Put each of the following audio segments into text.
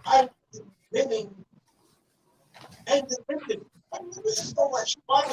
I'm living and living. And this is so much fun.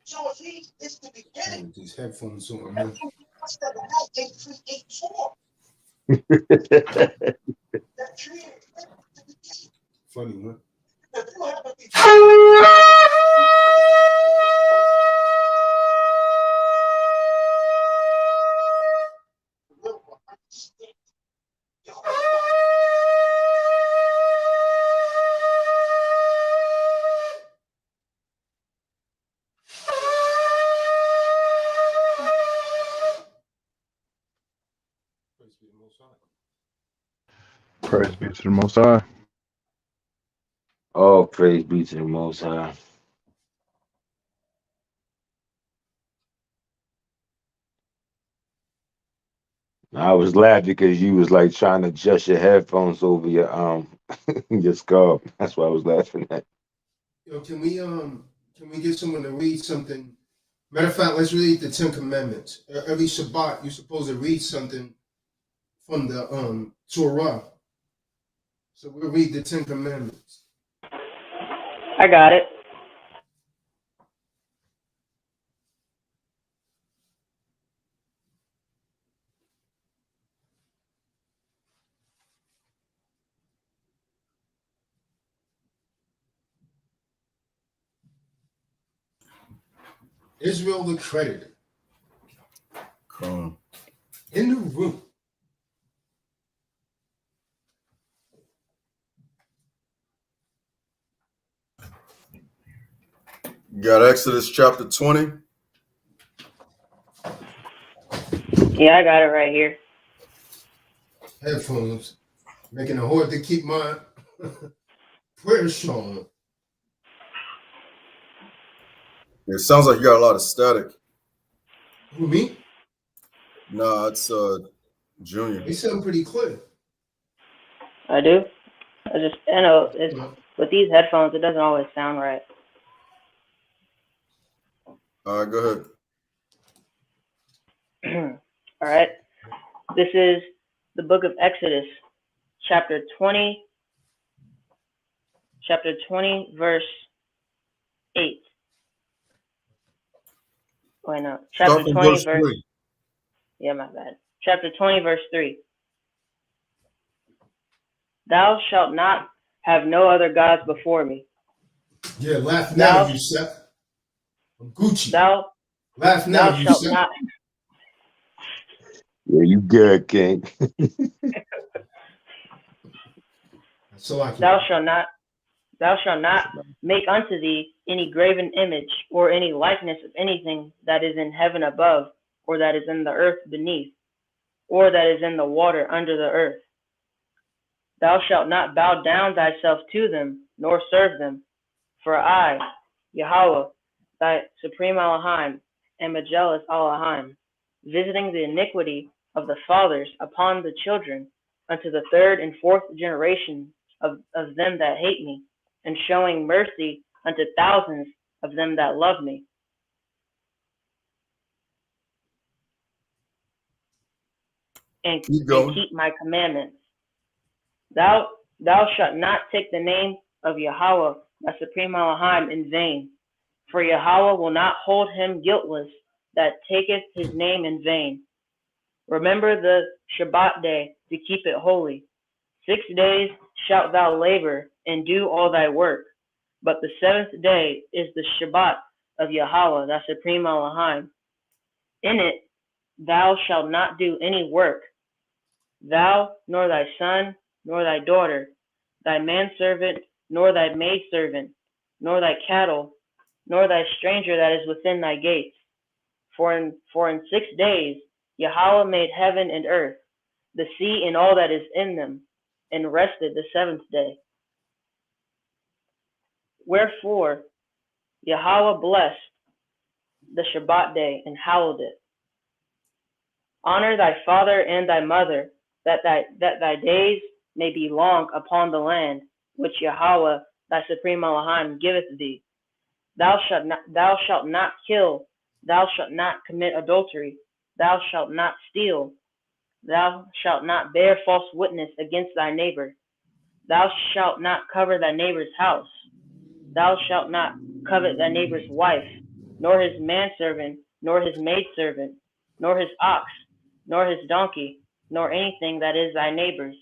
So if he is the beginning, these headphones on, man. Funny, huh? Praise be to the Most High. Oh, praise be to the Most High. I was laughing because you was like trying to adjust your headphones over your your skull. That's why I was laughing at. Yo, can we get someone to read something? Matter of fact, let's read the 10 Commandments. Every Shabbat, you're supposed to read something from the Torah. So we'll read the 10 Commandments. I got it. Israel the creditor. Kahan. In the room. You got Exodus chapter 20. Yeah, I got it right here. Headphones. Making it hard to keep my prayer strong. It sounds like you got a lot of static. Who, me? Nah, it's Junior. They sound pretty clear. I do. I know with these headphones, it doesn't always sound right. All right, go All right. This is the book of Exodus, chapter 20, verse 8. Wait, no. Chapter 20, verse 3. Yeah, my bad. Chapter 20, verse 3. Thou shalt not have no other gods before me. Yeah, laugh now, you Seth. I'm Gucci. Laugh now, you shalt Seth. not. Yeah, you good, King. Thou shalt not make unto thee any graven image or any likeness of anything that is in heaven above, or that is in the earth beneath, or that is in the water under the earth. Thou shalt not bow down thyself to them, nor serve them. For I, Yahweh, thy supreme Elohim, am a jealous Elohim, visiting the iniquity of the fathers upon the children, unto the third and fourth generation of them that hate me, and showing mercy unto thousands of them that love me. And keep my commandments. Thou shalt not take the name of Yahweh, thy supreme Elohim, in vain. For Yahweh will not hold him guiltless that taketh his name in vain. Remember the Shabbat day to keep it holy. 6 days shalt thou labor and do all thy work. But the seventh day is the Shabbat of Yahweh, thy supreme Elohim. In it thou shalt not do any work, thou, nor thy son, nor thy daughter, thy manservant, nor thy maidservant, nor thy cattle, nor thy stranger that is within thy gates. For in 6 days Yahweh made heaven and earth, the sea and all that is in them, and rested the seventh day. Wherefore Yahweh blessed the Shabbat day and hallowed it. Honor thy father and thy mother, that thy days may be long upon the land which Yahweh thy supreme Elohim giveth thee. Thou shalt not kill, thou shalt not commit adultery, thou shalt not steal, thou shalt not bear false witness against thy neighbor, thou shalt not cover thy neighbor's house, thou shalt not covet thy neighbor's wife, nor his manservant, nor his maidservant, nor his ox, nor his donkey, nor anything that is thy neighbor's.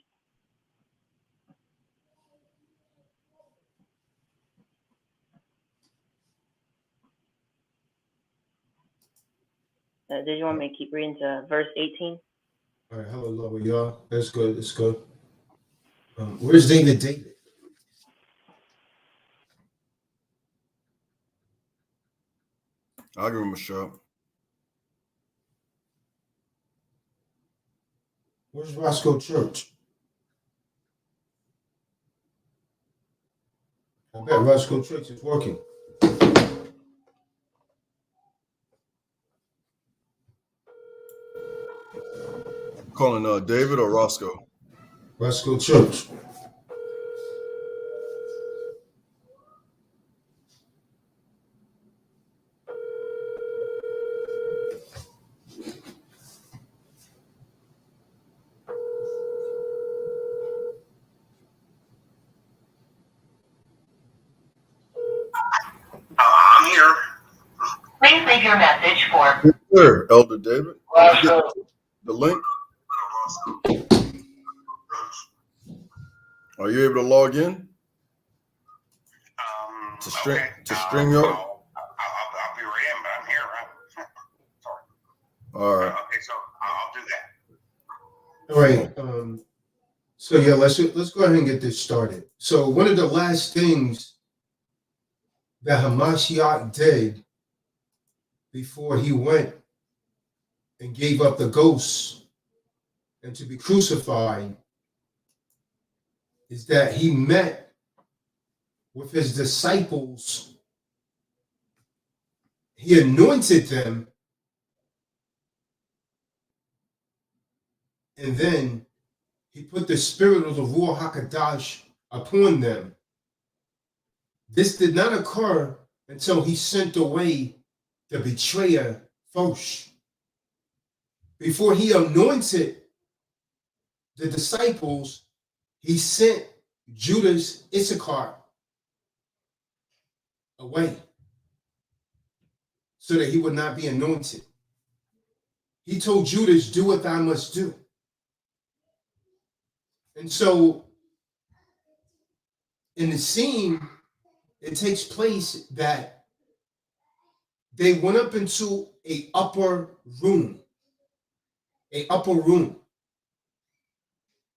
Did you want me to keep reading to verse 18? All right, hello, y'all. That's good. That's good. Where's David? I'll give him a shot. Where's Roscoe Church? I bet Roscoe Church is working. Calling David or Roscoe? Roscoe Church. I'm here. Please leave your message for Sure, Elder David. Did you get the link? Are you able to log in to string okay. StreamYard? I'll be right in, but I'm here. Sorry. All right. Okay, so I'll do that. All right. So yeah, let's go ahead and get this started. So one of the last things that Hamashiach did before he went and gave up the ghost and to be crucified is that he met with his disciples. He anointed them, and then he put the spirit of the ruach upon them. This did not occur until he sent away the betrayer first. Before he anointed the disciples, he sent Judas Issachar away so that he would not be anointed. He told Judas, do what thou must do. And so in the scene, it takes place that they went up into an upper room.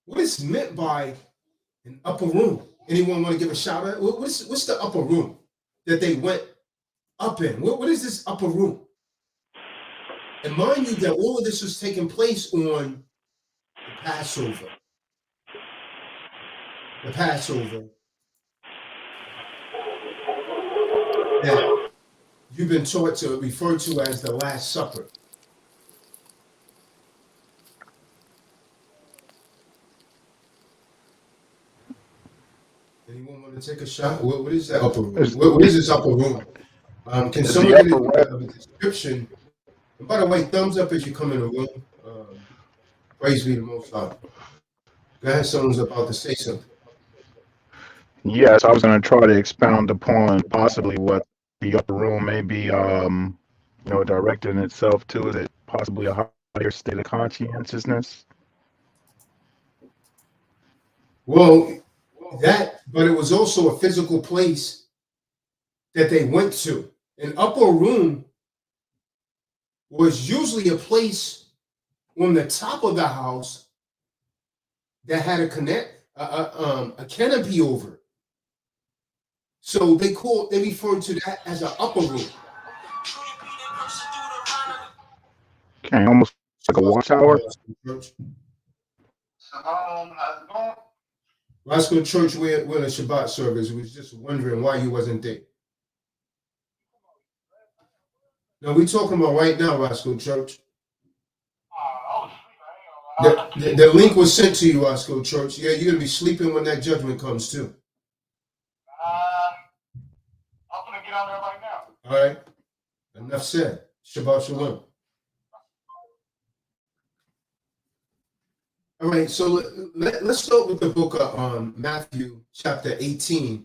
What is meant by an upper room? Anyone want to give a shout out? What's the upper room that they went up in? What is this upper room? And mind you that all of this was taking place on the Passover. The Passover that you've been taught to refer to as the Last Supper. Anyone want to take a shot? What is that upper room? What is this upper room? Can someone get a description? And by the way, thumbs up as you come in the room. Praise be the Most High. Go ahead, someone's about to say something. Yes, I was going to try to expound upon possibly what the upper room may be, directing itself to. Is it possibly a higher state of conscientiousness? Well, but it was also a physical place that they went to. An upper room was usually a place on the top of the house that had a canopy over it. So they referred to that as an upper room. Okay, almost like a watch hour. Shalom, how's it going? Roscoe Church, we're in a Shabbat service. We was just wondering why you wasn't there. No, we talking about right now, Roscoe Church. The link was sent to you, Roscoe Church. Yeah, you're gonna be sleeping when that judgment comes too. I'm gonna get on there right now. All right. Enough said. Shabbat shalom. All right, so let's start with the book of Matthew, chapter 18,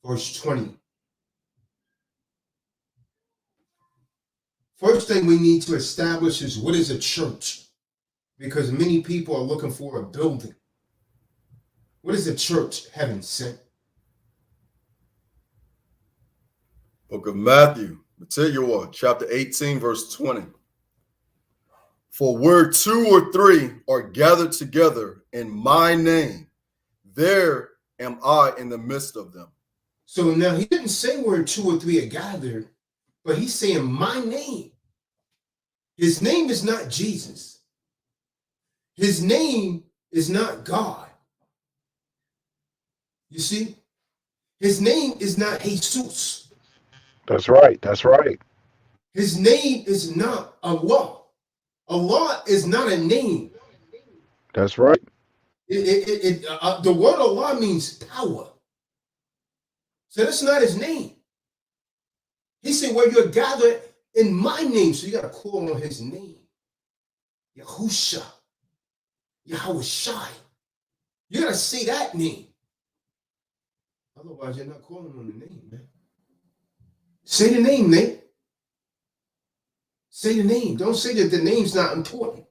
verse 20. First thing we need to establish is what is a church? Because many people are looking for a building. What is a church, heaven sent? Book of Matthew, Matthew, chapter 18, verse 20. For where 2 or 3 are gathered together in my name, there am I in the midst of them. So now he didn't say where 2 or 3 are gathered, but he's saying my name. His name is not Jesus. His name is not God. You see? His name is not Jesus. That's right. That's right. His name is not Allah. Allah is not a name. That's right. The word Allah means power. So that's not his name. He said, where you're gathered in my name. So you got to call on his name. Yahusha. Yahusha. You got to say that name. Otherwise, you're not calling on the name, man. Say the name, Nate. Say the name. Don't say that the name's not important.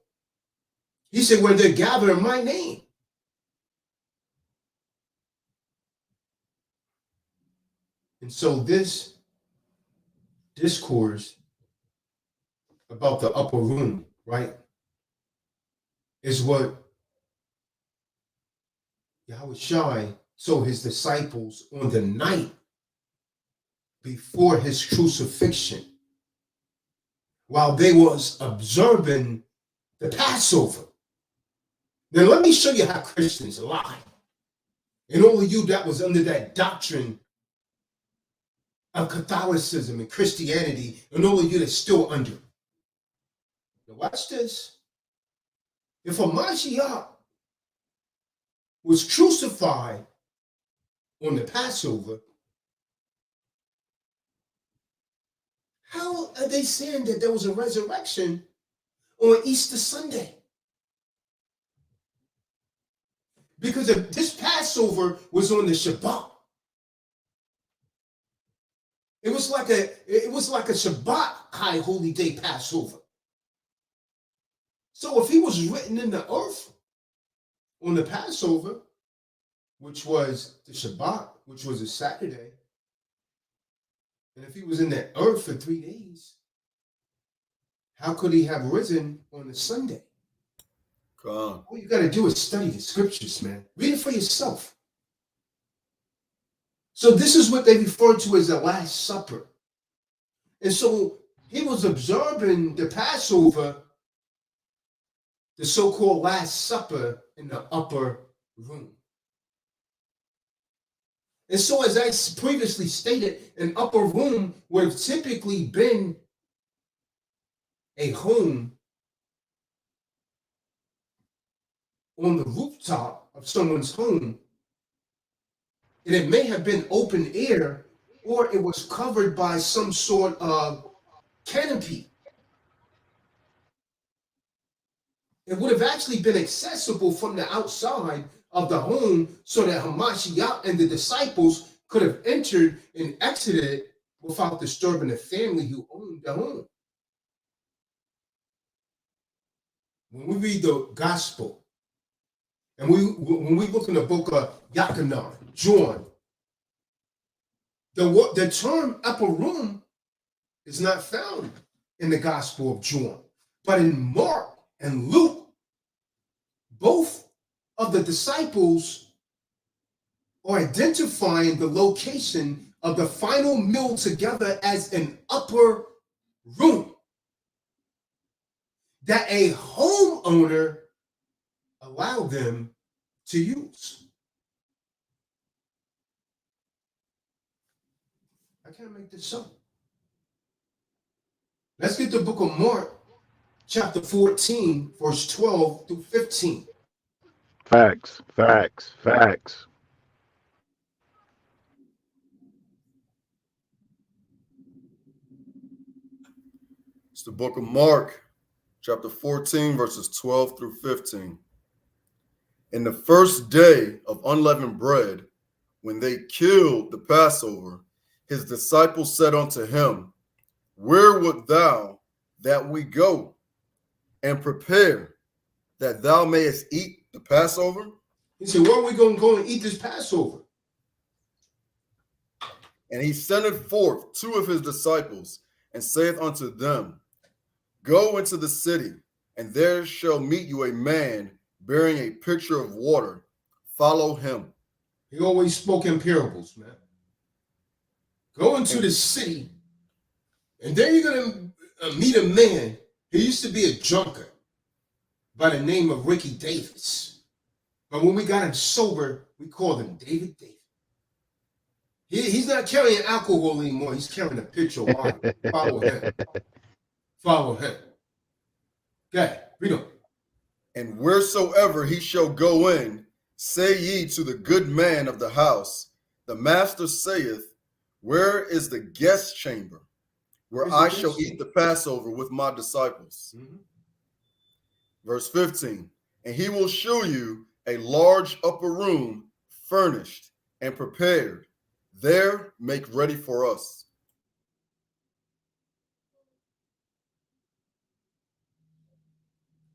He said, when they're gathered in my name. And so this discourse about the upper room, right, is what Yahusha told his disciples on the night before his crucifixion, while they was observing the Passover. Now let me show you how Christians lie. And all of you that was under that doctrine of Catholicism and Christianity, and all of you that's still under it. Now watch this. If a Mashiach was crucified on the Passover, how are they saying that there was a resurrection on Easter Sunday? Because if this Passover was on the Shabbat. It was like a Shabbat high holy day Passover. So if he was written in the earth on the Passover, which was the Shabbat, which was a Saturday, and if he was in the earth for 3 days, how could he have risen on a Sunday? All you got to do is study the scriptures, man. Read it for yourself. So this is what they refer to as the Last Supper. And so he was observing the Passover, the so-called Last Supper, in the upper room. And so as I previously stated, an upper room would have typically been a home on the rooftop of someone's home. And it may have been open air, or it was covered by some sort of canopy. It would have actually been accessible from the outside of the home so that Hamashiach and the disciples could have entered and exited without disturbing the family who owned the home. When we read the gospel, and when we look in the book of Yachanan, John, the term upper room is not found in the Gospel of John, but in Mark and Luke, both of the disciples are identifying the location of the final meal together as an upper room. that a homeowner allowed them to use. I can't make this up. Let's get the book of Mark, chapter 14, verse 12 through 15. Facts, facts, facts. It's the book of Mark, chapter 14, verses 12 through 15. In the first day of unleavened bread, when they killed the Passover, his disciples said unto him, Where wilt thou that we go and prepare that thou mayest eat the Passover? He said, where are we going to go and eat this Passover? And he sendeth forth two of his disciples, and saith unto them, Go into the city, and there shall meet you a man bearing a pitcher of water. Follow him. He always spoke in parables, man. Go into the city, and then you're going to meet a man. He used to be a drunkard by the name of Ricky Davis. But when we got him sober, we called him David David. He's not carrying alcohol anymore. He's carrying a pitcher of water. Follow him. Follow him. Okay, read on. And wheresoever he shall go in, say ye to the good man of the house, the master saith, Where is the guest chamber, where I shall eat the Passover with my disciples? Mm-hmm. Verse 15, and he will show you a large upper room, furnished and prepared. There make ready for us.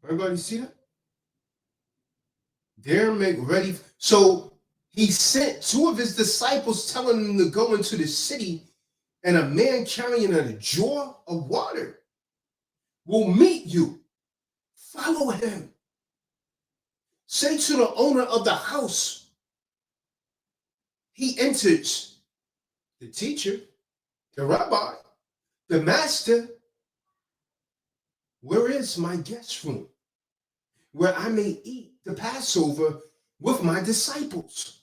Everybody see that? There make ready. So he sent two of his disciples telling them to go into the city, and a man carrying a jar of water will meet you. Follow him. Say to the owner of the house, he enters, the teacher, the rabbi, the master, where is my guest room, where I may eat the Passover with my disciples?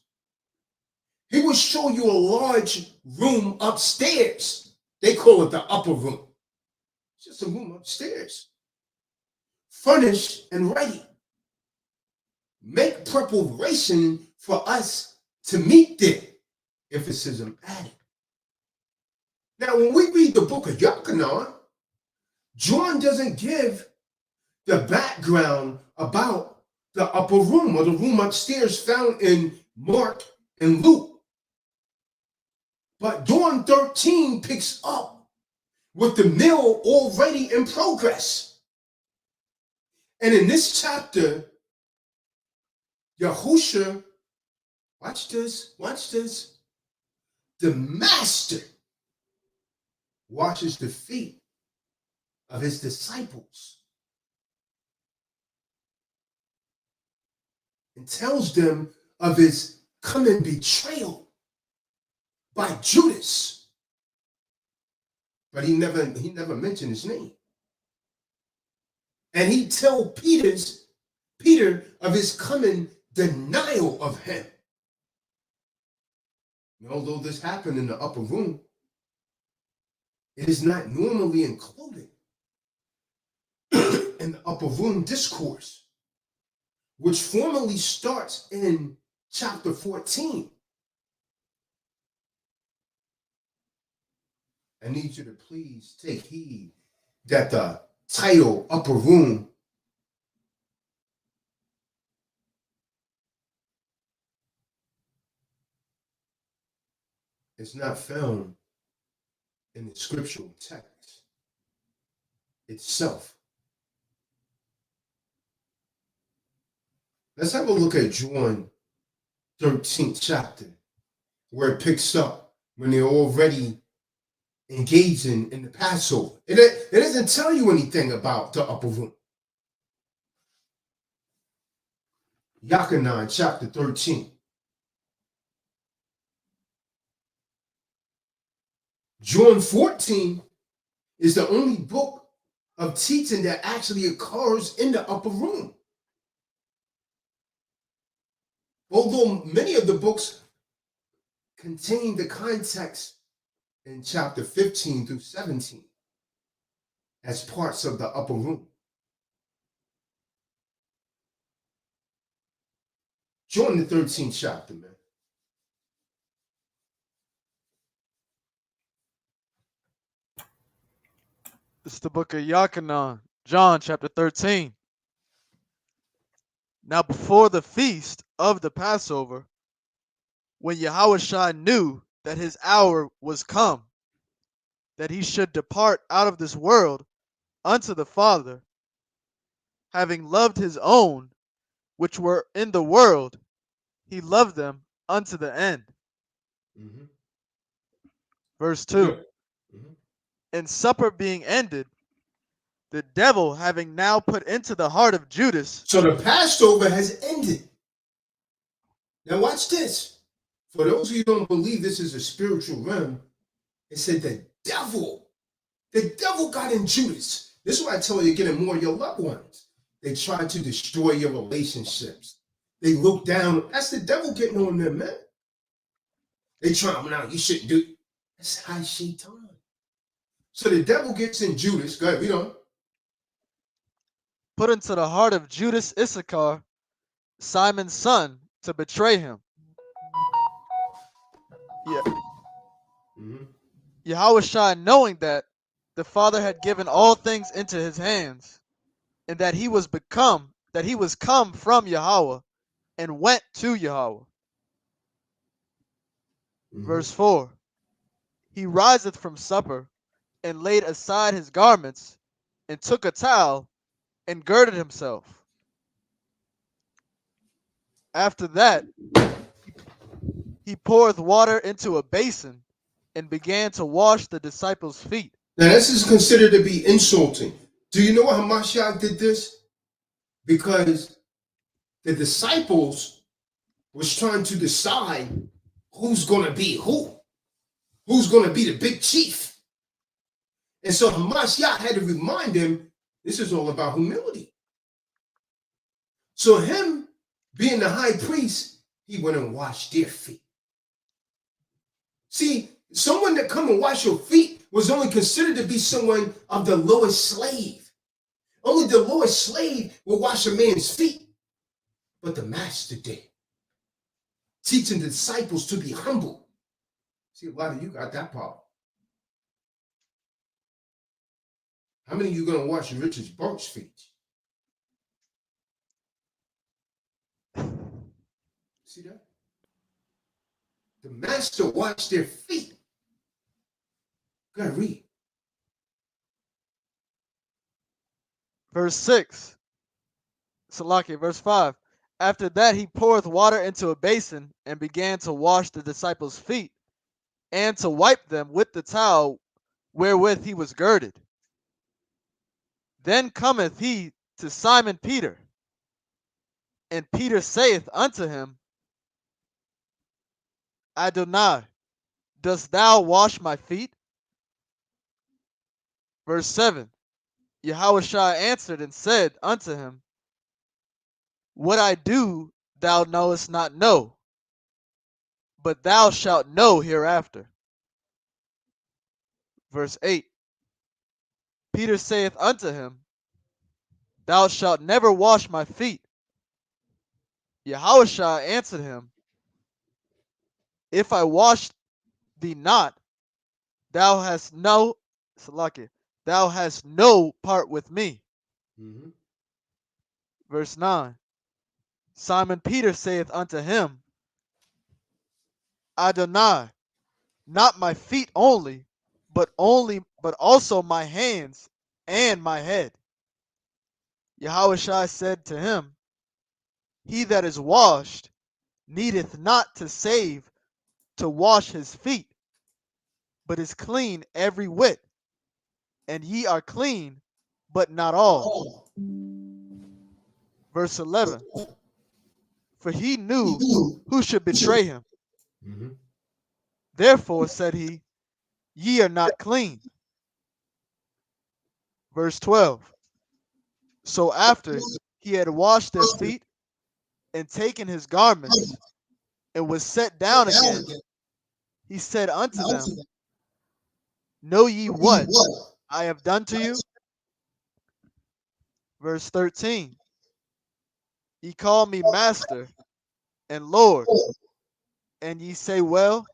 He will show you a large room upstairs. They call it the upper room. It's just a room upstairs, furnished and ready. Make preparation for us to meet there. Emphasis added. Now, when we read the book of Yochanan, John doesn't give the background about the upper room or the room upstairs found in Mark and Luke. But John 13 picks up with the meal already in progress. And in this chapter, Yahusha, watch this, the master washes the feet of his disciples and tells them of his coming betrayal by Judas. But he never mentioned his name. And he told Peter of his coming denial of him. And although this happened in the upper room, it is not normally included in the upper room discourse, which formally starts in chapter 14. I need you to please take heed that the title upper room is not found in the scriptural text itself. Let's have a look at John 13th chapter, where it picks up when they're already engaging in the Passover. It doesn't tell you anything about the upper room. Yochanan chapter 13. John 14 is the only book of teaching that actually occurs in the upper room. Although many of the books contain the context in chapter 15 through 17 as parts of the upper room. Join the 13th chapter, man. It's the book of Yachanan, John chapter 13. Now before the feast of the Passover, when Yahusha knew that his hour was come, that he should depart out of this world unto the Father, having loved his own which were in the world, he loved them unto the end. Mm-hmm. Verse 2. Mm-hmm. And supper being ended, the devil having now put into the heart of Judas. So the Passover has ended. Now watch this. For those of you who don't believe this is a spiritual realm, it said the devil got in Judas. This is why I tell you, getting more of your loved ones. They try to destroy your relationships. They look down. That's the devil getting on them, man. They try, now you shouldn't do. That's high shaitan. So the devil gets in Judas. Go ahead, read on. Put into the heart of Judas Issachar, Simon's son, to betray him. Yeah. Mm-hmm. Yahusha, knowing that the Father had given all things into his hands, and that he was come from Yahweh, and went to Yahweh. Mm-hmm. Verse 4. He riseth from supper, and laid aside his garments, and took a towel, and girded himself. After that, he poureth water into a basin, and began to wash the disciples' feet. Now this is considered to be insulting. Do you know why Hamashiach did this? Because the disciples was trying to decide who's going to be who's going to be the big chief. And so Hamashiach had to remind them, this is all about humility. So him being the high priest, he went and washed their feet. See, someone that come and wash your feet was only considered to be someone of the lowest slave. Only the lowest slave will wash a man's feet. But the master did. Teaching the disciples to be humble. See, a lot of you got that part. How many of you going to wash Richard Burke's feet? See that? The master washed their feet. Go ahead, read. Verse 6. Salaki, verse 5. After that he poureth water into a basin, and began to wash the disciples' feet, and to wipe them with the towel wherewith he was girded. Then cometh he to Simon Peter, and Peter saith unto him, Adonai, dost thou wash my feet? Verse 7. Yahusha answered and said unto him, What I do thou knowest not know, but thou shalt know hereafter. Verse 8. Peter saith unto him, Thou shalt never wash my feet. Yahusha answered him, If I wash thee not, thou hast no part with me. Mm-hmm. Verse 9. Simon Peter saith unto him, Adonai, not my feet only, but also my hands and my head. Yahusha said to him, He that is washed needeth not to save to wash his feet, but is clean every whit. And ye are clean, but not all. Verse 11. For he knew who should betray him. Mm-hmm. Therefore said he, Ye are not clean. Verse 12. So after he had washed their feet and taken his garments and was set down again, he said unto them, Know ye what I have done to you? Verse 13. Ye call me master and Lord, and ye say, Well,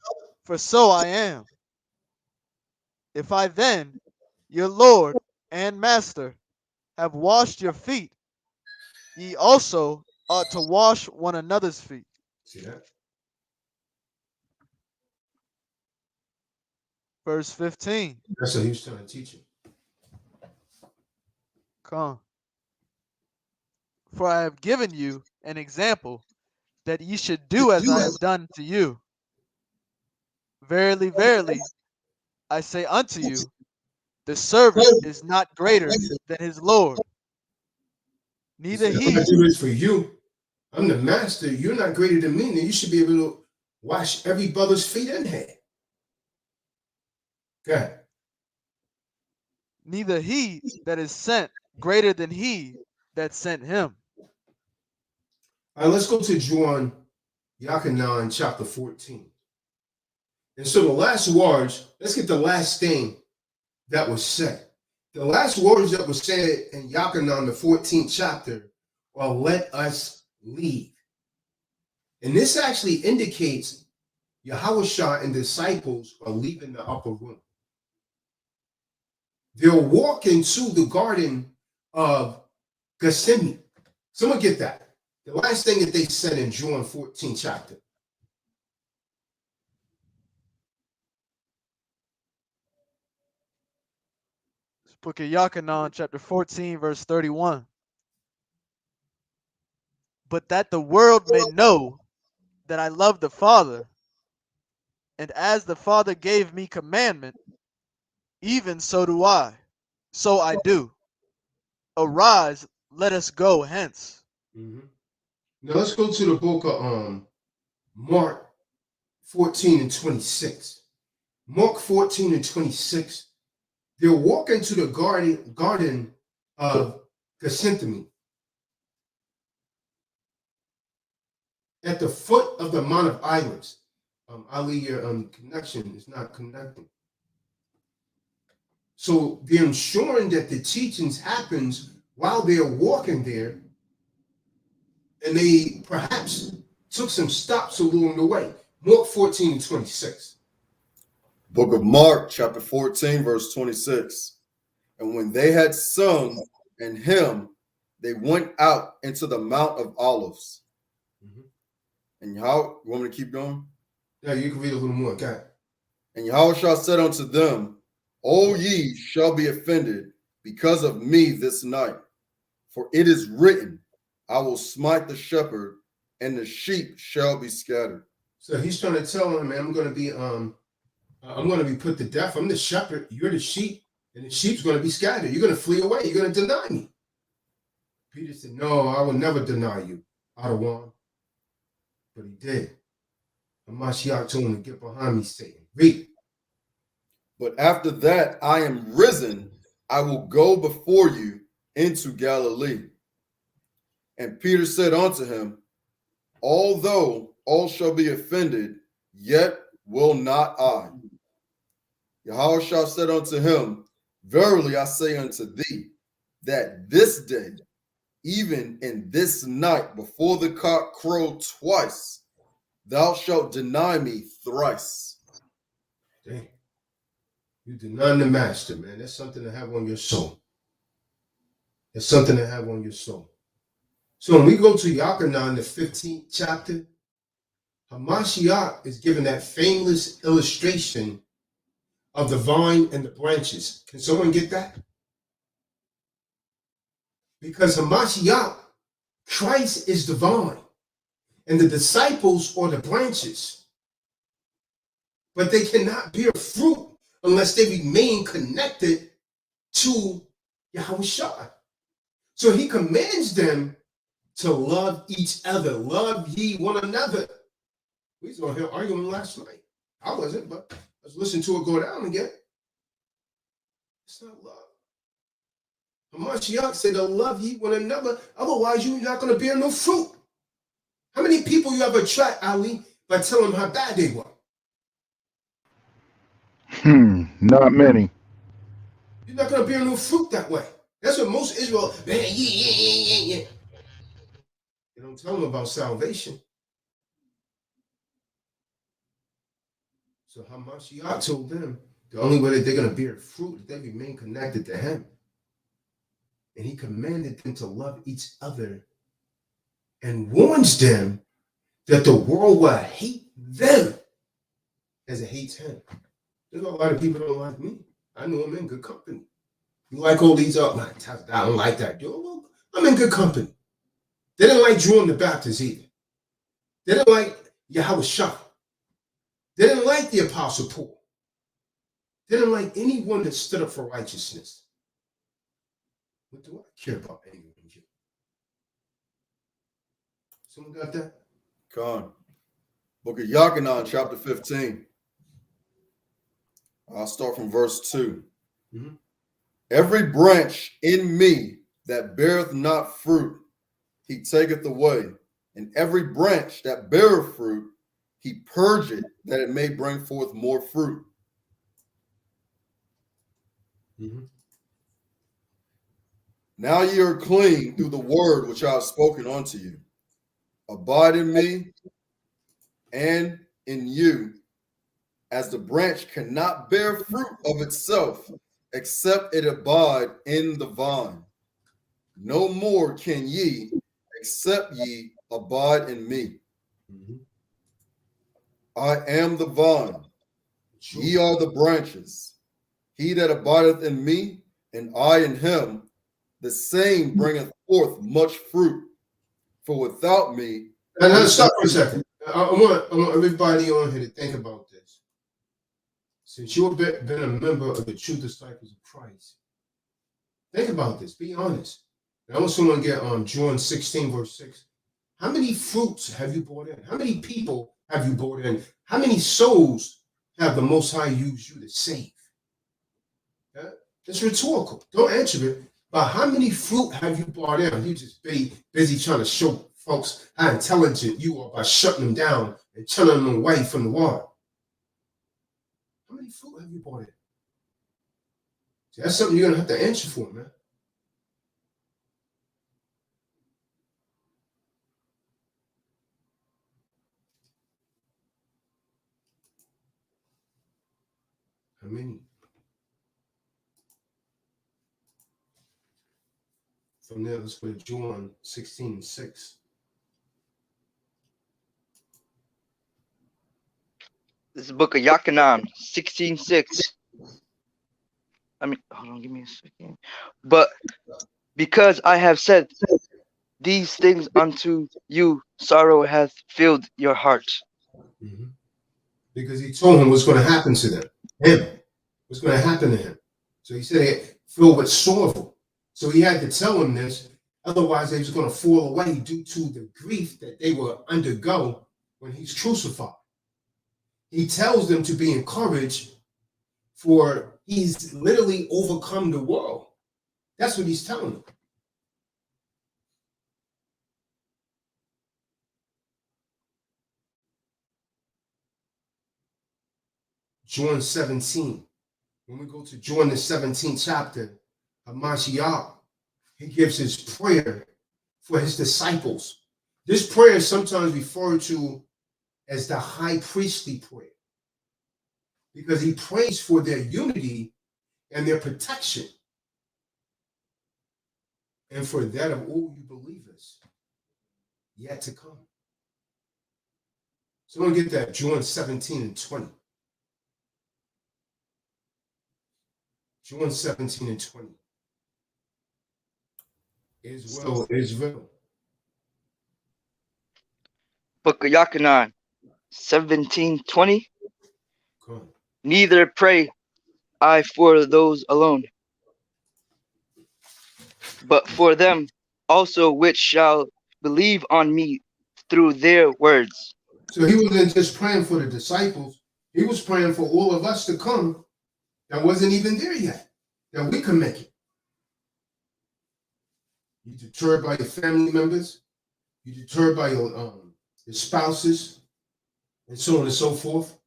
for so I am. If I then, your Lord and master, have washed your feet, ye also ought to wash one another's feet. See that? Verse 15. That's what he was trying to teach you. Come. For I have given you an example that ye should do as I have done to you. Verily, verily, I say unto you, the servant is not greater than his Lord, He neither said, I'm going he. to do this for you. I'm the master. You're not greater than me. Then you should be able to wash every brother's feet in here. Okay. Neither he that is sent greater than he that sent him. All right, let's go to John Yachanan, chapter 14. And so the last words, let's get the last thing that was said. The last words that were said in Yachanan, the 14th chapter, are let us leave. And this actually indicates Yahusha and disciples are leaving the upper room. They're walking to the garden of Gethsemane. Someone get that. The last thing that they said in John 14 chapter. Book of Yachanan, chapter 14, verse 31. But that the world may know that I love the Father, and as the Father gave me commandment, even so do I. So I do. Arise, let us go hence. Mm-hmm. Now let's go to the book of Mark 14 and 26. Mark 14 and 26. They're walking to the garden of Gethsemane. At the foot of the Mount of Olives. Ali, your connection is not connecting. So they're ensuring that the teachings happens while they're walking there, and they perhaps took some stops along the way. Mark 14 and 26. Book of Mark, chapter 14, verse 26. And when they had sung an hymn, they went out into the Mount of Olives. Mm-hmm. And how you want me to keep going? Yeah, you can read a little more. Got it. And Yahushua said unto them, O ye shall be offended because of me this night. For it is written, I will smite the shepherd, and the sheep shall be scattered. So he's trying to tell them, man, I'm going to be put to death. I'm the shepherd. You're the sheep, and the sheep's going to be scattered. You're going to flee away. You're going to deny me. Peter said, no, I will never deny you, Adawan. But he did. And Mashiach told him to get behind me, Satan. Read. But after that I am risen, I will go before you into Galilee. And Peter said unto him, although all shall be offended, yet will not I. Yahushua said unto him, verily I say unto thee, that this day, even in this night, before the cock crow twice, thou shalt deny me thrice. Dang. You deny the master, man. That's something to have on your soul. That's something to have on your soul. So when we go to Yachanan, the 15th chapter, Hamashiach is given that famous illustration of the vine and the branches. Can someone get that? Because Hamashiach, Christ is the vine, and the disciples are the branches. But they cannot bear fruit unless they remain connected to Yahusha. So he commands them to love each other. Love ye one another. We was on here arguing last night. I wasn't, but I was listening to it go down again. It's not love. Hamashiach said to love ye one another, otherwise you're not going to bear no fruit. How many people you ever attract, Ali, by telling them how bad they were? Not many. You're not going to bear no fruit that way. That's what most Israel, man, yeah. They don't tell them about salvation. So Hamashiach told them the only way that they're going to bear fruit is they remain connected to him. And he commanded them to love each other and warns them that the world will hate them as it hates him. There's a lot of people don't like me. I know I'm in good company. You like all these up, man, I don't like that. Yo, well, I'm in good company. They didn't like John the Baptist either. They didn't like Yahusha. They didn't like the Apostle Paul. They didn't like anyone that stood up for righteousness. What do I care about anyone? Someone got that? Kahan. Book of Yachanan, chapter 15. I'll start from verse 2. Mm-hmm. Every branch in me that beareth not fruit, he taketh away. And every branch that beareth fruit, he purgeth, that it may bring forth more fruit. Mm-hmm. Now ye are clean through the word which I have spoken unto you. Abide in me and in you, as the branch cannot bear fruit of itself, except it abide in the vine. No more can ye, except ye abide in me. Mm-hmm. I am the vine, Sure. ye are the branches. He that abideth in me, and I in him, the same bringeth forth much fruit. For without me, And let's stop for a second. I want everybody on here to think about this. Since you've been a member of the true disciples of Christ, think about this. Be honest. And I want someone to get John 16, verse 6. How many fruits have you brought in? How many people have you brought in? How many souls have the Most High used you to save? It's rhetorical. Don't answer it. But how many fruit have you brought in? You just be busy trying to show folks how intelligent you are by shutting them down and turning them away from the water. How many fruit have you brought in? See, that's something you're going to have to answer for, man. How many? From there, let's go to John 16, 6. This is the book of Yachanan, 16:6. Hold on, give me a second. But because I have said these things unto you, sorrow hath filled your heart. Mm-hmm. Because he told him what's going to happen to them. Him. What's going to happen to him. So he said, filled with sorrow. So he had to tell him this. Otherwise, they was going to fall away due to the grief that they will undergo when he's crucified. He tells them to be encouraged, for he's literally overcome the world. That's what he's telling them. John 17. When we go to John the 17th chapter, Hamashiach, he gives his prayer for his disciples. This prayer is sometimes referred to as the high priestly prayer, because he prays for their unity and their protection, and for that of all you believers yet to come. So I'm going to get that, John 17 and 20. John 17 and 20. Israel. Book of Yachanan, 17:20. Neither pray I for those alone, but for them also which shall believe on me through their words. So he wasn't just praying for the disciples, he was praying for all of us to come that wasn't even there yet, that we can make it. You're deterred by your family members. You're deterred by your spouses, and so on and so forth.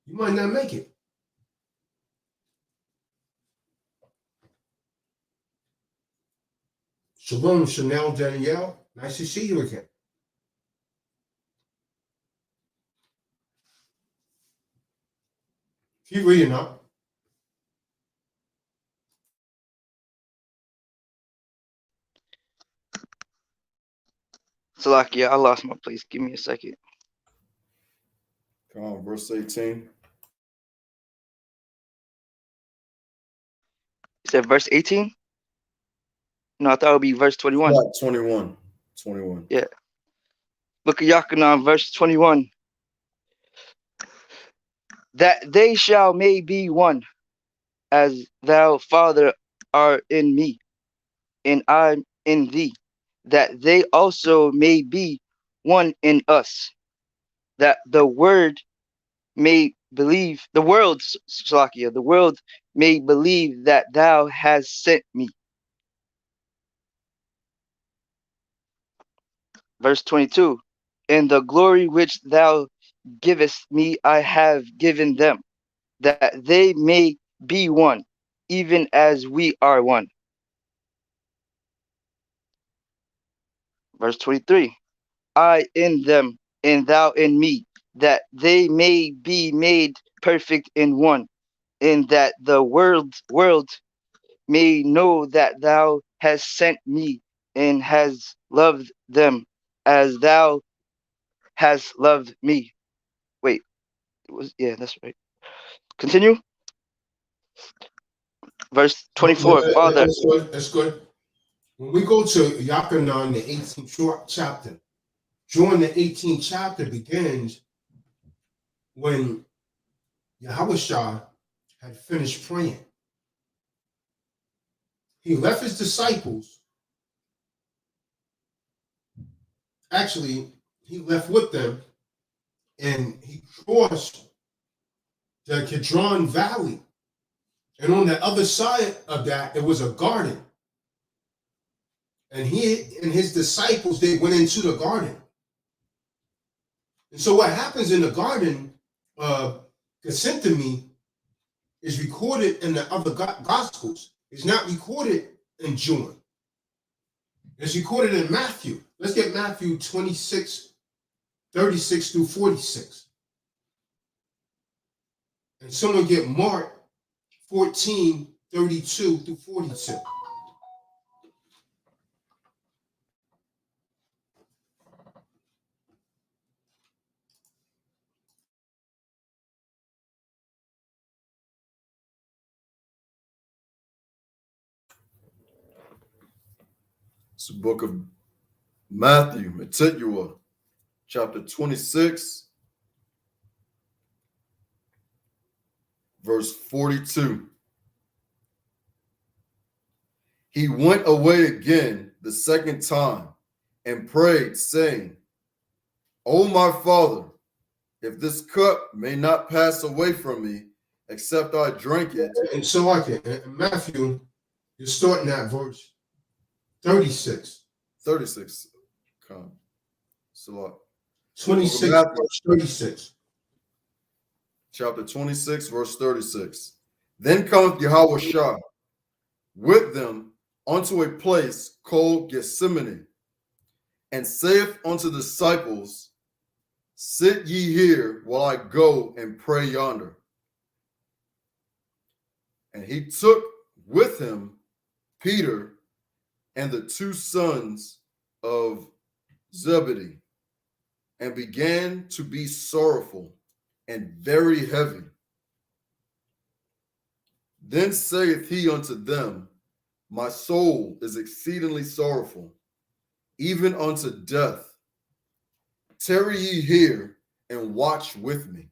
You might not make it. Shalom, Chanel, Danielle. Nice to see you again. Keep reading up. Salakia, I lost my place. Give me a second. Come on, verse 18. You said verse 18? No, I thought it would be verse 21. Like 21. 21. Yeah. Look at Yakanan, verse 21. That they shall may be one, as thou, Father, art in me, and I in thee, that they also may be one in us, that the word may believe, the world, Salakia, the world may believe that thou hast sent me. Verse 22. In the glory which thou givest me, I have given them, that they may be one, even as we are one. Verse 23. I in them, and thou in me, that they may be made perfect in one, and that the world may know that thou hast sent me, and has loved them as thou hast loved me. Wait, that's right. Continue. Verse 24. Father. That's good. That's good. When we go to Yakanan, the 18th chapter, during the 18th chapter begins when Yahusha had finished praying. He left his disciples. Actually, he left with them, and he crossed the Kidron Valley. And on the other side of that, it was a garden. And he and his disciples, they went into the garden. And so what happens in the garden of Gethsemane is recorded in the other Gospels. It's not recorded in John. It's recorded in Matthew. Let's get Matthew 26, 36 through 46. And someone get Mark 14, 32 through 42. It's the book of Matthew, Metitua, chapter 26, verse 42. He went away again the second time and prayed, saying, O my Father, if this cup may not pass away from me, except I drink it. And so I can, in Matthew, you're starting at verse 36. 36. Come. So 26, verse 36. Chapter 26, verse 36. Then cometh Yahusha with them unto a place called Gethsemane, and saith unto the disciples, Sit ye here while I go and pray yonder. And he took with him Peter and the two sons of Zebedee, and began to be sorrowful and very heavy. Then saith he unto them, My soul is exceedingly sorrowful, even unto death. Tarry ye here and watch with me.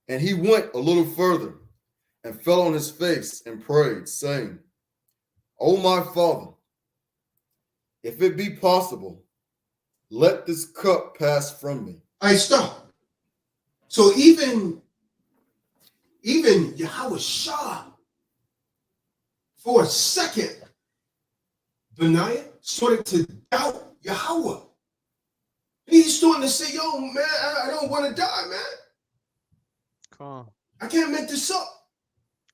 And he went a little further and fell on his face and prayed, saying, O my Father, if it be possible, let this cup pass from me. I stop. So even Yahusha, for a second, Benaiah started to doubt Yahweh. He's starting to say, yo, man, I don't want to die, man. Kahan. I can't make this up.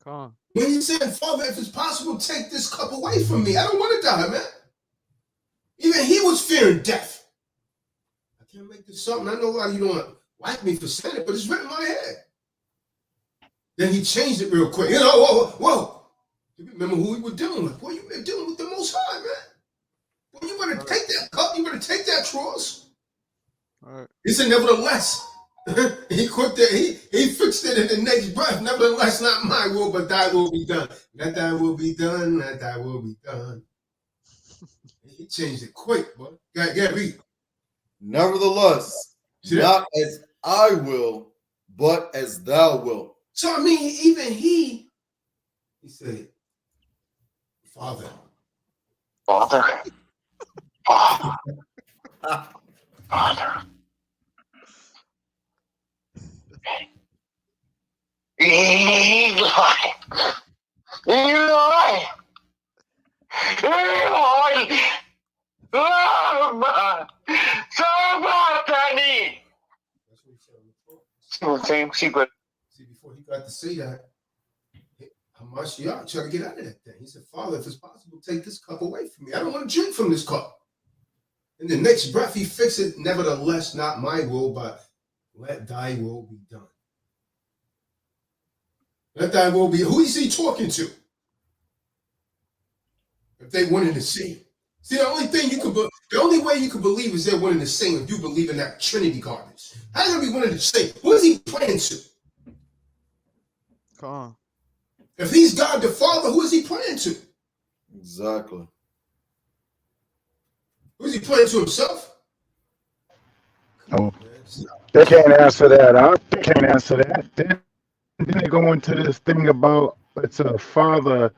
Kahan. When he said, Father, if it's possible, take this cup away from me. I don't want to die, man. Even he was fearing death. I can't make this up. And I know a lot of you don't like me for saying it, but it's written in my head. Then he changed it real quick. You know, whoa. You remember who we were dealing with. Boy, you were dealing with the Most High, man. Boy, you better take that cup. You better take that cross. All right. He said, nevertheless, he quit there. He fixed it in the next breath. Nevertheless, not my will, but thy will be done. Let thy will be done. Let thy will be done. He changed it quick, boy. Get read. Nevertheless, not as I will, but as thou wilt. So, I mean, even he said, Father. Father. Father. Father. Eli. Lama. Sabatani. That's what he said on the cross. Same secret. See, before he got to say that, Hamashiach tried to get out of that thing. He said, Father, if it's possible, take this cup away from me. I don't want to drink from this cup. In the next breath, he fixed it. Nevertheless, not my will, but let thy will be done. Let thy will be. Who is he talking to? If they wanted to see. See, the only way you could believe is they're one and the same if you believe in that Trinity garbage. How can it be one and the same? Who is he praying to? Kahan. If he's God the Father, who is he praying to? Exactly. Who is he praying to, himself? Oh, they can't answer that. They can't answer that. Then they go into this thing about it's a Father,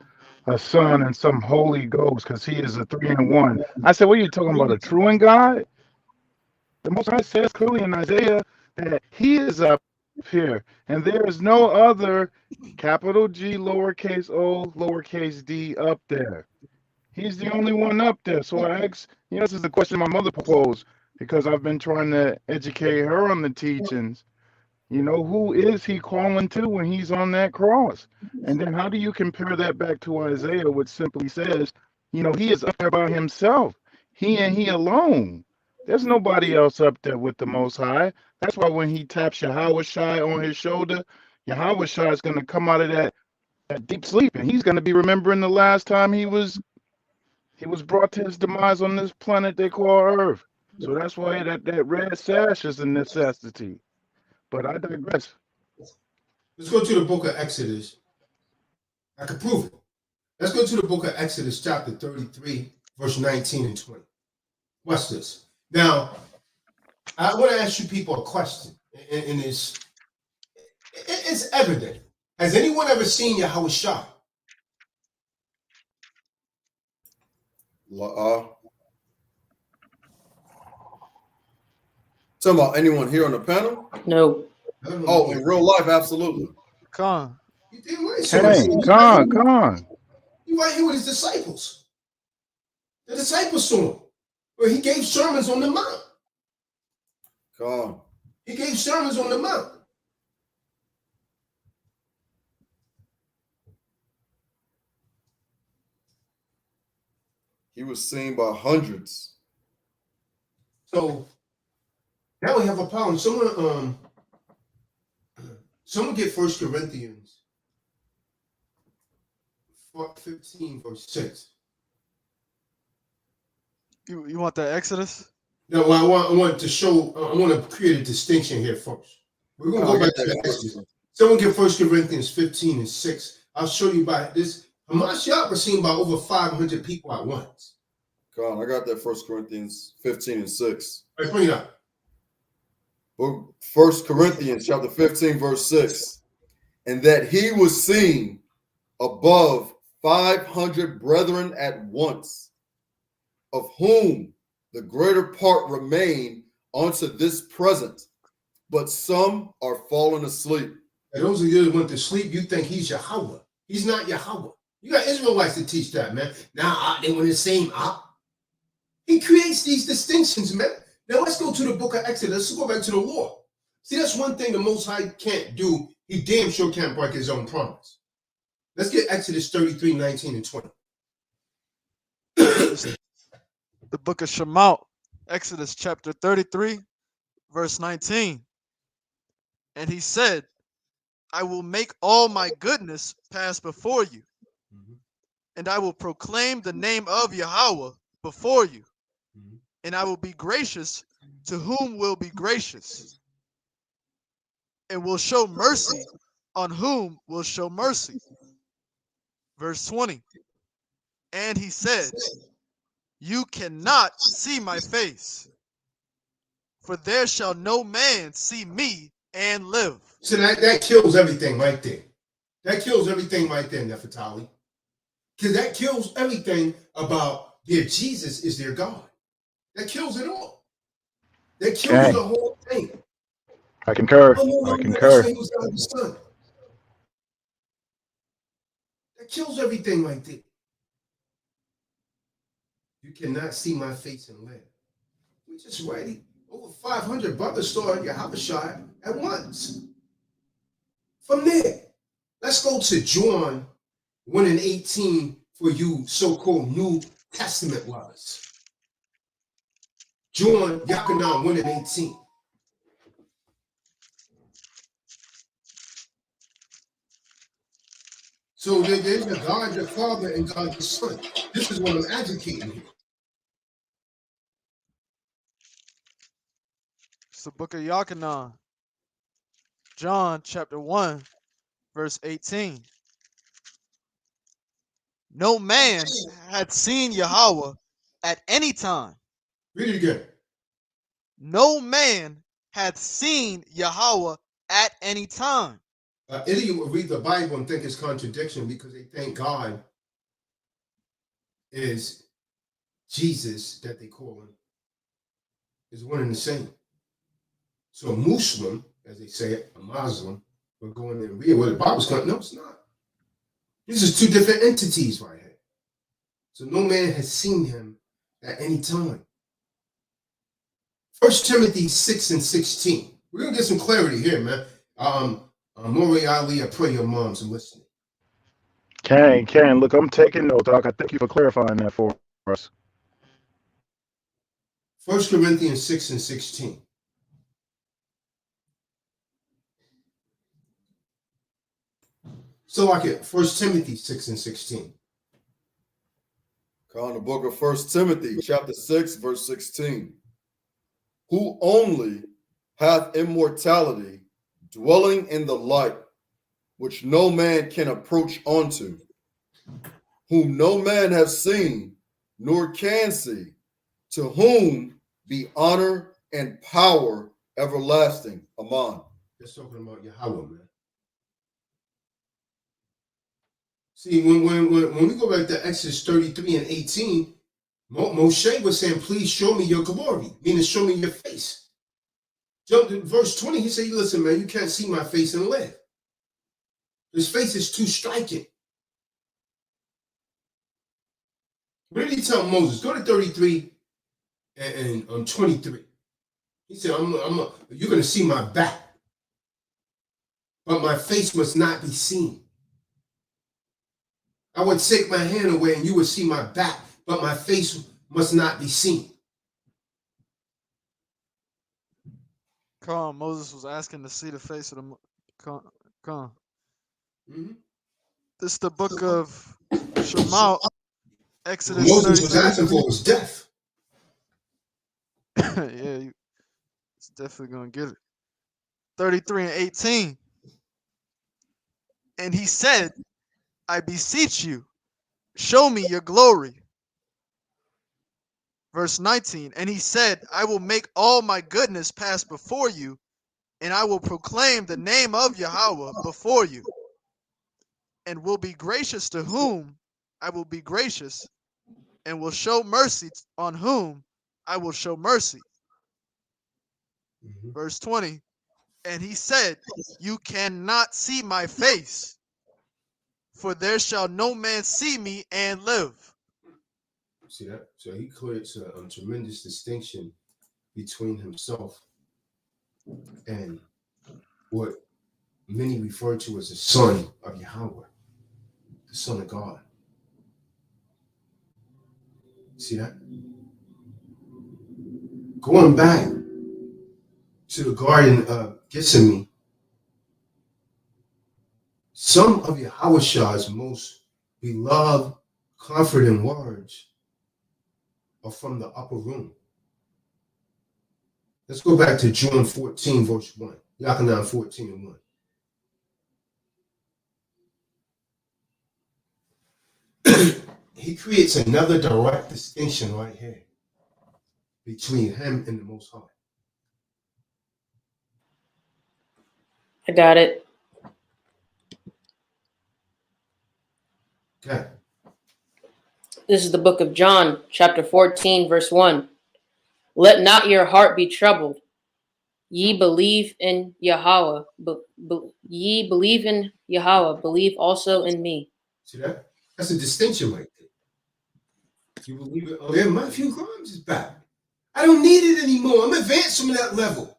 a Son, and some Holy Ghost because he is a 3-in-1. I said, what are you talking about? A truant God? The Most High says clearly in Isaiah that he is up here, and there is no other capital G, lowercase o, lowercase d up there. He's the only one up there. So I asked, this is the question my mother posed because I've been trying to educate her on the teachings. Who is he calling to when he's on that cross? And then how do you compare that back to Isaiah, which simply says, he is up there by himself. He and he alone. There's nobody else up there with the Most High. That's why when he taps Yahusha on his shoulder, Yahusha is going to come out of that deep sleep, and he's going to be remembering the last time he was brought to his demise on this planet they call Earth. So that's why that red sash is a necessity. But I digress. Let's go to the book of Exodus. I can prove it. Let's go to the book of Exodus, chapter 33, verse 19 and 20. Watch this. Now, I want to ask you people a question. And it's evident. Has anyone ever seen Yahusha? Talking about anyone here on the panel? No. Oh, in real life, absolutely. Kahan. You didn't right. Hey, Kahan. He right here with his disciples. The disciples saw him. Where he gave sermons on the mount. God. He gave sermons on the mount. He was seen by hundreds. So now we have a problem. Someone get 1 Corinthians 15, verse 6. You want the Exodus? No, I want to show. I want to create a distinction here first. We're going to go back to the Exodus. Someone get 1 Corinthians 15 and 6. I'll show you by this. Hamashiach was seen by over 500 people at once. God, I got that 1 Corinthians 15 and 6. All right, bring it up. Book 1 Corinthians chapter 15, verse 6. And that he was seen above 500 brethren at once, of whom the greater part remain unto this present, but some are fallen asleep. And those of you that went to sleep, you think he's Yahweh. He's not Yahweh. You got Israelites to teach that, man. Now they were the same. He creates these distinctions, man. Now let's go to the book of Exodus. Let's go back to the law. See, that's one thing the Most High can't do. He damn sure can't break his own promise. Let's get Exodus 33, 19, and 20. The book of Shemot, Exodus chapter 33, verse 19. And he said, I will make all my goodness pass before you, and I will proclaim the name of Yahweh before you, and I will be gracious to whom will be gracious, and will show mercy on whom will show mercy. Verse 20. And he said, you cannot see my face, for there shall no man see me and live. So that kills everything right there. That kills everything right there, Nefertali. Because that kills everything about their Jesus is their God. That kills it all. That kills the whole thing. I concur. I concur. He was God's son. That kills everything right there. You cannot see my face and live. We just read over 500 brothers saw Yahusha at once. From there, let's go to John 1 and 18 for you so-called New Testament lovers. John Yachanan 1 and 18. So there's a God the Father and God the Son. This is what I'm advocating here. It's the book of Yachanan, John chapter 1, verse 18. No man had seen Yahweh at any time. Read it again. No man had seen Yahweh at any time. Idiot will read the Bible and think it's contradiction because they think God is Jesus, that they call him, is one and the same. So a Muslim, as they say it, a Muslim, will go in there and read what the Bible's going. No, it's not. This is two different entities right here. So no man has seen him at any time. 1 Timothy 6 and 16. We're going to get some clarity here, man. Maury Ali, I pray your moms are listening. Can look, I'm taking notes, Doc. I thank you for clarifying that for us. 1 Corinthians 6 and 16. So like it, 1 Timothy 6 and 16. On the book of 1 Timothy, chapter 6, verse 16. Who only hath immortality, dwelling in the light, which no man can approach unto, whom no man hath seen, nor can see, to whom be honor and power everlasting. Amen. That's talking about Yahweh, man. See, when we go back to Exodus 33 and 18, Moshe was saying, please show me your glory, meaning show me your face. Jump to verse 20, he said, listen, man, you can't see my face and live. His face is too striking. What did he tell Moses? Go to 33 and 23. He said, you're going to see my back, but my face must not be seen. I would take my hand away and you would see my back, but my face must not be seen. Khan, Moses was asking to see the face of the Khan. This is the book of Shemot, Exodus. Moses was asking for his death. Yeah, he's definitely gonna get it. 33 and 18. And he said, I beseech you, show me your glory. Verse 19. And he said, I will make all my goodness pass before you, and I will proclaim the name of Yahweh before you, and will be gracious to whom I will be gracious, and will show mercy on whom I will show mercy. Verse 20. And he said, you cannot see my face, For there shall no man see me and live. See that? So he creates a tremendous distinction between himself and what many refer to as the Son of Yahweh, the Son of God. See that? Going back to the Garden of Gethsemane, some of Yahusha's most beloved, comforting words are from the upper room. Let's go back to John 14, verse 1. Yachanan 14 and 1. He creates another direct distinction right here between him and the Most High. I got it. Okay. This is the book of John, chapter 14, verse 1. Let not your heart be troubled. Ye believe in Yahweh. Ye believe in Yahweh. Believe also in me. See that? That's a distinction right there. You believe it? Oh, yeah, Matthew Grimes is back. I don't need it anymore. I'm advanced from that level.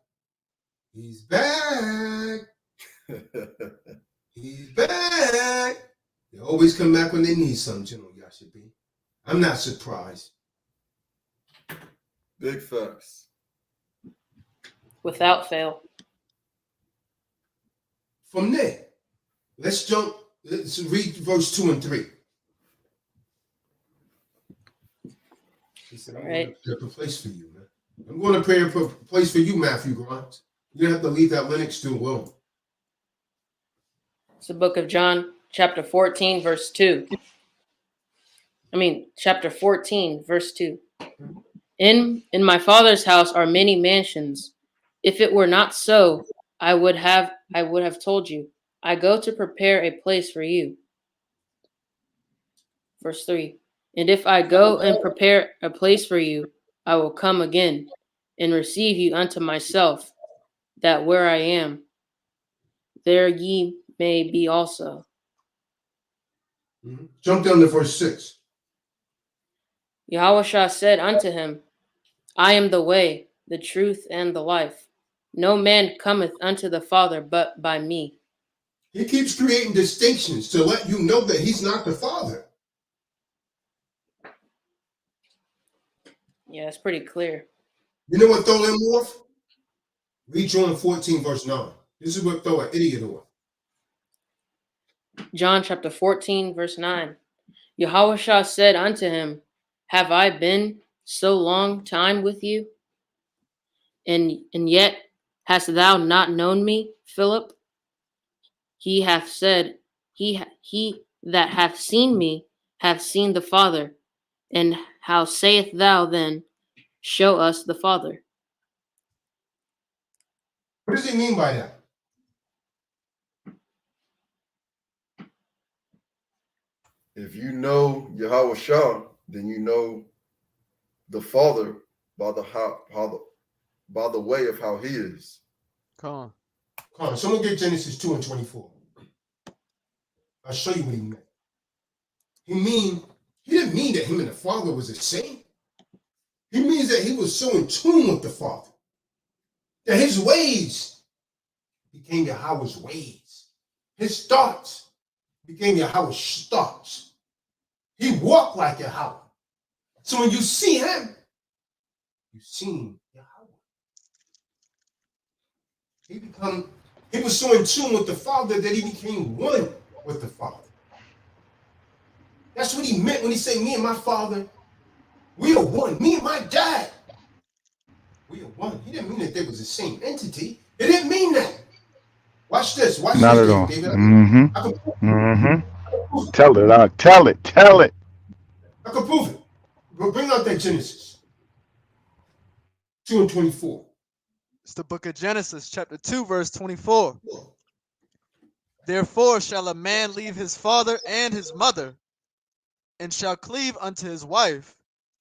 He's back. He's back. They always come back when they need something, General Yashabi. I'm not surprised. Big facts. Without fail. From there, let's read verse 2 and 3. He said, I'm going to prepare a place for you, man. I'm going to prepare a place for you, Matthew Grimes. You don't have to leave that Linux too alone. It's the book of John, chapter 14, verse 2. Chapter 14, verse 2. In my Father's house are many mansions. If it were not so, I would have told you. I go to prepare a place for you. Verse 3. And if I go and prepare a place for you, I will come again and receive you unto myself, that where I am, there ye may be also. Mm-hmm. Jump down to verse 6. Yahusha said unto him, I am the way, the truth, and the life. No man cometh unto the Father but by me. He keeps creating distinctions to let you know that he's not the Father. Yeah, it's pretty clear. You know what throw them off? Read John 14, verse 9. This is what throw an idiot off. John chapter 14, verse 9. Yahusha said unto him, Have I been so long time with you? And yet hast thou not known me, Philip? He hath said, He that hath seen me hath seen the Father. And how sayest thou then, Show us the Father? What does he mean by that? If you know Yahusha, then you know the Father by the way of how he is. Come on. Someone get Genesis 2 and 24. I'll show you what he meant. He didn't mean that him and the Father was the same. He means that he was so in tune with the Father that his ways became Yahweh's ways. His thoughts became Yahweh's thoughts. He walked like Yahweh. So when you see him, you see Yahweh. He was so in tune with the Father that he became one with the Father. That's what he meant when he said, me and my Father, we are one. Me and my dad, we are one. He didn't mean that they was the same entity. It didn't mean that. Watch this. Watch Not this, at all. David. Tell it. Tell it. I can prove it. But bring out that Genesis 2 and 24. It's the book of Genesis, chapter 2, verse 24. Therefore shall a man leave his father and his mother, and shall cleave unto his wife,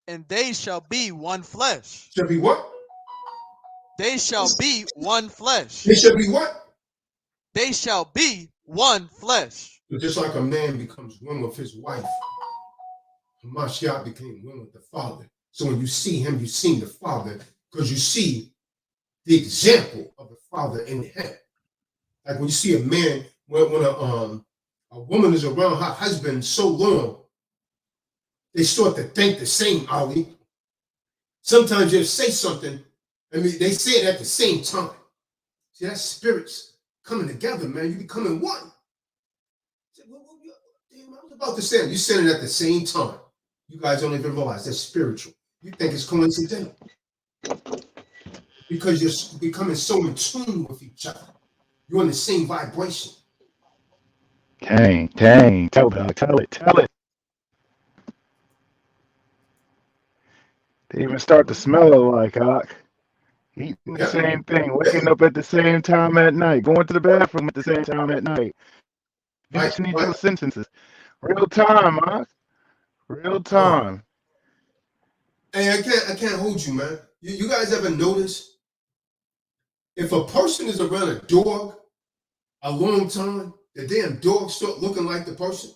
and they shall be one flesh. Shall be what? They shall be one flesh. They shall be what? They shall be one flesh. just like a man becomes one with his wife, Hamashiach became one with the Father. So when you see him, you see the Father, because you see the example of the Father in him. Like when you see a man, when a woman is around her husband so long, they start to think the same, Ali. Sometimes they'll say something, I mean, they say it at the same time. See, that's spirits coming together, man. You becoming one. Damn, I was about to say it. You said it at the same time. You guys don't even realize that's spiritual. You think it's coincidental. Because you're becoming so in tune with each other. You're on the same vibration. Dang, tell it. They even start to smell alike, Hawk. Eating the same thing, waking up at the same time at night, going to the bathroom at the same time at night, finishing each other's sentences. Real time, Hawk. Real time. Hey, I can't hold you, man. You guys ever notice if a person is around a dog a long time, the damn dog start looking like the person?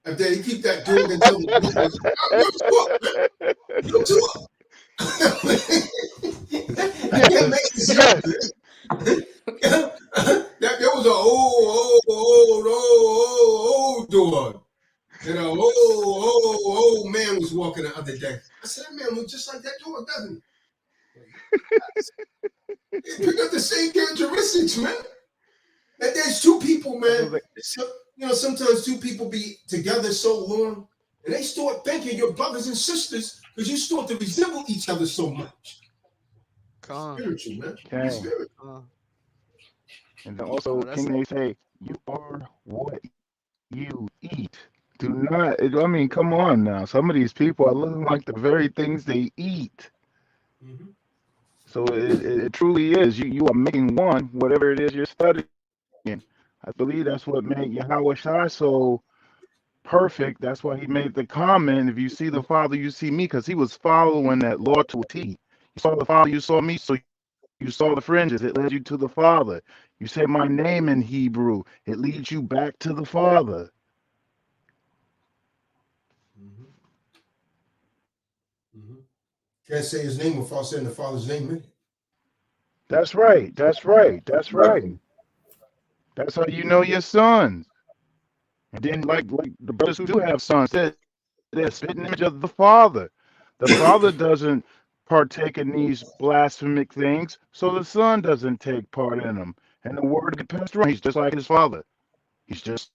If they keep that dog until the dog, I can't make this up. That was an old dog. And an old man was walking the other day. I said, that man looks just like that dog, doesn't he? He picked up the same characteristics, man. And there's two people, man. So, sometimes two people be together so long, and they start thinking you're brothers and sisters because you start to resemble each other so much. Spiritual, man. Okay. Spiritual. And then also, King, they say, you are what you eat. Do not, I mean, come on now. Some of these people are looking like the very things they eat. Mm-hmm. So it truly is. You are making one, whatever it is you're studying. I believe that's what made Yahusha so perfect. That's why he made the comment, if you see the Father, you see me, because he was following that law to a T. You saw the Father, you saw me, so you saw the fringes. It led you to the Father. You say my name in Hebrew. It leads you back to the Father. Mm-hmm. Mm-hmm. Can't say his name without saying the Father's name in it. That's right. That's right. That's right. That's how you know your sons. And then, like the brothers who do have sons, they're a spitting image of the Father. The Father doesn't partake in these blasphemic things, so the Son doesn't take part in them. And the word gets passed around. He's just like his Father. He's just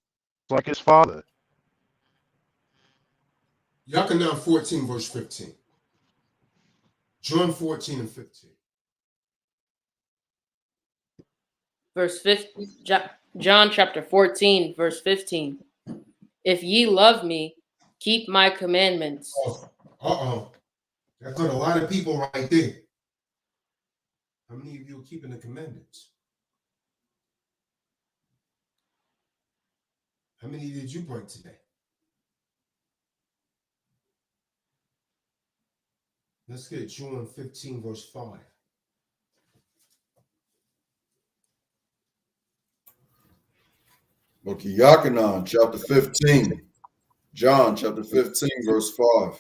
like his Father. Yakanan 14, verse 15. John 14 and 15. Verse 15, John chapter 14, verse 15. If ye love me, keep my commandments. That's got a lot of people right there. How many of you are keeping the commandments? How many did you break today? Let's get John 15, verse 5. Okay, Yakanan, chapter 15. John, chapter 15, verse 5.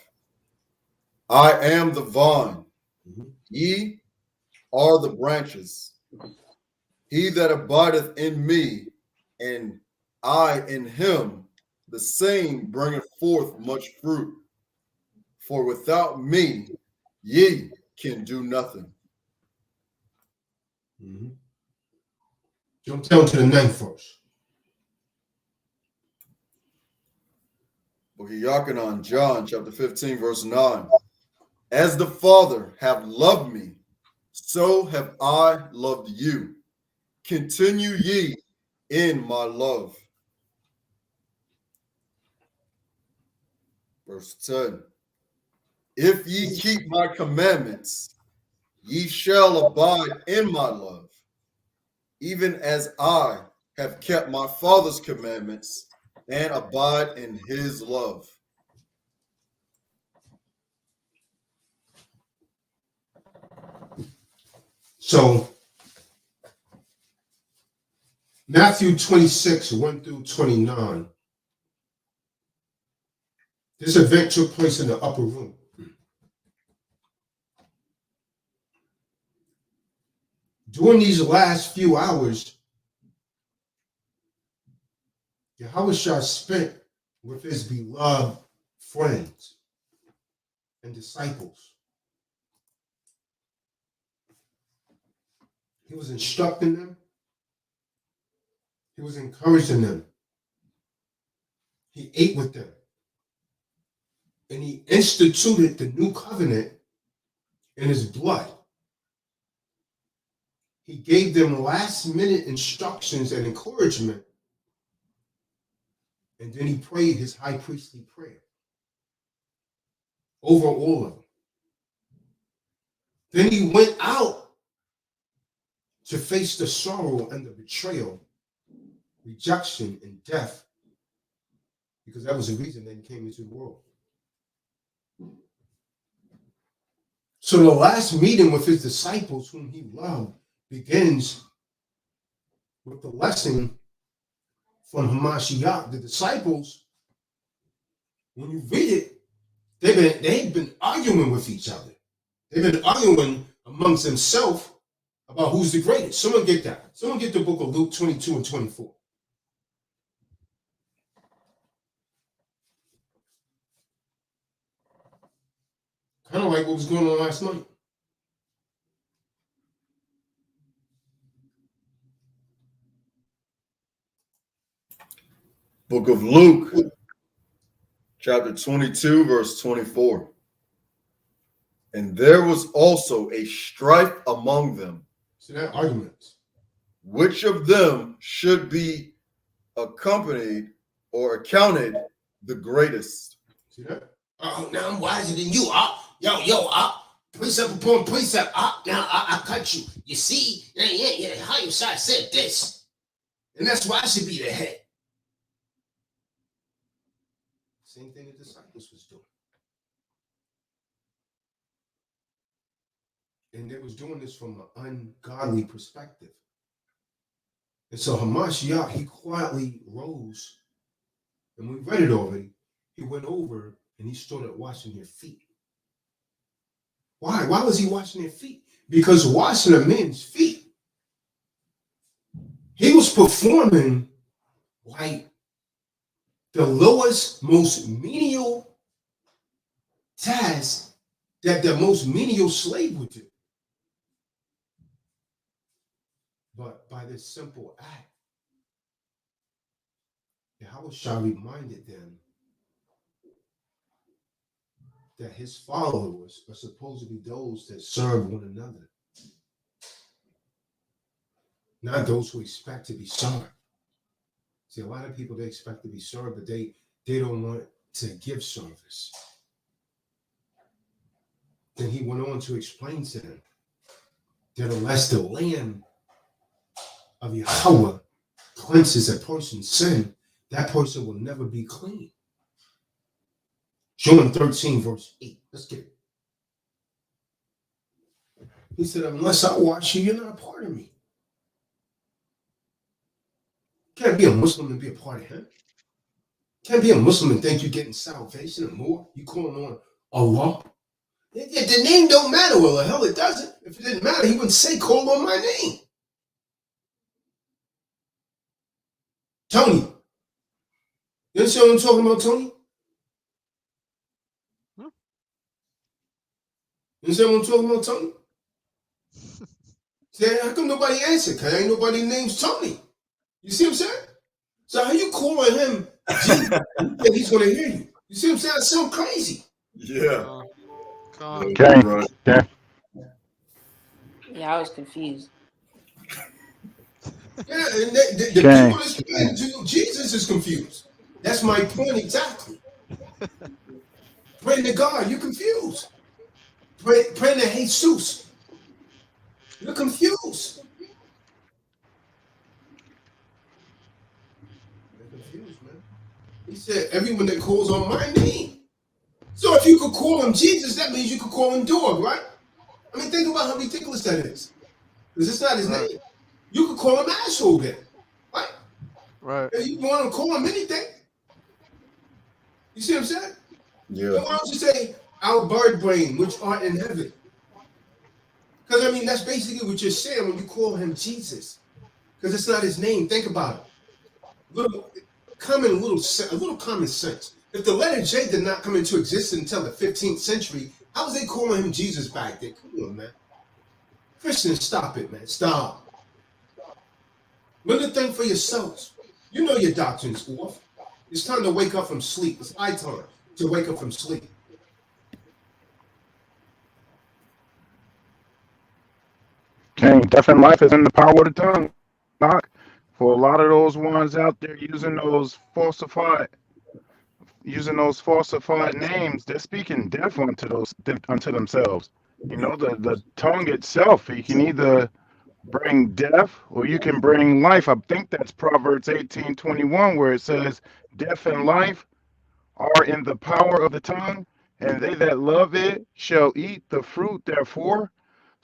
I am the vine, ye are the branches. He that abideth in me, and I in him, the same bringeth forth much fruit. For without me, ye can do nothing. Jump down to the 9th verse. Okay, Yakanan, John, chapter 15, verse 9. As the Father hath loved me, so have I loved you. Continue ye in my love. Verse 10. If ye keep my commandments, ye shall abide in my love, even as I have kept my Father's commandments and abide in his love. So now Matthew 26, 1 through 29. This event took place in the upper room. During these last few hours, Yahusha spent with his beloved friends and disciples. He was instructing them. He was encouraging them. He ate with them. And he instituted the new covenant in his blood. He gave them last-minute instructions and encouragement. And then he prayed his high priestly prayer over all of them. Then he went out to face the sorrow and the betrayal, rejection, and death, because that was the reason that he came into the world. So the last meeting with his disciples, whom he loved, begins with the lesson from Hamashiach. The disciples, when you read it, they've been arguing with each other. They've been arguing amongst themselves about who's the greatest. Someone get that. Someone get the book of Luke 22 and 24. Kind of like what was going on last night. Book of Luke, chapter 22, verse 24. And there was also a strife among them. See that? Arguments. Which of them should be accompanied or accounted the greatest? See that? Oh, now I'm wiser than you. Yo, precept upon precept. Now I cut you. You see? Yeah. Yahusha said this. And that's why I should be the head. Same thing the disciples was doing. And they was doing this from an ungodly perspective. And so Hamashiach, he quietly rose, and we read it already. He went over and he started washing their feet. Why? Why was he washing their feet? Because washing a man's feet, he was performing like the lowest, most menial task that the most menial slave would do. But by this simple act, Yahusha reminded them that his followers are supposed to be those that serve one another, not those who expect to be served. See, a lot of people, they expect to be served, but they don't want to give service. Then he went on to explain to them that unless the Lamb of Yahweh cleanses a person's sin, that person will never be clean. John 13, verse 8. Let's get it. He said, unless I wash you, you're not a part of me. Can't be a Muslim and be a part of him. Can't be a Muslim and think you're getting salvation and more. You calling on Allah. The name don't matter. Well, the hell it doesn't. If it didn't matter, he wouldn't say call on my name. Tony. You understand what I'm talking about, Tony? You understand what I'm talking about, Tony? Say, how come nobody answered? Because ain't nobody named Tony. You see what I'm saying? So how you calling him Jesus and he's going to hear you? You see what I'm saying? It's so crazy. Yeah. Okay. Yeah, I was confused. Yeah, and the people that's praying to Jesus is confused. That's my point exactly. Praying to God, you're confused. Praying to Jesus, you're confused. You're confused, man. He said, everyone that calls on my name. So if you could call him Jesus, that means you could call him dog, right? I mean, think about how ridiculous that is. Because it's not his name. You could call him asshole then, right? Right. You want to call him anything. You see what I'm saying? Yeah. Then why don't you say our bird brain, which art in heaven? Because I mean, that's basically what you're saying when you call him Jesus. Because it's not his name. Think about it. A little common sense. If the letter J did not come into existence until the 15th century, how was they calling him Jesus back then? Come on, man. Christians, stop it, man. Stop. Learn to think for yourselves. You know your doctrine's off. It's time to wake up from sleep. It's high time to wake up from sleep. King, death and life is in the power of the tongue. Doc. For a lot of those ones out there using those falsified names, they're speaking death unto themselves. You know, the tongue itself, you can either bring death or you can bring life. I think that's Proverbs 18:21, where it says, death and life are in the power of the tongue, and they that love it shall eat the fruit therefore.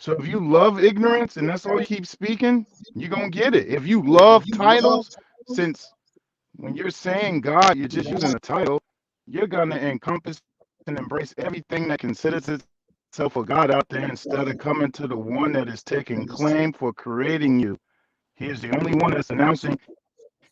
So if you love ignorance and that's all you keep speaking, you're going to get it. If you love titles, since when you're saying God, you're just using a title, you're going to encompass and embrace everything that considers itself a God out there instead of coming to the one that is taking claim for creating you. He is the only one that's announcing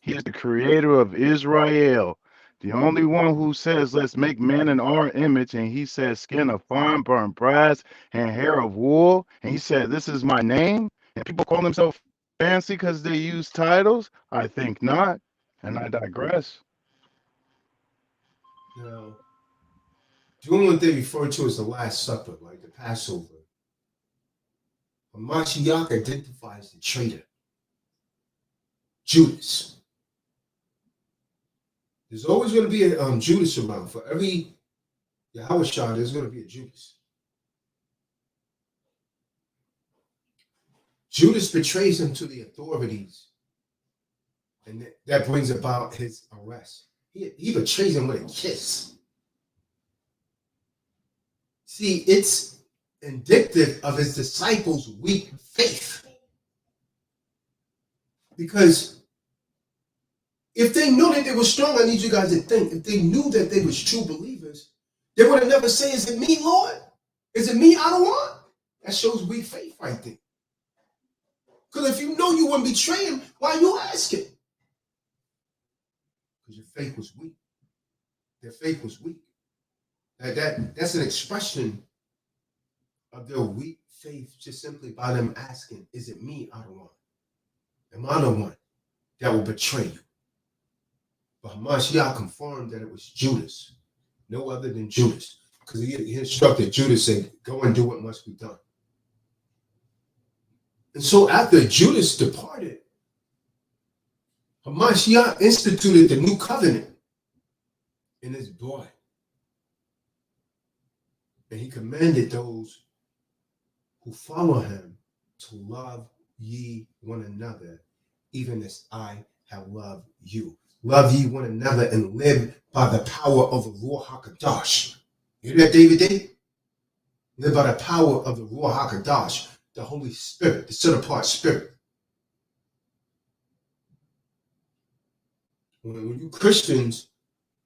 he is the creator of Israel. The only one who says, let's make man in our image. And he says, skin of fine, burnt brass, and hair of wool. And he said, this is my name. And people call themselves fancy because they use titles? I think not. And I digress. Now, doing what they refer to as the Last Supper, like the Passover, Mashiach identifies the traitor, Judas. There's always going to be a Judas around. For every Yahusha, there's going to be a Judas. Judas betrays him to the authorities, and that brings about his arrest. He betrays him with a kiss. See, it's indicative of his disciples' weak faith. Because if they knew that they were strong, I need you guys to think, if they knew that they was true believers, they would have never said, is it me, Lord? Is it me I don't want? That shows weak faith right there. Because if you know you wouldn't betray him, why are you asking? Because your faith was weak. Their faith was weak. That's an expression of their weak faith, just simply by them asking, is it me I don't want? Am I the one that will betray you? But Hamashiach confirmed that it was Judas, no other than Judas, because he instructed Judas, said, go and do what must be done. And so after Judas departed, Hamashiach instituted the new covenant in his blood. And he commanded those who follow him to love ye one another, even as I have loved you. Love ye one another and live by the power of the Ruach HaKodesh. You hear that, David did? Live by the power of the Ruach HaKodesh, the Holy Spirit, the set-apart Spirit. When you Christians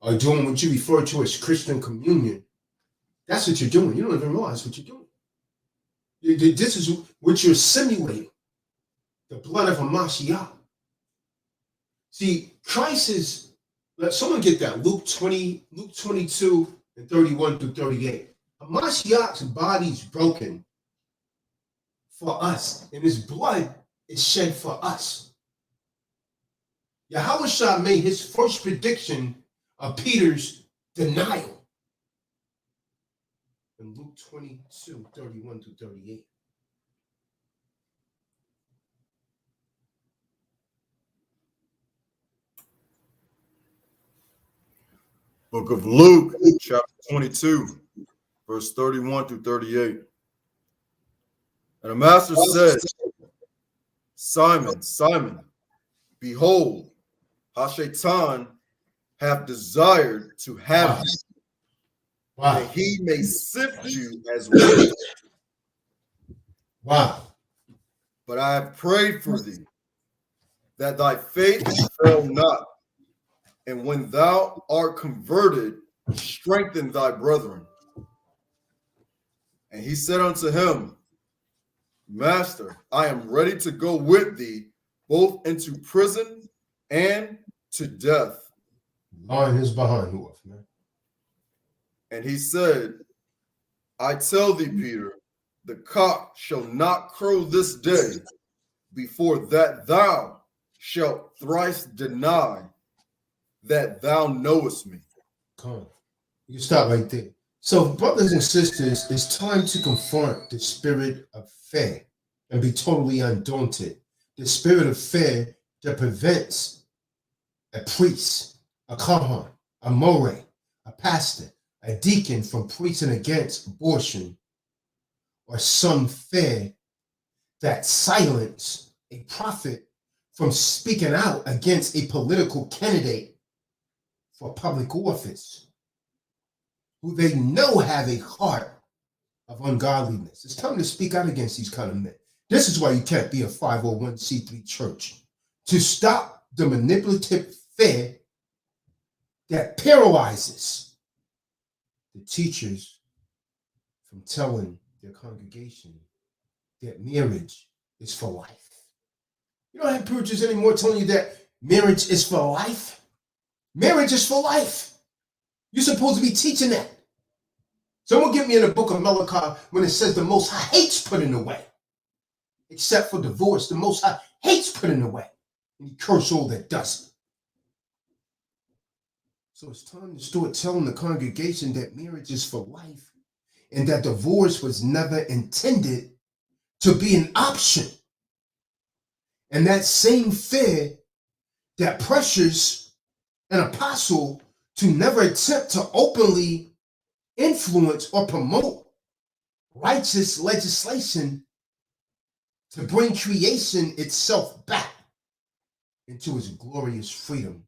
are doing what you refer to as Christian communion, that's what you're doing. You don't even realize what you're doing. This is what you're simulating, the blood of Hamashiach. See, Christ is, let someone get that, Luke 22 and 31 through 38. Hamashiach's body is broken for us, and his blood is shed for us. Yahusha made his first prediction of Peter's denial in Luke 22, 31 through 38. Book of Luke, chapter 22, verse 31 through 38. And the master said, Simon, Simon, behold, Hashatan hath desired to have you, that he may sift you as wheat. Wow. But I have prayed for thee, that thy faith fail not. And when thou art converted, strengthen thy brethren. And he said unto him, Master, I am ready to go with thee both into prison and to death. Line is behind Ruach, man. And he said, I tell thee, Peter, the cock shall not crow this day before that thou shalt thrice deny that thou knowest me. Come on. You can stop right there. So, brothers and sisters, it's time to confront the spirit of fear and be totally undaunted. The spirit of fear that prevents a priest, a kahan, a more, a pastor, a deacon from preaching against abortion, or some fear that silence a prophet from speaking out against a political candidate for public office, who they know have a heart of ungodliness. It's time to speak out against these kind of men. This is why you can't be a 501c3 church, to stop the manipulative fear that paralyzes the teachers from telling their congregation that marriage is for life. You don't have preachers anymore telling you that marriage is for life. Marriage is for life. You're supposed to be teaching that. Someone get me in the book of Malachi when it says the Most High hates putting away. Except for divorce, the Most High hates putting away. And he curses all that does it. So it's time to start telling the congregation that marriage is for life and that divorce was never intended to be an option. And that same fear that pressures an apostle to never attempt to openly influence or promote righteous legislation to bring creation itself back into its glorious freedom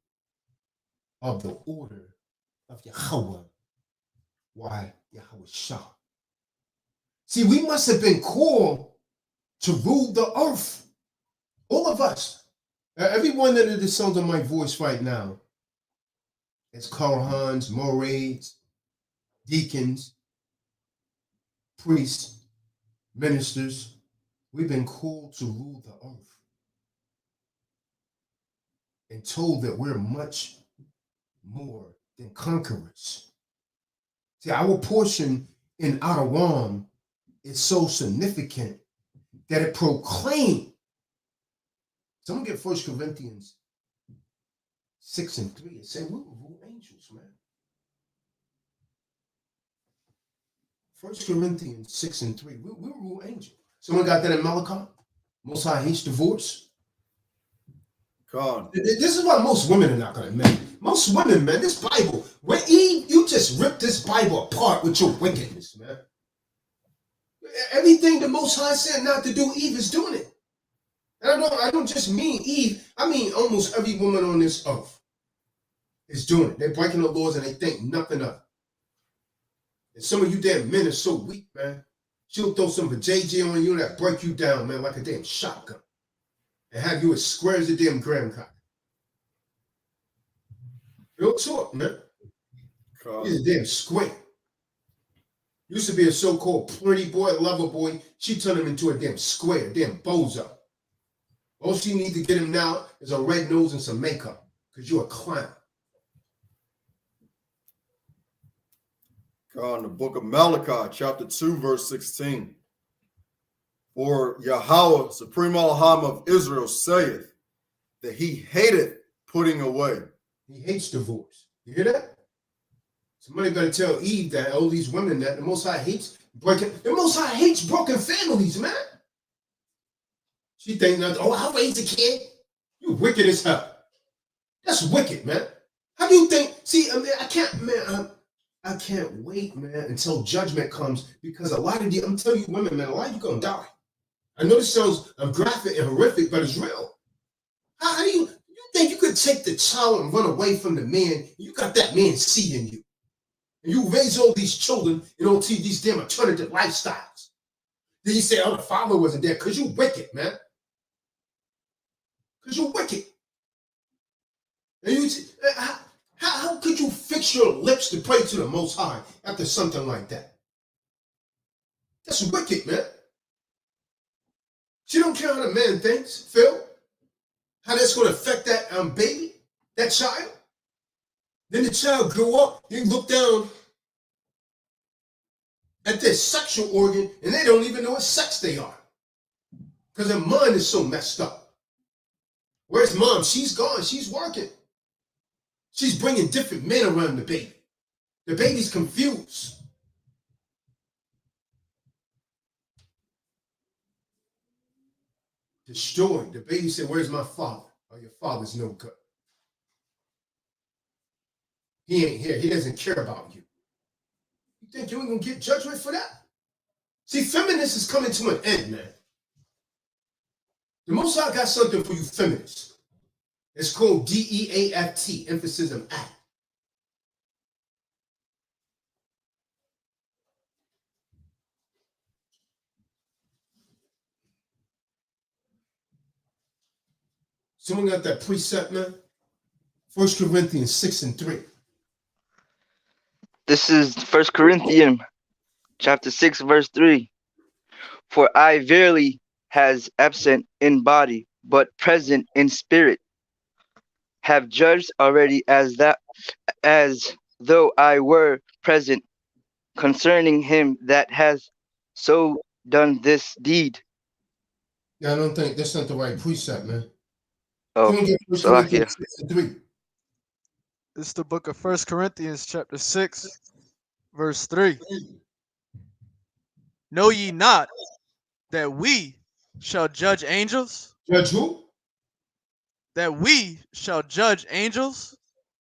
of the order of Yahweh. Why Yahusha? See, we must have been called to rule the earth. All of us. Everyone that is the sound of my voice right now, as kahans, morays, deacons, priests, ministers, we've been called to rule the earth and told that we're much more than conquerors. See, our portion in Adam is so significant that it proclaimed. Someone get 1 Corinthians 6:3 and say, we will rule angels, man. 1 Corinthians 6:3, we will rule angels. Someone got that in Malachi? Most High hates divorce. God. This is why most women are not going to admit it. Most women, man, this Bible, when Eve, you just ripped this Bible apart with your wickedness, man. Everything the Most High said not to do, Eve is doing it. And I don't just mean Eve. I mean almost every woman on this earth is doing it. They're breaking the laws and they think nothing of it. And some of you damn men are so weak, man. She'll throw some JJ on you that break you down, man, like a damn shotgun. And have you as square as a damn graham cracker. Real talk, man. He's a damn square. Used to be a so-called pretty boy, lover boy. She turned him into a damn square, damn bozo. All she needs to get him now is a red nose and some makeup, because you're a clown. God, in the book of Malachi, chapter 2, verse 16. For Yahweh, Supreme Elohim of Israel, saith that he hateth putting away. He hates divorce. You hear that? Somebody better tell Eve that, all these women, that the Most High hates breaking. The Most High hates broken families, man. She think that, oh, I'll raise a kid. You wicked as hell. That's wicked, man. How do you think? See, I mean, I can't wait, man, until judgment comes, because a lot of you, I'm telling you women, man, a lot of you gonna die. I know this sounds graphic and horrific, but it's real. How do you think you could take the child and run away from the man? You got that man's seed in you. And you raise all these children and don't teach these damn alternative lifestyles. Then you say, oh, the father wasn't there, because you wicked, man. Because you're wicked. And you, how could you fix your lips to pray to the Most High after something like that? That's wicked, man. She don't care how the man thinks, Phil. How that's going to affect that baby, that child. Then the child grow up, you look down at their sexual organ, and they don't even know what sex they are. Because their mind is so messed up. Where's mom? She's gone. She's working. She's bringing different men around the baby. The baby's confused. Destroyed. The baby said, where's my father? Oh, your father's no good. He ain't here. He doesn't care about you. You think you ain't going to get judgment for that? See, feminists is coming to an end, man. The Most High got something for you feminists. It's called DEAFT, emphasis on act. Someone got that precept, man? 1 Corinthians 6:3. This is 1 Corinthians chapter 6, verse 3. For I verily has absent in body, but present in spirit, have judged already as though I were present concerning him that has so done this deed. Yeah, I don't think that's not the right precept, man. Oh, Can we get 1 Salakia. Corinthians 6:3? It's the book of 1 Corinthians chapter 6, verse 3. Know ye not that we shall judge angels? Judge who? That we shall judge angels?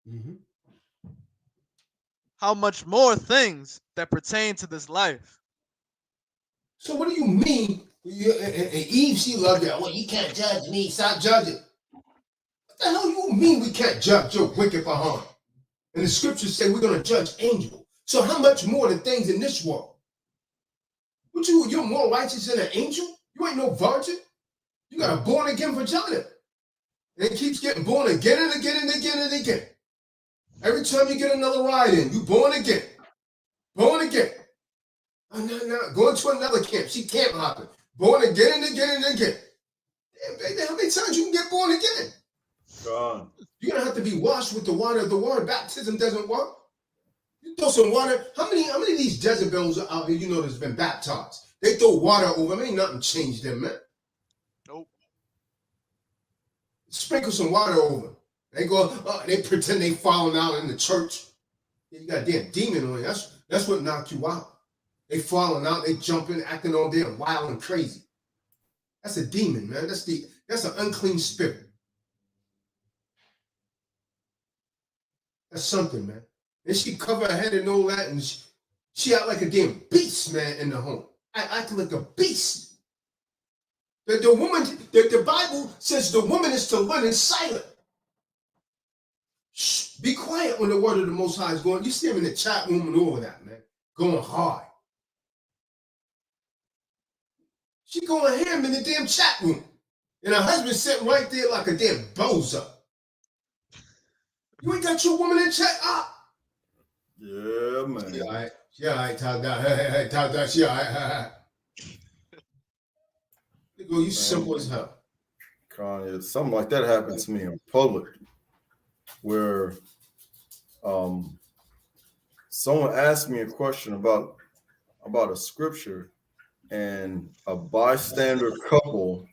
Mm-hmm. How much more things that pertain to this life? So what do you mean? And Eve, she loved that. Well, you can't judge me. Stop judging. What the hell you mean we can't judge your wicked kahan? And the scriptures say we're going to judge angels. So how much more than things in this world? What you're more righteous than an angel? You ain't no virgin. You got a born again vagina. And it keeps getting born again and again and again and again. Every time you get another ride in, you born again. Born again. No. Going to another camp. She camp hopping. Born again and again and again. Damn, baby, how many times you can get born again? God. You're going to have to be washed with the water of the word. Baptism doesn't work. You throw some water. How many of these Jezebels are out here you know that's been baptized? They throw water over them. Ain't nothing changed them, man. Nope. Sprinkle some water over them. They go, they pretend they falling out in the church. You got a damn demon on you. That's what knocked you out. They falling out, they jumping, acting all damn wild and crazy. That's a demon, man. That's an unclean spirit. That's something, man. And she cover her head and all that, and she act like a damn beast, man, in the home. Acting like a beast. The woman, the Bible says the woman is to learn in silence. Shh, be quiet when the word of the Most High is going. You see him in the chat room and all of that, man. Going hard. She going ham in the damn chat room. And her husband sitting right there like a damn bozo. You ain't got your woman in chat up. Yeah, man. She all right. She all right, Tazadaq. Hey, Tazadaq, she all right. Nigga, you simple as hell. Kanye, something like that happened to me in public, where someone asked me a question about a scripture, and a bystander couple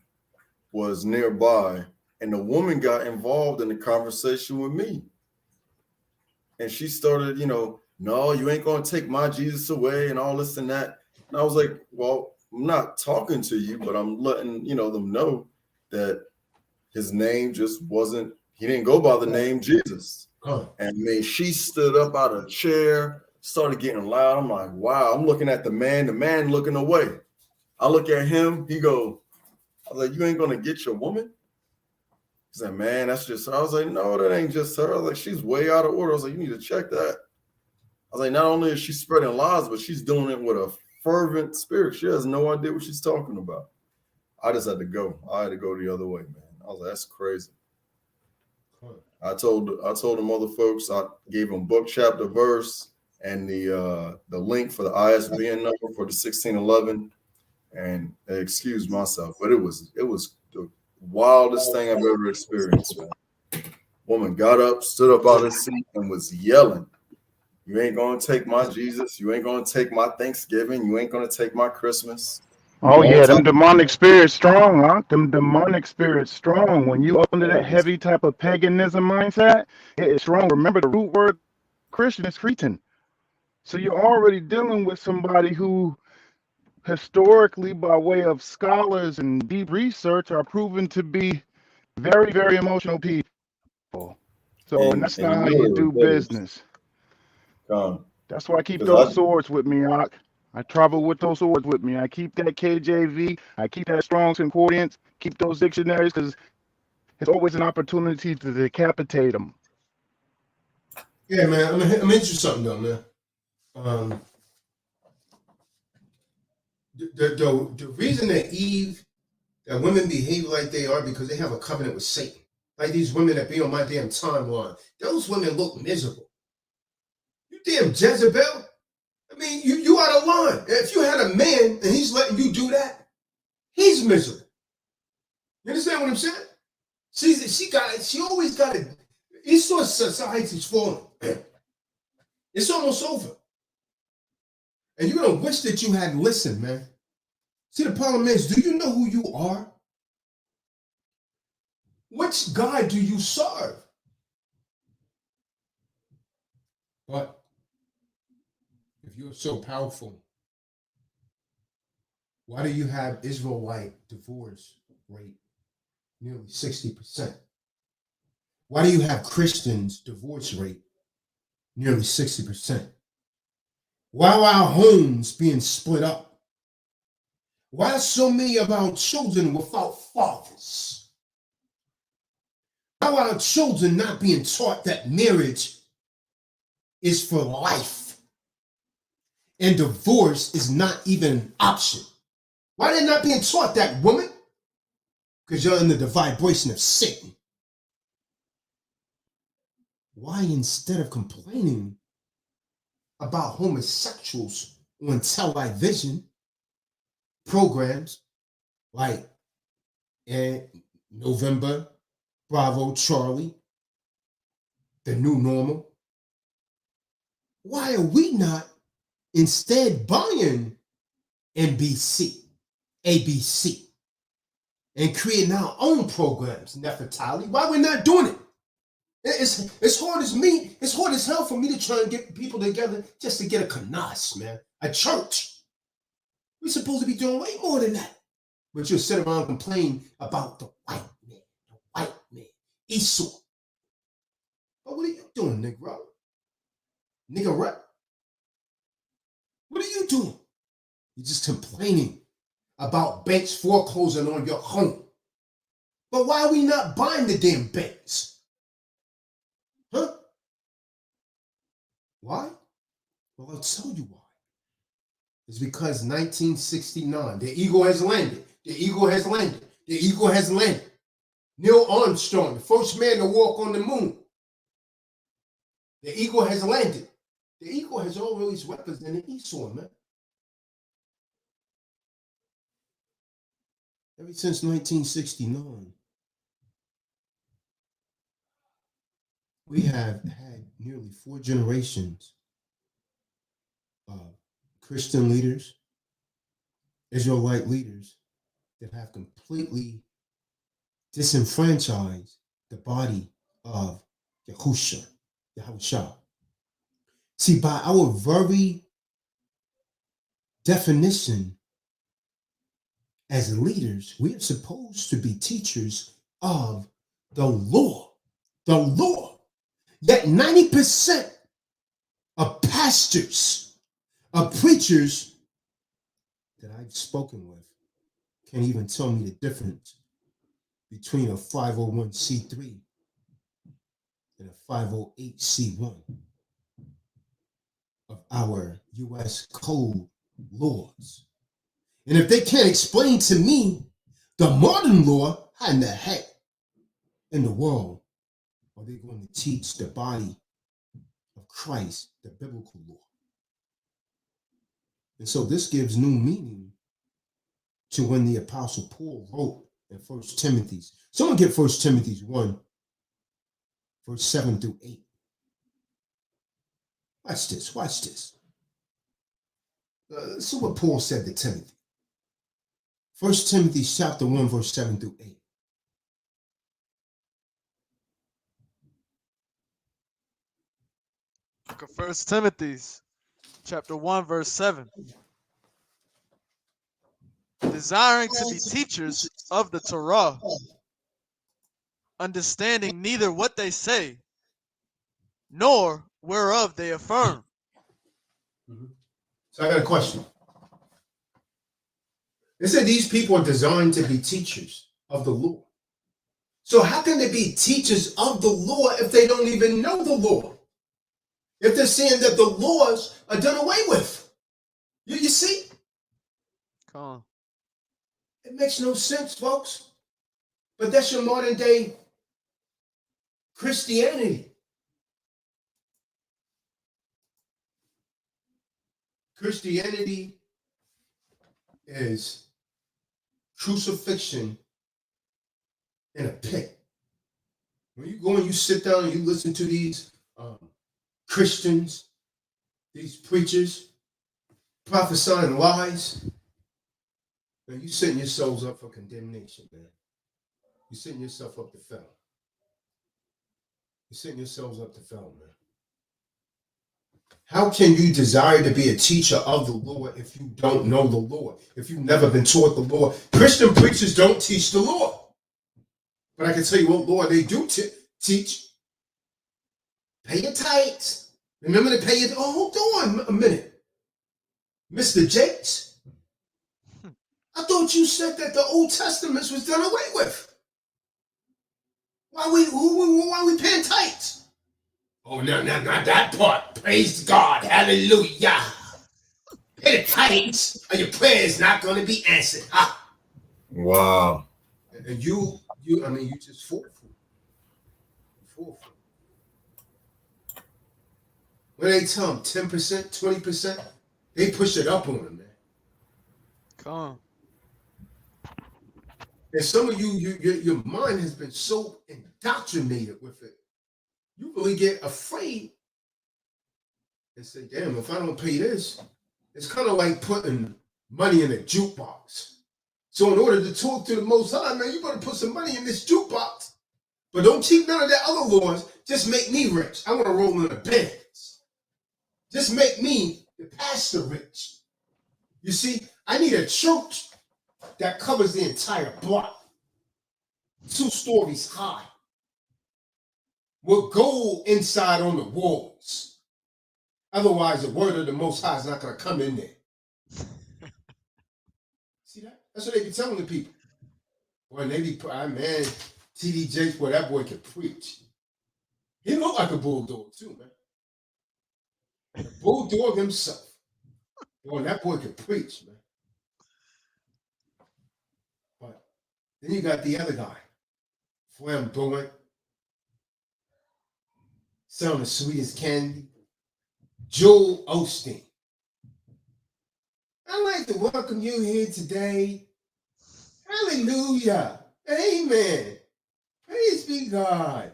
was nearby, and the woman got involved in the conversation with me. And she started, no, you ain't going to take my Jesus away and all this and that. And I was like, well, I'm not talking to you, but I'm letting, them know that his name just wasn't, he didn't go by the name Jesus. And man, she stood up out of a chair, started getting loud. I'm like, wow, I'm looking at the man looking away. I look at him, I was like, you ain't going to get your woman? He said, man, that's just her. I was like, no, that ain't just her. I was like, she's way out of order. I was like, you need to check that. I was like, not only is she spreading lies, but she's doing it with a fervent spirit. She has no idea what she's talking about. I just had to go. I had to go the other way, man. I was like, that's crazy. I told them other folks, I gave them book, chapter, verse, and the link for the ISBN number for the 1611. And excuse myself, but it was the wildest thing I've ever experienced, man. Woman got up, stood up out of the seat, and was yelling, "You ain't gonna take my Jesus. You ain't gonna take my Thanksgiving. You ain't gonna take my Christmas." Oh yeah, them demonic spirits strong, huh? Them demonic spirits strong. When you up under that heavy type of paganism mindset, it is strong. Remember, the root word Christian is Cretan. So you're already dealing with somebody who historically, by way of scholars and deep research, are proven to be very, very emotional people. So, and that's not how you do business. That's why I keep those swords with me, Ak. I travel with those swords with me. I keep that KJV. I keep that Strong's Concordance. Keep those dictionaries, because it's always an opportunity to decapitate them. Yeah, man. I'm into something though, man. The reason that women behave like they are because they have a covenant with Satan. Like these women that be on my damn timeline. Those women look miserable. You damn Jezebel. I mean, you out of line. If you had a man and he's letting you do that, he's miserable. You understand what I'm saying? She always got it. Esau's society's falling. It's almost over. And you're gonna wish that you had listened, man. See, the problem is, do you know who you are? Which God do you serve? But if you're so powerful, why do you have Israelite divorce rate nearly 60%? Why do you have Christians divorce rate nearly 60%? Why are our homes being split up? Why are so many of our children without fathers? Why are our children not being taught that marriage is for life and divorce is not even an option? Why are they not being taught that, woman? Because you're under the vibration of Satan. Why, instead of complaining about homosexuals on television programs like November, Bravo, Charlie, The New Normal, why are we not instead buying NBC, ABC, and creating our own programs, Nefertali? Why are we not doing it? It's hard as me. It's hard as hell for me to try and get people together just to get a kanas, man. A church. We're supposed to be doing way more than that. But you'll sit around and complain about the white man, Esau. But what are you doing, Negro? Nigga, right? What are you doing? You're just complaining about banks foreclosing on your home. But why are we not buying the damn banks? Huh? Why? Well, I'll tell you why. It's because 1969, the eagle has landed. The eagle has landed. The eagle has landed. Neil Armstrong, the first man to walk on the moon. The eagle has landed. The eagle has always represented Esau, man. Ever since 1969, we have had nearly 4 generations of Christian leaders, Israelite leaders that have completely disenfranchised the body of Yahusha. See, by our very definition as leaders, we are supposed to be teachers of the law. The law. Yet 90% of pastors, of preachers that I've spoken with can't even tell me the difference between a 501c3 and a 508c1 of our U.S. code laws. And if they can't explain to me the modern law, how in the heck in the world are they going to teach the body of Christ the biblical law? And so this gives new meaning to when the Apostle Paul wrote in 1 Timothy. Someone get 1 Timothy 1, verse 7 through 8. Watch this, watch this. So what Paul said to Timothy. 1 Timothy chapter 1, verse 7 through 8. Book of 1 Timothy, chapter 1, verse 7. Desiring to be teachers of the Torah, understanding neither what they say, nor whereof they affirm. So I got a question. They said these people are designed to be teachers of the law. So how can they be teachers of the law if they don't even know the law? If they're saying that the laws are done away with? You see? Come on. It makes no sense, folks. But that's your modern day Christianity. Christianity is crucifixion in a pit. When you go and you sit down and you listen to these Christians, these preachers prophesying lies, man, you setting yourselves up for condemnation, man. You're setting yourself up to fail. You're setting yourselves up to fail, man. How can you desire to be a teacher of the law if you don't know the law? If you've never been taught the law? Christian preachers don't teach the law. But I can tell you what law they do teach. Pay your tithes. Remember to pay your... Oh, hold on a minute. Mr. Jakes, I thought you said that the Old Testament was done away with. Why we paying tithes? Oh, no, not that part. Praise God. Hallelujah. Pay the tithes or your prayers not going to be answered. Huh? Wow. And you just fall for it. When they tell them 10%, 20%, they push it up on them, man. Come on. And some of your mind has been so indoctrinated with it, you really get afraid and say, damn, if I don't pay this, it's kind of like putting money in a jukebox. So in order to talk to the Most High, man, you better put some money in this jukebox. But don't keep none of that other laws. Just make me rich. I want to roll in a Benz. Just make me the pastor rich. You see, I need a church that covers the entire block, 2 stories high, with gold inside on the walls. Otherwise, the word of the Most High is not going to come in there. See that? That's what they be telling the people. Boy, they be, man, T.D. Jakes, boy, that boy can preach. He looked like a bulldog too, man. The bulldog himself. Boy, that boy can preach, man. But then you got the other guy, flamboyant, sound as sweet as candy, Joel Osteen. I'd like to welcome you here today. Hallelujah. Amen. Praise be God.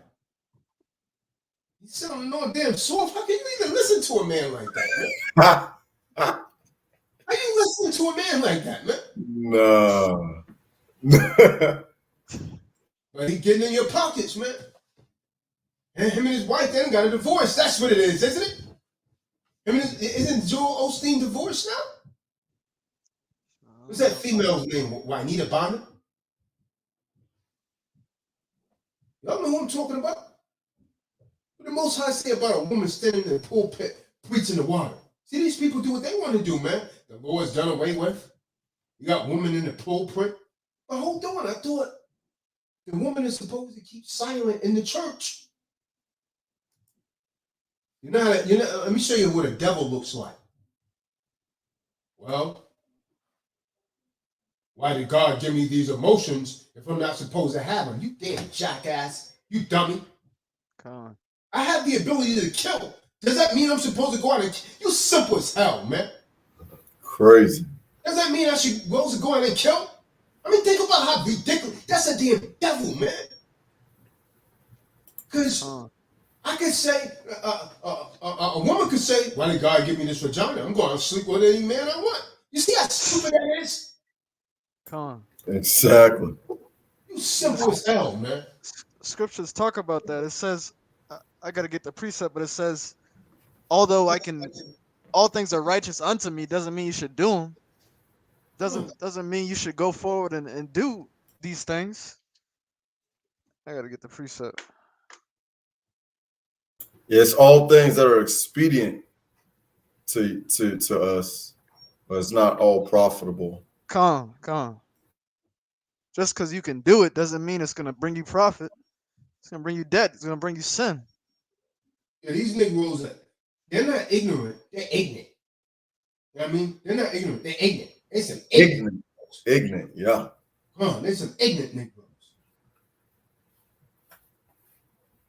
You sound no damn soft. How can you even listen to a man like that, man? How you listening to a man like that, man? No. But he getting in your pockets, man. And him and his wife then got a divorce. That's what it is, isn't it? Isn't Joel Osteen divorced now? What's that female's name? Juanita Bonner? Y'all know who I'm talking about? What the Most High say about a woman standing in the pulpit preaching the water? See, these people do what they want to do, man. The law is done away with. You got women in the pulpit. But hold on, I thought the woman is supposed to keep silent in the church. Let me show you what a devil looks like. Well, Why did God give me these emotions if I'm not supposed to have them? You damn jackass. You dummy. Con. I have the ability to kill. Does that mean I'm supposed to go out and kill? You simple as hell, man. Crazy. Does that mean I should supposed to go out and kill? I mean, think about how ridiculous. That's a damn devil, man. Because I could say, a woman could say, why did God give me this vagina? I'm going to sleep with any man I want. You see how stupid that is? Con. Exactly. You simple as hell, man. Scriptures talk about that. It says, I got to get the precept, but it says, although all things are righteous unto me, doesn't mean you should do them. Doesn't mean you should go forward and do these things. I got to get the precept. It's all things that are expedient to us, but it's not all profitable. Con. Just because you can do it doesn't mean it's going to bring you profit. It's going to bring you debt. It's going to bring you sin. Yeah, these Negroes, they're not ignorant. They're ignorant. You know what I mean? They're not ignorant. They're ignorant. They're some ignorant. Ignorant, yeah. They're some ignorant Negroes.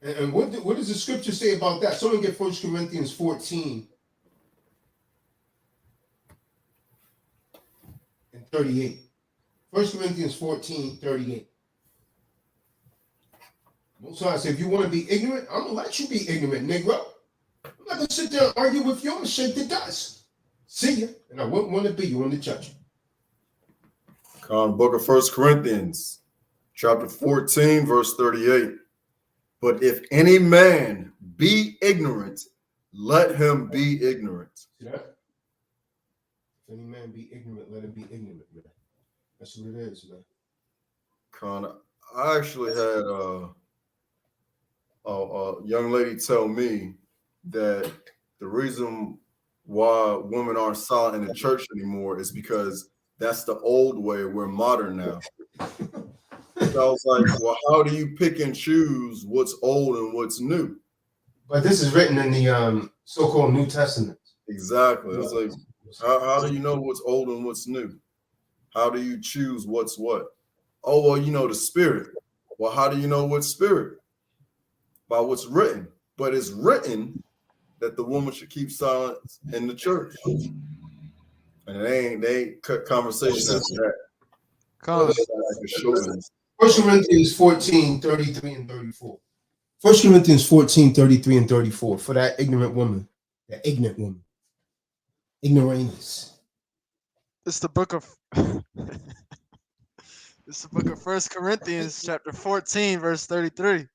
And what does the scripture say about that? Someone get 1 Corinthians 14 and 38. 1 Corinthians 14, 38. Most I say, if you want to be ignorant, I'm going to let you be ignorant, Negro. I'm not going to sit there and argue with you. I'm going to shake the dust. See ya. And I wouldn't want to be you on the judgment. Book of 1 Corinthians, chapter 14, verse 38. But if any man be ignorant, let him be ignorant. See that? If any man be ignorant, let him be ignorant, man. That's what it is, man. I actually had a young lady tell me that the reason why women aren't silent in the church anymore is because that's the old way. We're modern now. So I was like, well, how do you pick and choose what's old and what's new? But this is written in the so-called New Testament. Exactly. It's like, how do you know what's old and what's new? How do you choose what's what? Oh, well, you know the spirit. Well, how do you know what spirit? By what's written. But it's written that the woman should keep silence in the church. And they ain't cut conversation after that. 1 Corinthians 14, 33 and 34. 1 Corinthians 14, 33 and 34. For that ignorant woman. That ignorant woman. Ignoramus. It's the book of it's the book of 1 Corinthians chapter 14, verse 33.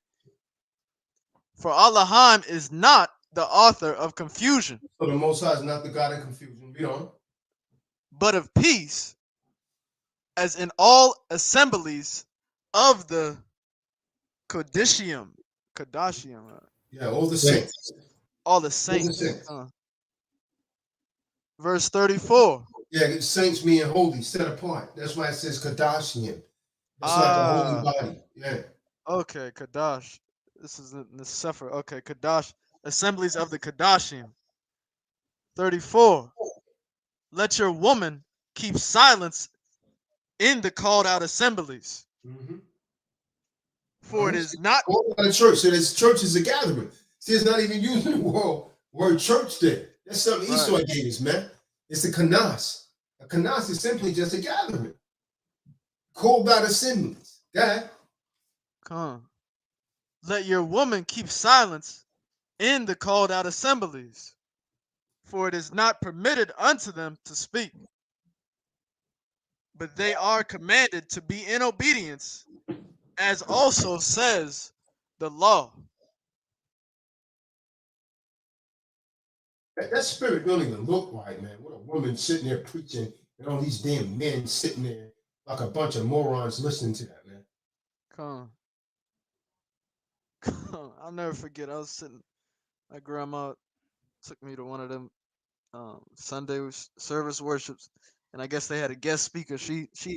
For Allahim is not the author of confusion. So the Most High is not the God of confusion. Read on. But of peace, as in all assemblies of the Kodeshium. Yeah, all the saints. All the saints. Verse 34. Yeah, saints mean holy, set apart. That's why it says Kadashian. It's like a holy body. Yeah. Okay, Kadash. This is in the Sefer. Okay, Kadash. Assemblies of the Kadashim. 34. Let your woman keep silence in the called out assemblies. Mm-hmm. For it is not a church. So this church is a gathering. See, it's not even using the word church there. That's something Esau gave us, man. It's a kanas. A kanas is simply just a gathering. Called out assemblies. Yeah. Come. Let your woman keep silence in the called out assemblies, for it is not permitted unto them to speak, but they are commanded to be in obedience, as also says the law. That spirit don't even look right, man. What a woman sitting there preaching and all these damn men sitting there like a bunch of morons listening to that, man. Come. I'll never forget. I was sitting. My grandma took me to one of them Sunday service worships, and I guess they had a guest speaker.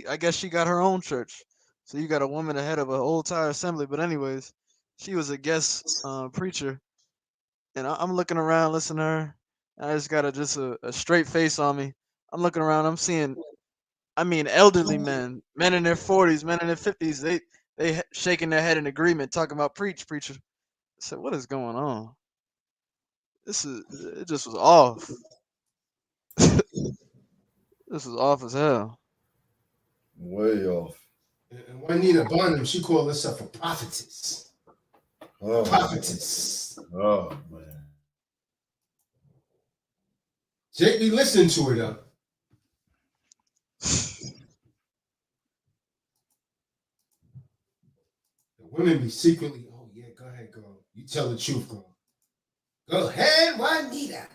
I guess she got her own church, so you got a woman ahead of a whole entire assembly. But anyways, she was a guest preacher, and I'm looking around, listening to her. I just got a straight face on me. I'm looking around. I'm seeing I mean, elderly men, men in their 40s, men in their 50s, they shaking their head in agreement, talking about preacher. I said, what is going on? It just was off. This is off as hell. Way off. And Juanita Barnum, she called herself a prophetess. Oh, Prophetess. oh man. Jake be listening to her though. The women be secretly, oh yeah, go ahead, girl. You tell the truth, girl. Go ahead, Juanita.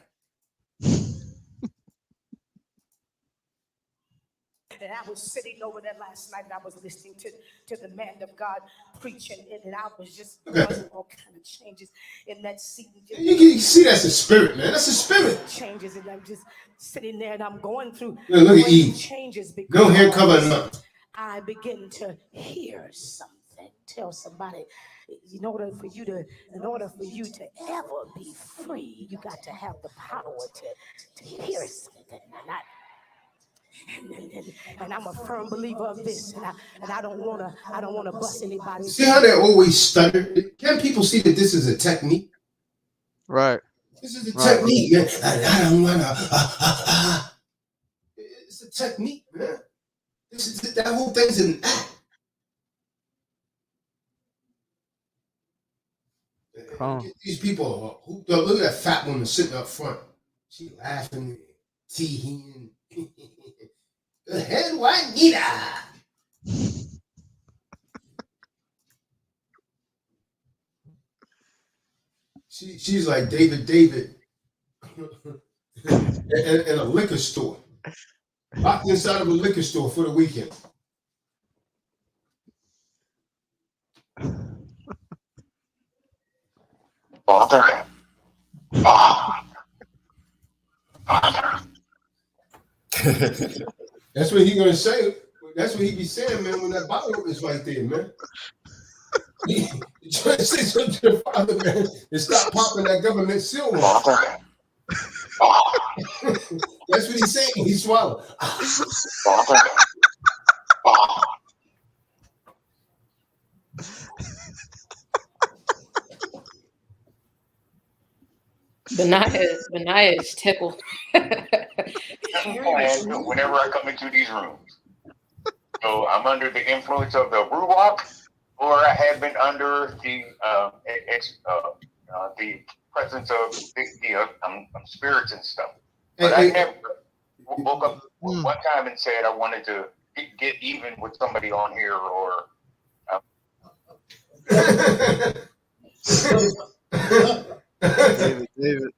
And I was sitting over there last night and I was listening to the man of God preaching, and I was just causing all kind of changes in that seat. You can see that's a spirit, man. That's a spirit. Changes, and I'm just sitting there and I'm going through Look at Eve. changes because No hair cover, nothing. I begin to hear something. Tell somebody, in order for you to ever be free, you got to have the power to hear something. And I'm a firm believer of this, and I don't wanna bust anybody. See how they always stutter? Can people see that this is a technique? Right. This is a technique. Yeah. I don't wanna. It's a technique, man. That whole thing's an act. These people, look at that fat woman sitting up front. She laughing, teeing. Go ahead, Juanita. She's like David in a liquor store. Locked inside of a liquor store for the weekend. Father. That's what he gonna say. That's what he be saying, man, when that bottle is right there, man. He trying to say something to the Father, man, and stop popping that government seal on. That's what he's saying. He swallowed. Benaiah is tickled. Whenever I come into these rooms, so I'm under the influence of the ruach, or I have been under the presence of the spirits and stuff. But I never woke up one time and said I wanted to get even with somebody on here, or. David.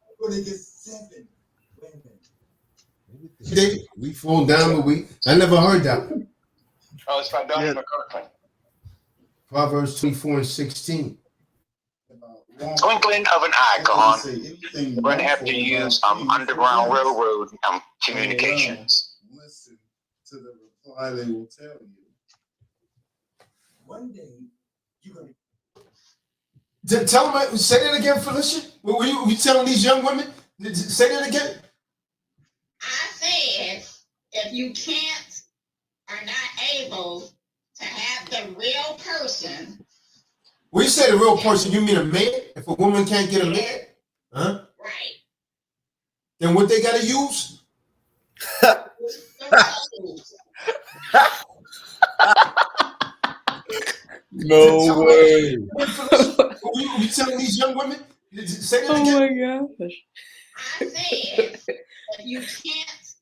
David, we fall down, but I never heard that. Oh, it's by Donnie McCurkin. Proverbs 24:16. Twinkling of an eye, kahan. We're going to have to use Underground Railroad communications. Listen to the reply they will tell you. One day, you're going to. Tell them, say that again, Felicia. Were you telling these young women? Say that again. I said, if you can't or not able to have the real person. When you say the real person, you mean a man? If a woman can't get a man? Huh? Right. Then what they got to use? No way. You telling these young women? Say that again. Oh my gosh. I said, if you can't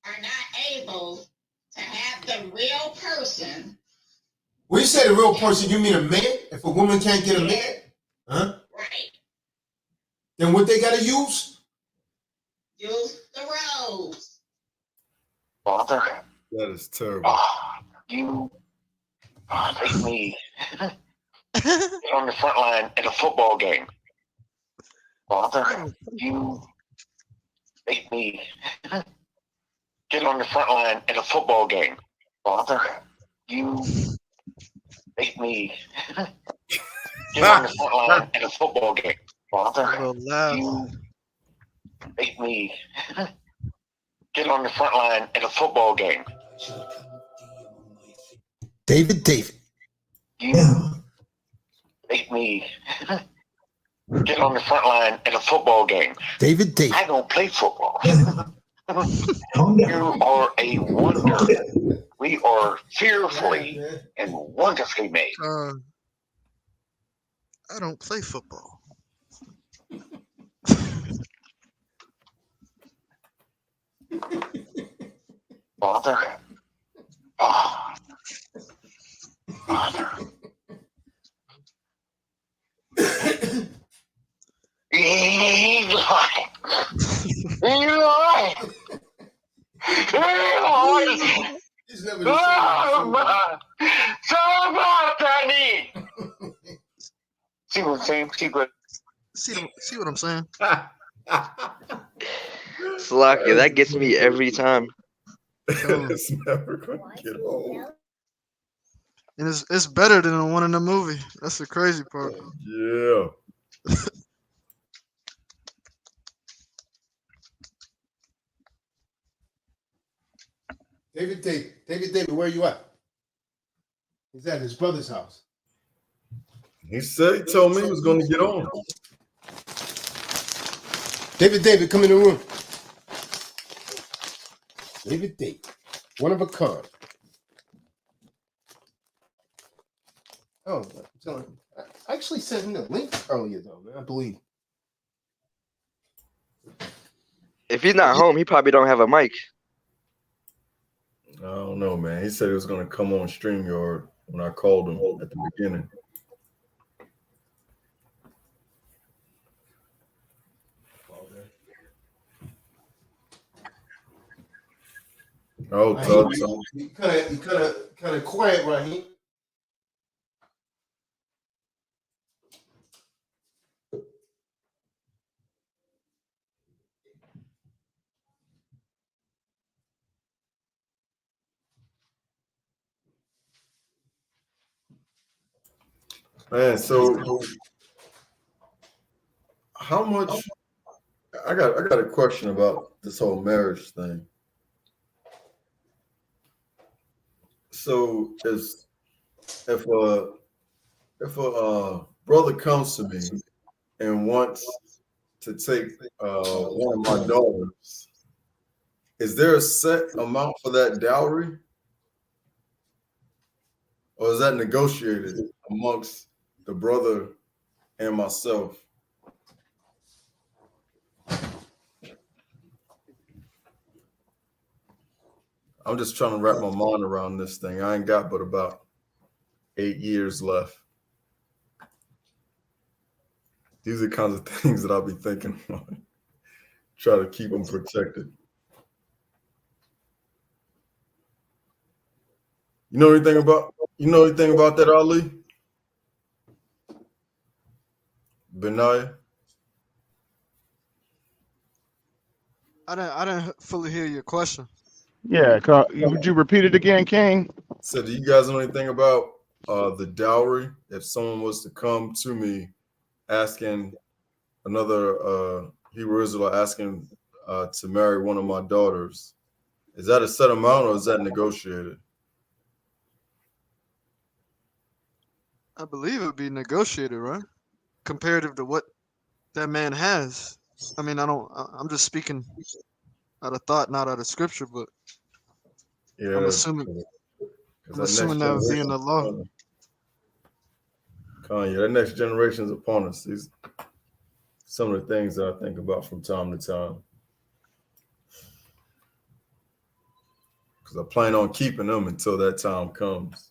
or not able to have the real person. When you say the real person, you mean a man? If a woman can't get a man? Huh? Right. Then what they got to use? Use the rose. Father. That is terrible. You take me on the front line in a football game. Father, you make me get on the front line in a football game. Father, you make me get on the front line in a football game. Father, you make me get on the front line in a football game. David. You make me get on the front line at a football game. David. I don't play football. You are a wonder. We are fearfully and wonderfully made. I don't play football. Father. Oh. Father. Eli. Eli. He's never the Somebody. See what I'm saying? See what I'm saying? Slacker, that gets me every time. It's never going to get old. And it's better than the one in the movie. That's the crazy part. Yeah. David, where you at? He's at his brother's house. He told me he was going to get on. David, come in the room. David, one of a kind. Oh, I'm telling you. I actually sent him the link earlier, though, man. I believe. If he's not home, he probably don't have a mic. I don't know, man. He said he was going to come on StreamYard when I called him at the beginning. Oh, you kind of quiet right here. Man, so how much? I got a question about this whole marriage thing. So if a brother comes to me and wants to take one of my daughters, is there a set amount for that dowry, or is that negotiated amongst the brother and myself? I'm just trying to wrap my mind around this thing. I ain't got but about 8 years left. These are the kinds of things that I'll be thinking about. Try to keep them protected. You know anything about that, Ali? Benaiah? I didn't fully hear your question. Yeah, would you repeat it again, King? So do you guys know anything about the dowry? If someone was to come to me asking another Hebrew Israelite asking to marry one of my daughters, is that a set amount or is that negotiated? I believe it would be negotiated, right? Comparative to what that man has. I mean, I'm just speaking out of thought, not out of scripture, but yeah, I'm assuming that would be in the law. Kanye, that next generation is upon us. These some of the things that I think about from time to time. Because I plan on keeping them until that time comes.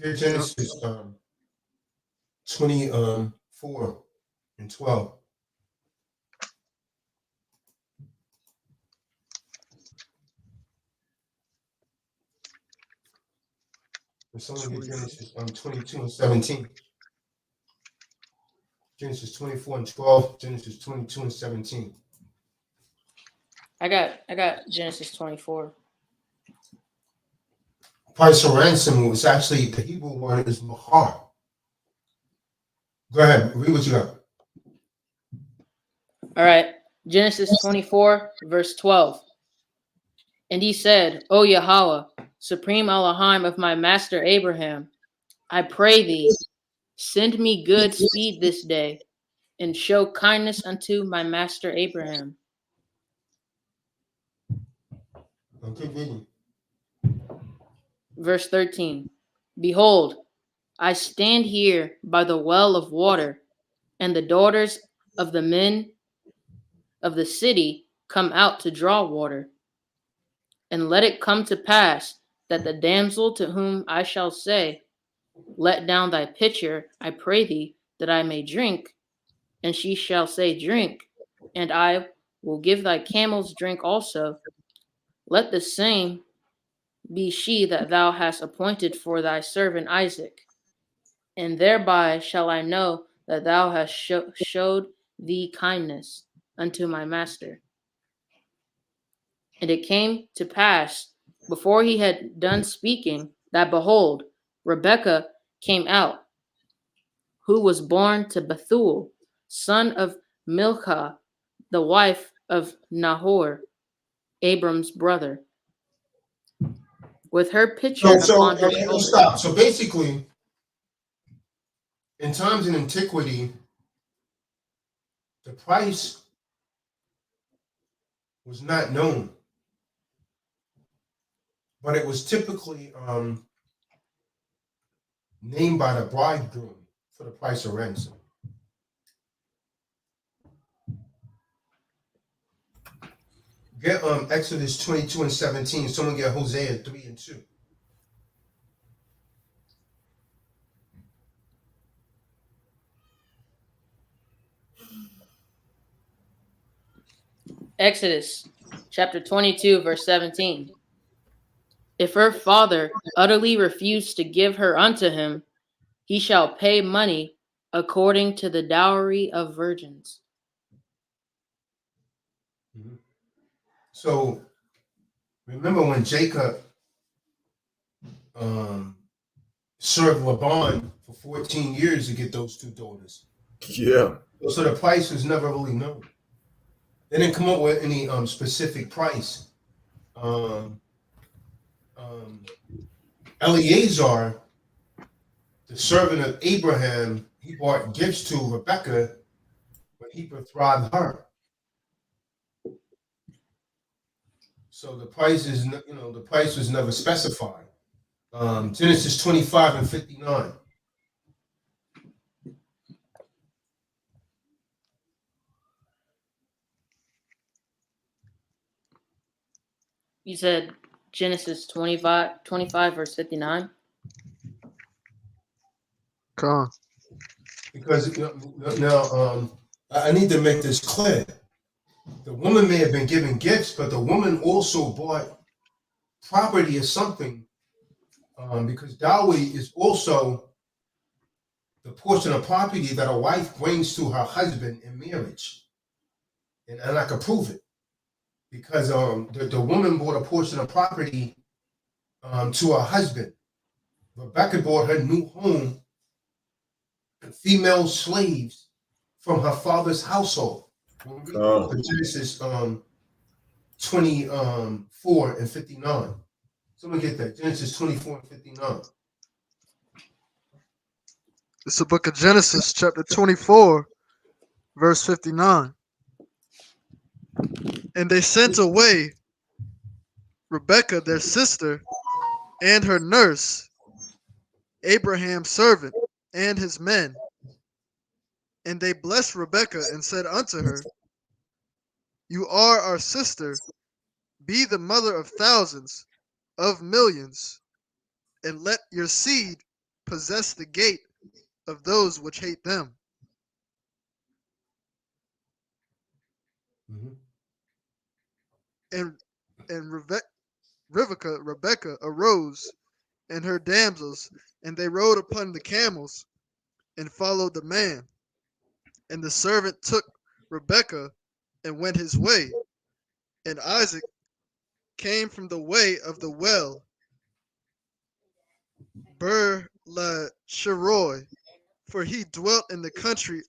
Genesis 24 and 12. And someone get Genesis 22 and 17. Genesis 24 and 12, Genesis 22 and 17. I got Genesis 24. Price of ransom was actually, the Hebrew word is mahar. Go ahead, read what you got. All right. Genesis 24, verse 12. And he said, O Yahweh, supreme Elohim of my master Abraham, I pray thee, send me good speed this day, and show kindness unto my master Abraham. Okay, Verse 13. Behold, I stand here by the well of water, and the daughters of the men of the city come out to draw water. And let it come to pass that the damsel to whom I shall say, let down thy pitcher, I pray thee, that I may drink, and she shall say, drink, and I will give thy camels drink also. Let the same be she that thou hast appointed for thy servant Isaac. And thereby shall I know that thou hast showed thee kindness unto my master. And it came to pass, before he had done speaking, that behold, Rebekah came out, who was born to Bethuel, son of Milcah, the wife of Nahor, Abram's brother, with her pitcher upon her okay, let's shoulder. stop. So basically, in times in antiquity, the price was not known, but it was typically named by the bridegroom for the price of ransom. Get Exodus 22 and 17. Someone get Hosea 3 and 2. Exodus chapter 22, verse 17. If her father utterly refuse to give her unto him, he shall pay money according to the dowry of virgins. Mm-hmm. So remember when Jacob served Laban for 14 years to get those two daughters. Yeah. So the price was never really known. They didn't come up with any specific price. Eleazar, the servant of Abraham, he brought gifts to Rebekah when he betrothed her. So the price is, the price was never specified. Genesis 25 and 59. You said Genesis 25, verse 59? Kahan. Because now I need to make this clear. The woman may have been given gifts, but the woman also bought property or something, because dowry is also the portion of property that a wife brings to her husband in marriage. And I can prove it because the woman bought a portion of property to her husband. Rebecca bought her new home and female slaves from her father's household. When we go to Genesis 24 and 59. Someone get that. Genesis 24 and 59. It's the book of Genesis, chapter 24, verse 59. And they sent away Rebekah, their sister, and her nurse, Abraham's servant, and his men. And they blessed Rebekah and said unto her, You are our sister, be the mother of thousands, of millions, and let your seed possess the gate of those which hate them. Mm-hmm. And Rebekah arose, and her damsels, and they rode upon the camels, and followed the man. And the servant took Rebekah and went his way. And Isaac came from the way of the well, Ber-la-Shiroi, for he dwelt in the country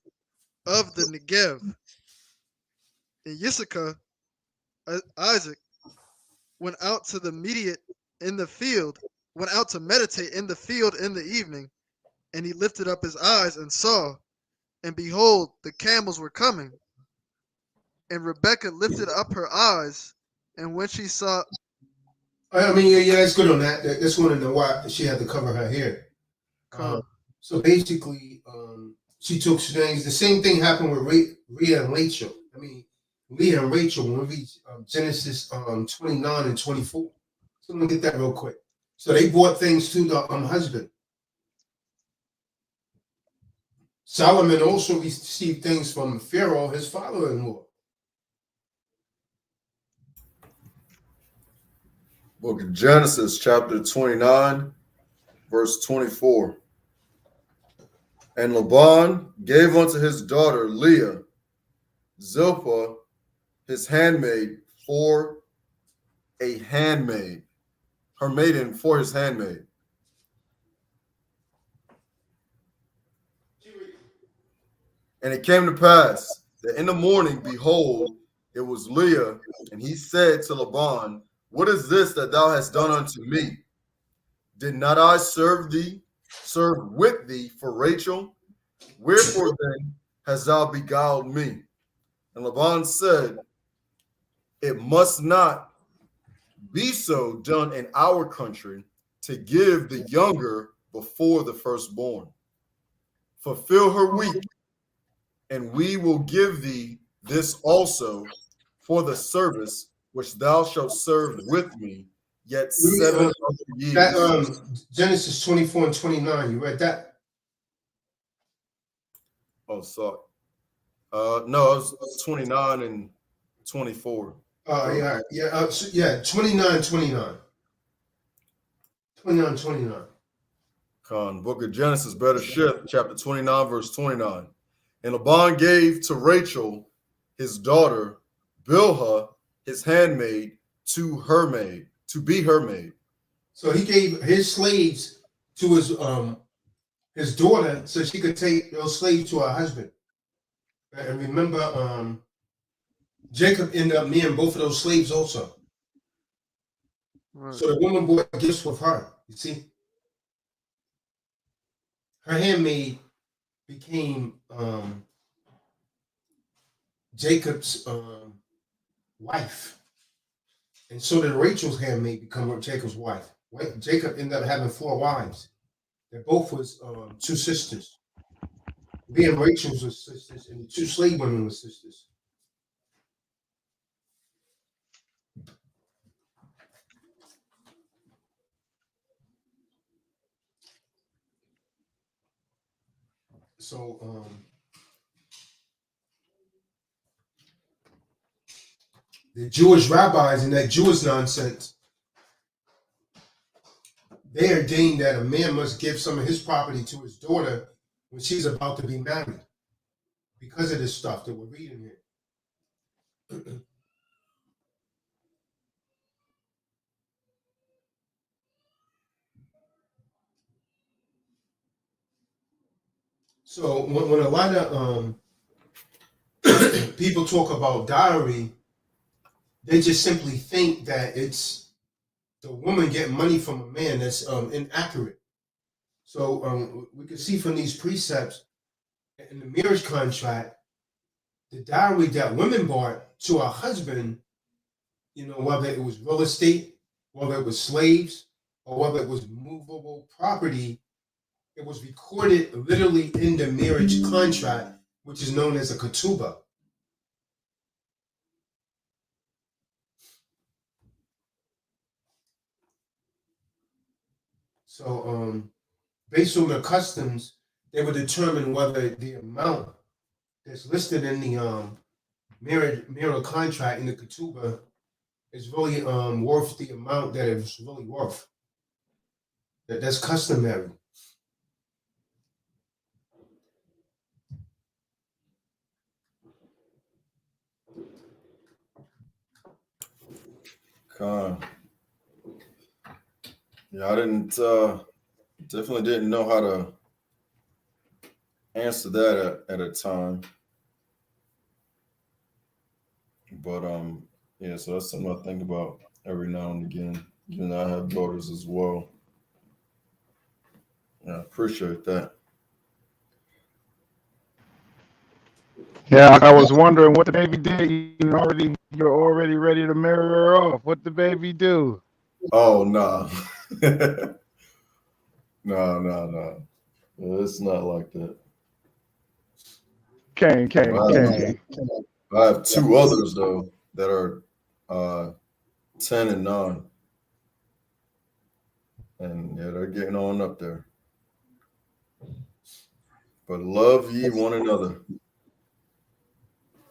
of the Negev. And Issachar, Isaac, went out to meditate in the field in the evening, and he lifted up his eyes and saw, and behold, the camels were coming. And Rebekah lifted up her eyes, and when she saw, I mean, yeah, that's good on that. That's one of the why she had to cover her hair. So basically, she took things. The same thing happened with Leah and Rachel. I mean, Leah and Rachel when we read Genesis 29 and 24. So let me get that real quick. So they brought things to the husband. Solomon also received things from Pharaoh, his father-in-law. Book of Genesis, chapter 29, verse 24. And Laban gave unto his daughter Leah Zilpah, his handmaid, for a handmaid, her maiden for his handmaid. And it came to pass that in the morning, behold, it was Leah, and he said to Laban, what is this that thou hast done unto me? Did not I serve with thee for Rachel? Wherefore then hast thou beguiled me? And Laban said, it must not be so done in our country to give the younger before the firstborn. Fulfill her week, and we will give thee this also for the service which thou shalt serve with me, yet 7 years. That Genesis 24 and 29, you read that? Oh, sorry. No, it was 29 and 24. Yeah. 29, 29. 29, 29. Book of Genesis, better shift, chapter 29, verse 29. And Laban gave to Rachel, his daughter, Bilhah, his handmaid, to be her maid. So he gave his slaves to his daughter so she could take those slaves to her husband. And remember, Jacob ended up marrying both of those slaves also. Right. So the woman brought gifts with her, you see. Her handmaid became Jacob's wife. And so did Rachel's handmaid become Jacob's wife. Right? Jacob ended up having 4 wives. They both was 2 sisters. Leah and Rachel's were sisters, and the 2 slave women were sisters. So the Jewish rabbis and that Jewish nonsense, they ordained that a man must give some of his property to his daughter when she's about to be married because of this stuff that we're reading here. So when a lot of people talk about dowry, they just simply think that it's the woman getting money from a man. That's inaccurate. So we can see from these precepts in the marriage contract, the dowry that women bought to a husband, you know, whether it was real estate, whether it was slaves, or whether it was movable property, it was recorded literally in the marriage contract, which is known as a ketubah. So based on the customs, they would determine whether the amount that's listed in the marital contract in the ketubah is really worth the amount that it's really worth. That's customary. Yeah, I definitely didn't know how to answer that at a time. But yeah, so that's something I think about every now and again. You know, I have daughters as well. I appreciate that. Yeah, I was wondering what the baby did. You're already ready to marry her off. What the baby do? Oh no. No. It's not like that. Kane. I have two others though that are 10 and 9. And yeah, they're getting on up there. But love ye one another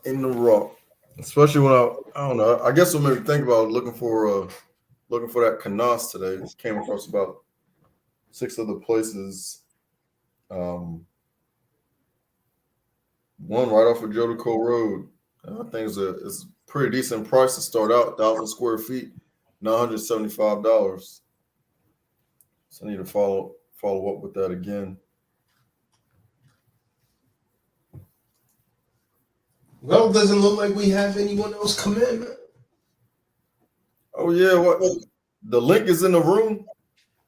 in the raw. Especially when I don't know, I guess what made me think about looking for that kanas today. Came across about 6 other places. One right off of Jericho Road. I think it's a pretty decent price to start out, 1,000 square feet, $975. So I need to follow up with that again. Well, it doesn't look like we have anyone else come in. Oh yeah, what? The link is in the room.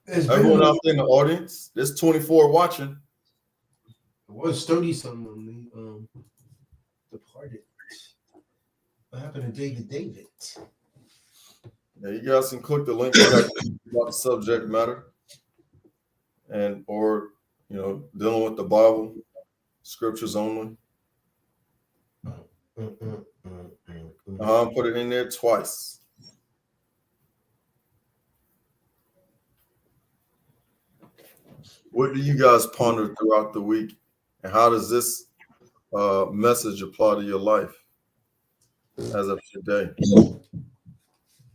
Everyone out there in the audience, there's 24 watching. It was 30 something when they departed. What happened to David? Yeah, you guys can click the link about the subject matter, and or dealing with the Bible, scriptures only. Put it in there twice. What do you guys ponder throughout the week, and how does this message apply to your life as of today?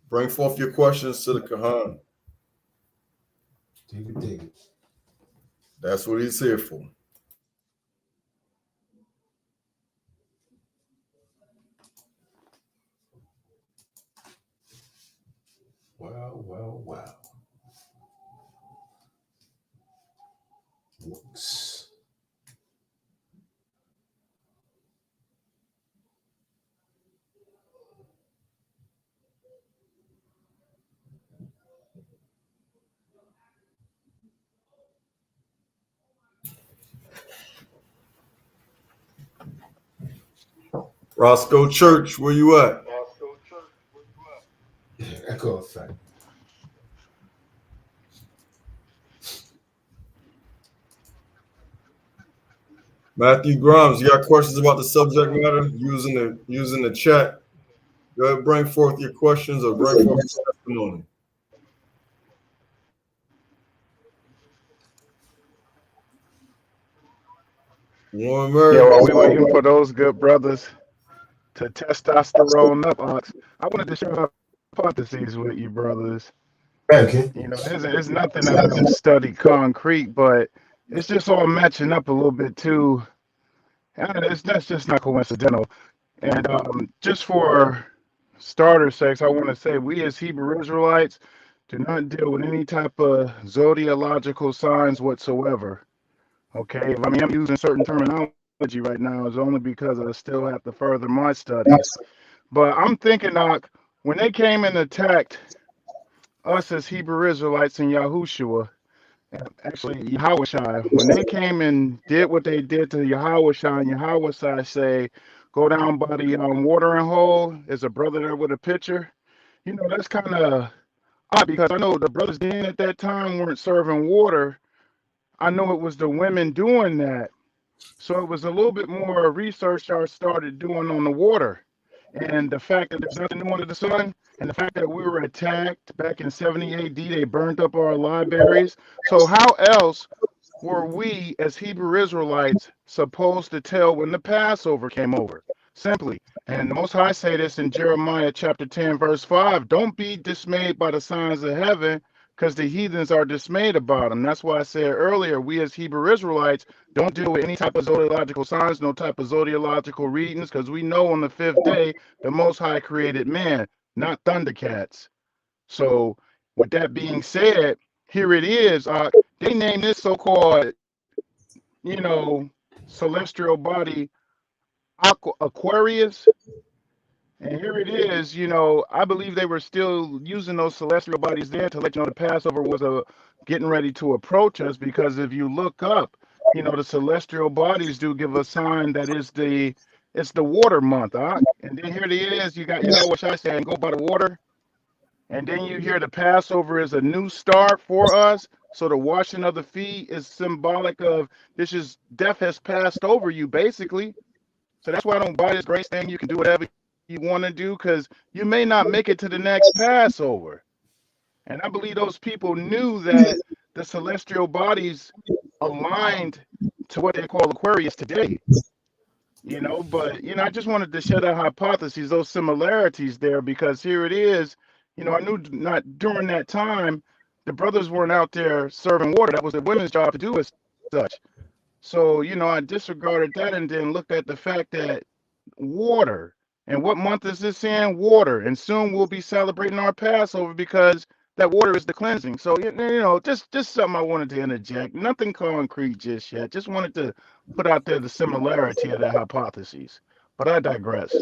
Bring forth your questions to the kahan. David. That's what he's here for. Wow. Looks. Roscoe Church, where you at? Echo effect. Matthew Grimes, you got questions about the subject matter? Using the chat. Go ahead, bring forth your questions or bring forth your testimony. Yeah, while we waiting for those good brothers to testosterone up, I wanted to share hypotheses with you, brothers. Okay. It's nothing that I don't study concrete, but it's just all matching up a little bit too. That's just not coincidental. And just for starter sakes, I want to say we as Hebrew Israelites do not deal with any type of zodiological signs whatsoever. Okay, I mean, I'm using certain terminology right now is only because I still have to further my studies. But I'm thinking, when they came and attacked us as Hebrew Israelites in Yahusha, actually Yahusha, when they came and did what they did to Yahusha, and Yahusha say, go down by the watering hole, there's a brother there with a pitcher. That's kind of odd because I know the brothers then at that time weren't serving water. I know it was the women doing that. So it was a little bit more research I started doing on the water. And the fact that there's nothing new under the sun, and the fact that we were attacked back in 70 AD, they burned up our libraries. So how else were we as Hebrew Israelites supposed to tell when the Passover came over? Simply. And the Most High say this in Jeremiah chapter 10, verse 5, don't be dismayed by the signs of heaven, because the heathens are dismayed about them. That's why I said earlier, we as Hebrew Israelites don't deal with any type of zodiological signs, no type of zodiological readings, because we know on the 5th day, the Most High created man, not thundercats. So with that being said, here it is. They named this so-called, celestial body Aquarius. And here it is, I believe they were still using those celestial bodies there to let you know the Passover was getting ready to approach us, because if you look up, the celestial bodies do give a sign that it's the water month. And then here it is, you got Yahusha saying, go by the water. And then you hear the Passover is a new start for us. So the washing of the feet is symbolic of death has passed over you, basically. So that's why I don't buy this grace thing. You can do whatever you want to do, because you may not make it to the next Passover. And I believe those people knew that the celestial bodies aligned to what they call Aquarius today. But I just wanted to share that hypothesis, those similarities there, because here it is. I knew not during that time the brothers weren't out there serving water. That was the women's job to do as such. So, I disregarded that and then looked at the fact that water. And what month is this in? Water. And soon we'll be celebrating our Passover, because that water is the cleansing. So, just something I wanted to interject. Nothing concrete just yet. Just wanted to put out there the similarity of the hypotheses. But I digress.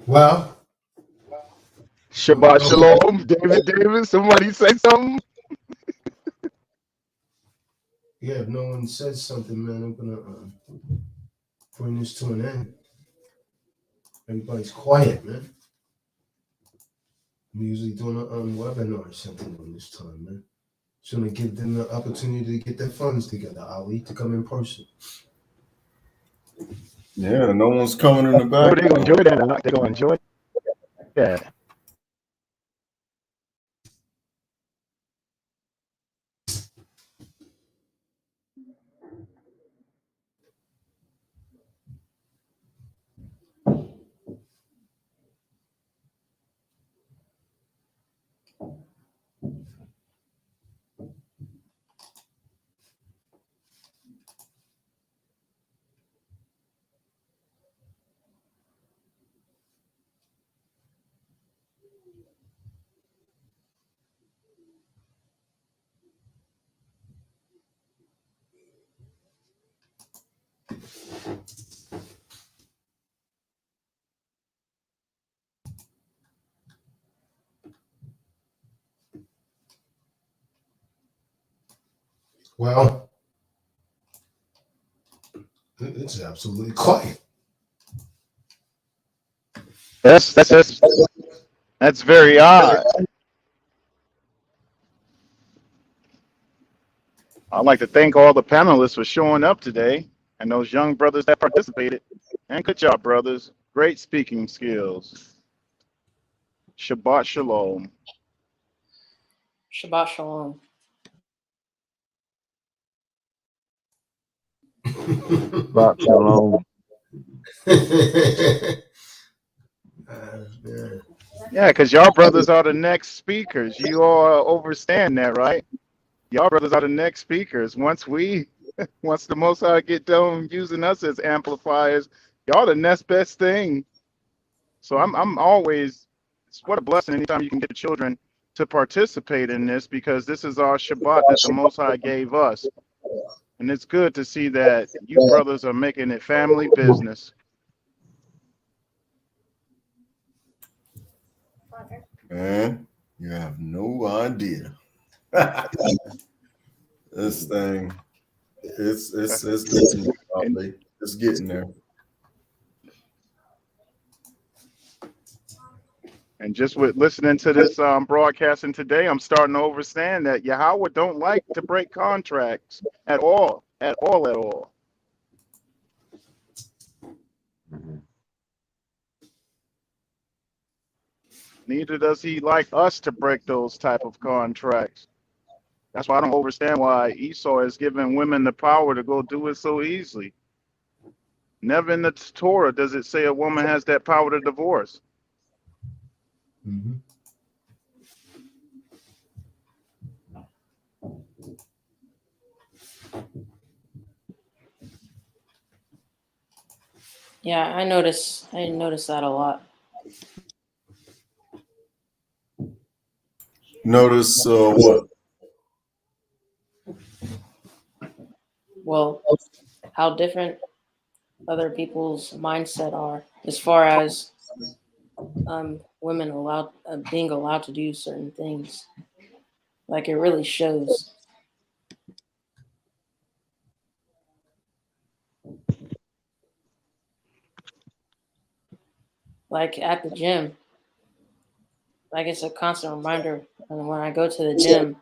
Well, Shabbat Shalom, David Davis. Somebody say something. yeah, if no one says something, man, I'm gonna bring this to an end. Everybody's quiet, man. I'm usually doing a webinar or something on this time, man. Just gonna give them the opportunity to get their funds together, Ali, to come in person. Yeah, no one's coming in the back. Oh, they're gonna enjoy that. They're gonna enjoy that. Well, it's absolutely quiet. That's very odd. I'd like to thank all the panelists for showing up today, and those young brothers that participated. And good job, brothers. Great speaking skills. Shabbat Shalom. Shabbat shalom. Shabbat Shalom. Yeah, because y'all brothers are the next speakers. You all understand that, right? Y'all brothers are the next speakers. Once the Most High get done using us as amplifiers, y'all the next best thing. So I'm always, it's what a blessing anytime you can get the children to participate in this, because this is our Shabbat that the Most High gave us. And it's good to see that you brothers are making it family business. Man, you have no idea. This thing, it's getting there. And just with listening to this broadcasting today, I'm starting to understand that Yahweh don't like to break contracts at all. Neither does he like us to break those type of contracts. That's why I don't understand why Esau is giving women the power to go do it so easily. Never in the Torah does it say a woman has that power to divorce. Mm-hmm. Yeah, I notice that a lot. Notice what? Well, how different other people's mindset are as far as women being allowed to do certain things. Like it really shows. Like at the gym, like it's a constant reminder when I go to the gym,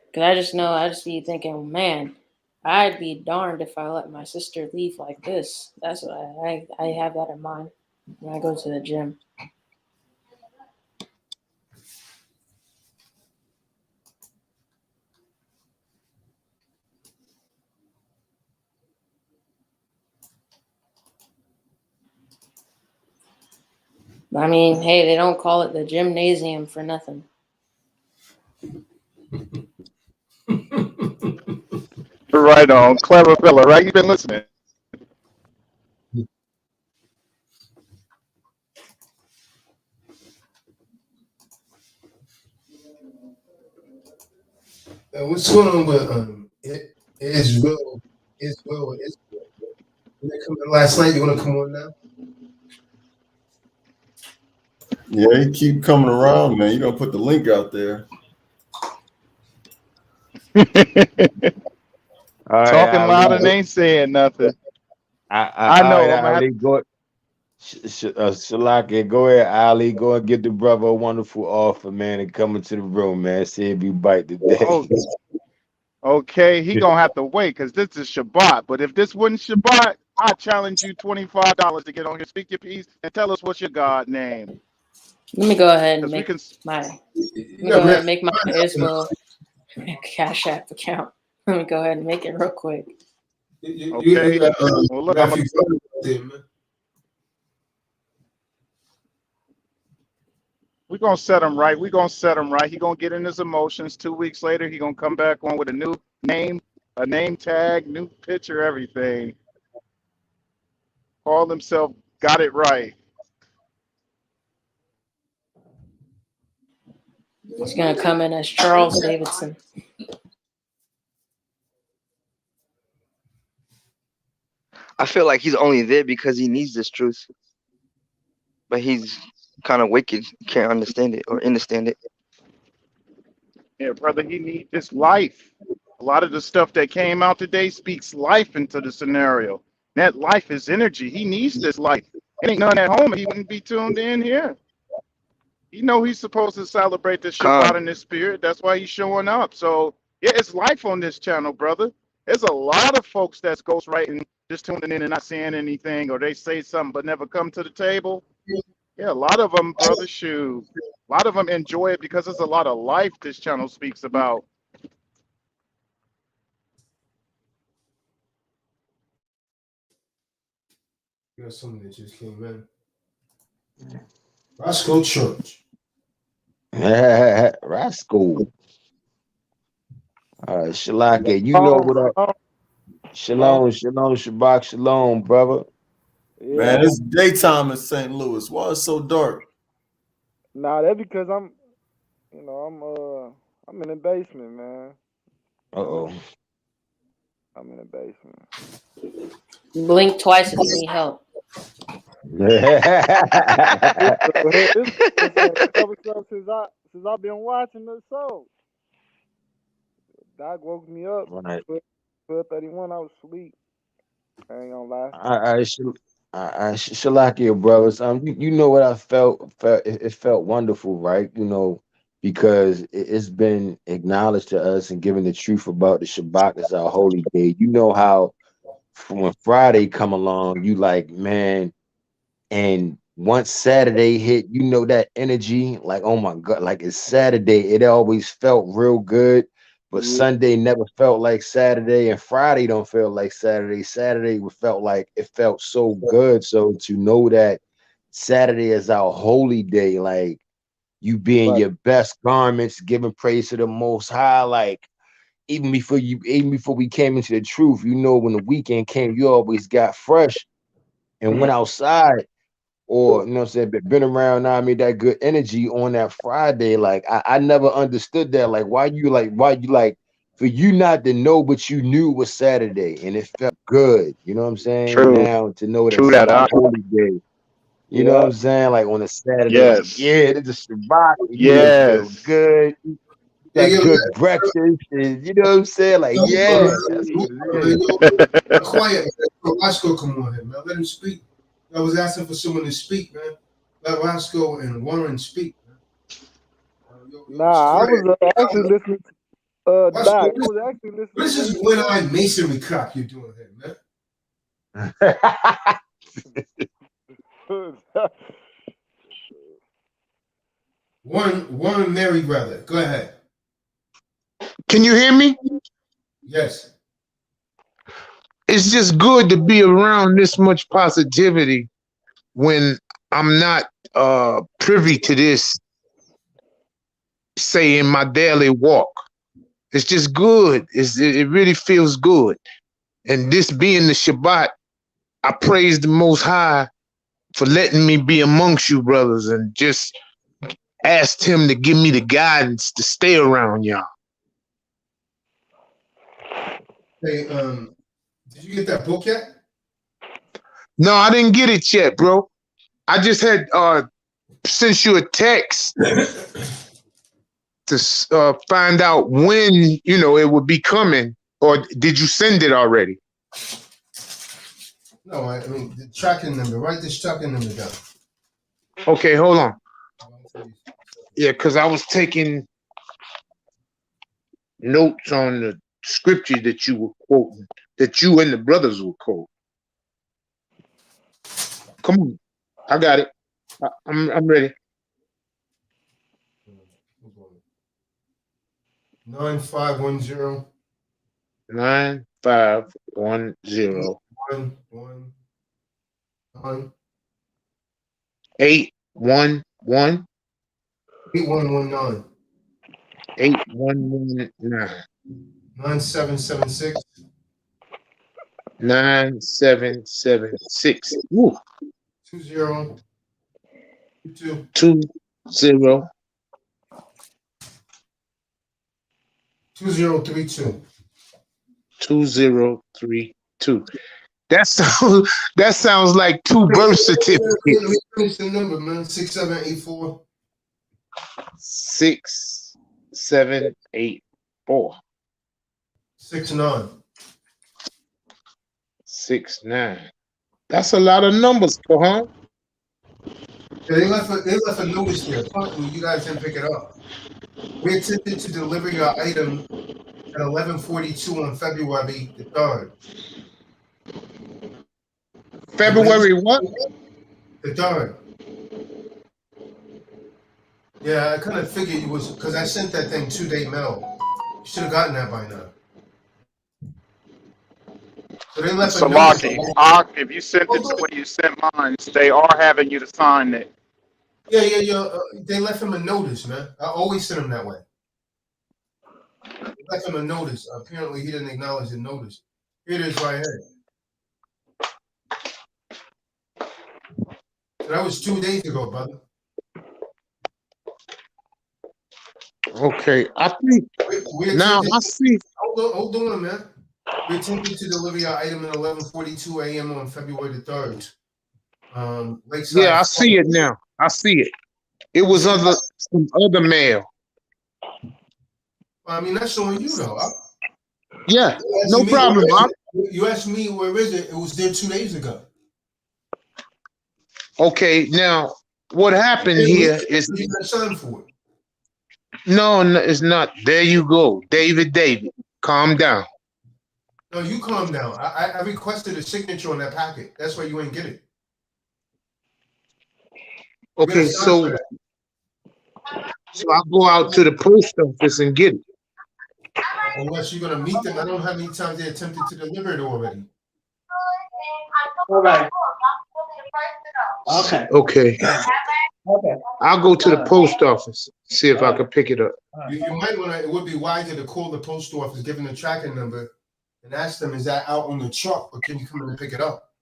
because I just be thinking, man, I'd be darned if I let my sister leave like this. That's what I have that in mind when I go to the gym. I mean, hey, they don't call it the gymnasium for nothing. Right on, clever fella, right? You've been listening. What's going on with Israel? Israel. You come in last night. You want to come on now? Yeah, you keep coming around, man. You don't put the link out there. All right, Talking loud Ali. and ain't saying nothing. I All right, know. I'm gonna have Ali. Go. Shalaka, go ahead, Ali. Go and get the brother a wonderful offer, man, and come into the room, man. See if you bite today. oh, okay, he gonna have to wait because this is Shabbat. But if this wasn't Shabbat, I challenge you $25 to get on here, speak your piece, and tell us what's your God name. Let me go ahead and Because we make can. my Israel Cash App account. Let me go ahead and make it real quick. Okay. Well, look, I'm we're gonna set him right. We're gonna set him right. He gonna get in his emotions. 2 weeks later, he gonna come back on with a new name, a name tag, new picture, everything. Call himself Got It Right. He's gonna come in as Charles Davidson. I feel like he's only there because he needs this truth, but he's kind of wicked. Can't understand it or understand it. Yeah, brother, he needs this life. A lot of the stuff that came out today speaks life into the scenario. That life is energy. He needs this life. It ain't none at home. He wouldn't be tuned in here. You know he's supposed to celebrate the Shabbat Khan. in the spirit. That's why he's showing up. So yeah, it's life on this channel, brother. There's a lot of folks that's ghostwriting, just tuning in and not saying anything, or they say something but never come to the table. Yeah, a lot of them, brother, shoot. A lot of them enjoy it because there's a lot of life this channel speaks about. You know, someone that just came in. Roscoe Church. Rascal. Shalaka, you know what up? Shalom, shalom, Shabbat, shalom, brother. Man, it's daytime in St. Louis. Why it's so dark? Nah, that's because I'm in the basement, man. Uh-oh. I'm in the basement. Blink twice if you need help. Since I've been watching the show. Doc woke me up. Right. 12:31. I was asleep. I ain't gonna lie. Shalakia, brothers. You know what I felt? It felt wonderful, right? You know, because it's been acknowledged to us and given the truth about the Shabbat as our holy day. You know how when Friday come along, you like, man, and once Saturday hit, you know that energy, like, oh my God, like it's Saturday. It always felt real good. But Sunday never felt like Saturday, and Friday don't feel like Saturday. Saturday felt like it felt so good. So to know that Saturday is our holy day, like you be in your best garments, giving praise to the Most High, like even before we came into the truth, you know, when the weekend came, you always got fresh and went outside, or you know what I'm saying, been around now, I mean, that good energy on that Friday. Like I never understood that. Like why you like for you not to know, but you knew it was Saturday and it felt good. You know what I'm saying? True. Now to know that True it's that. a holy day. You know what Yeah. I'm saying? Like on a Saturday, like, Yes. yeah, it's a Shabbat, and you just feel Yes. good. Hey, Got yo, good breakfast, and you know what I'm saying? Like, hold on, yeah, man. that's what Hold on, it man. is. Yo, quiet, man. Yo, Roscoe, come on here, man. Let him speak. I was asking for someone to speak, man. Let Roscoe and Warren speak, man. It's Nah, I quiet. was actually listening to Roscoe, Doc. I was actually listening what to is what this he was one-eyed masonry crap you're doing here, man? saying. Warren Merriweather, go ahead. Can you hear me? Yes. It's just good to be around this much positivity when I'm not privy to this, say, in my daily walk. It's just good. It really feels good. And this being the Shabbat, I praise the Most High for letting me be amongst you brothers, and just asked him to give me the guidance to stay around y'all. Hey, did you get that book yet? No, I didn't get it yet, bro. I just had sent you a text to find out when, you know, it would be coming, or did you send it already? No, I mean the tracking number. Write this tracking number down. Okay, hold on. Yeah, because I was taking notes on the scripture that you were quoting, that you and the brothers were quoting. Come on, I got it. I'm ready. 9510 9510 111 811 8119 8119 9776 9776. Woo. 2022 20 2032. 2032. That sounds like two birth Let me certificates. finish the number, man. 6784 6784 69. 69. That's a lot of numbers, kahan. Yeah, they left a notice there. Apparently, you guys didn't pick it up. We attempted to deliver your item at 11:42 on February the 3rd. February what? The 3rd. Yeah, I kind of figured you was, because I sent that thing 2-day mail. You should have gotten that by now. So they left a notice. Salaki, if you sent it the way you sent mine, they are having you to sign it. Yeah. They left him a notice, man. I always send him that way. They left him a notice. Apparently, he didn't acknowledge the notice. Here it is right here. So that was 2 days ago, brother. Okay, I think now I see. Hold on, man. We attempted to deliver your item at 11:42 a.m. on February the 3rd. Lakeside. Yeah, I see it now. I see it. It was some other mail. I mean, that's on you, though. Yeah, no problem, Bob. You asked me where is it? It was there 2 days ago. Okay, now what happened here is you got signed for it. no, it's not. There you go, David. Calm down. No, you calm down. I requested a signature on that packet. That's why you ain't get it. Okay, so I'll go out to the post office and get it. Unless you're gonna meet them. I don't know how many times they attempted to deliver it already. All right. Okay. Okay. I'll go to the post office. See if I could pick it up. You might want to. It would be wiser to call the post office, give them the tracking number, and ask them, "Is that out on the truck, or can you come in and pick it up?"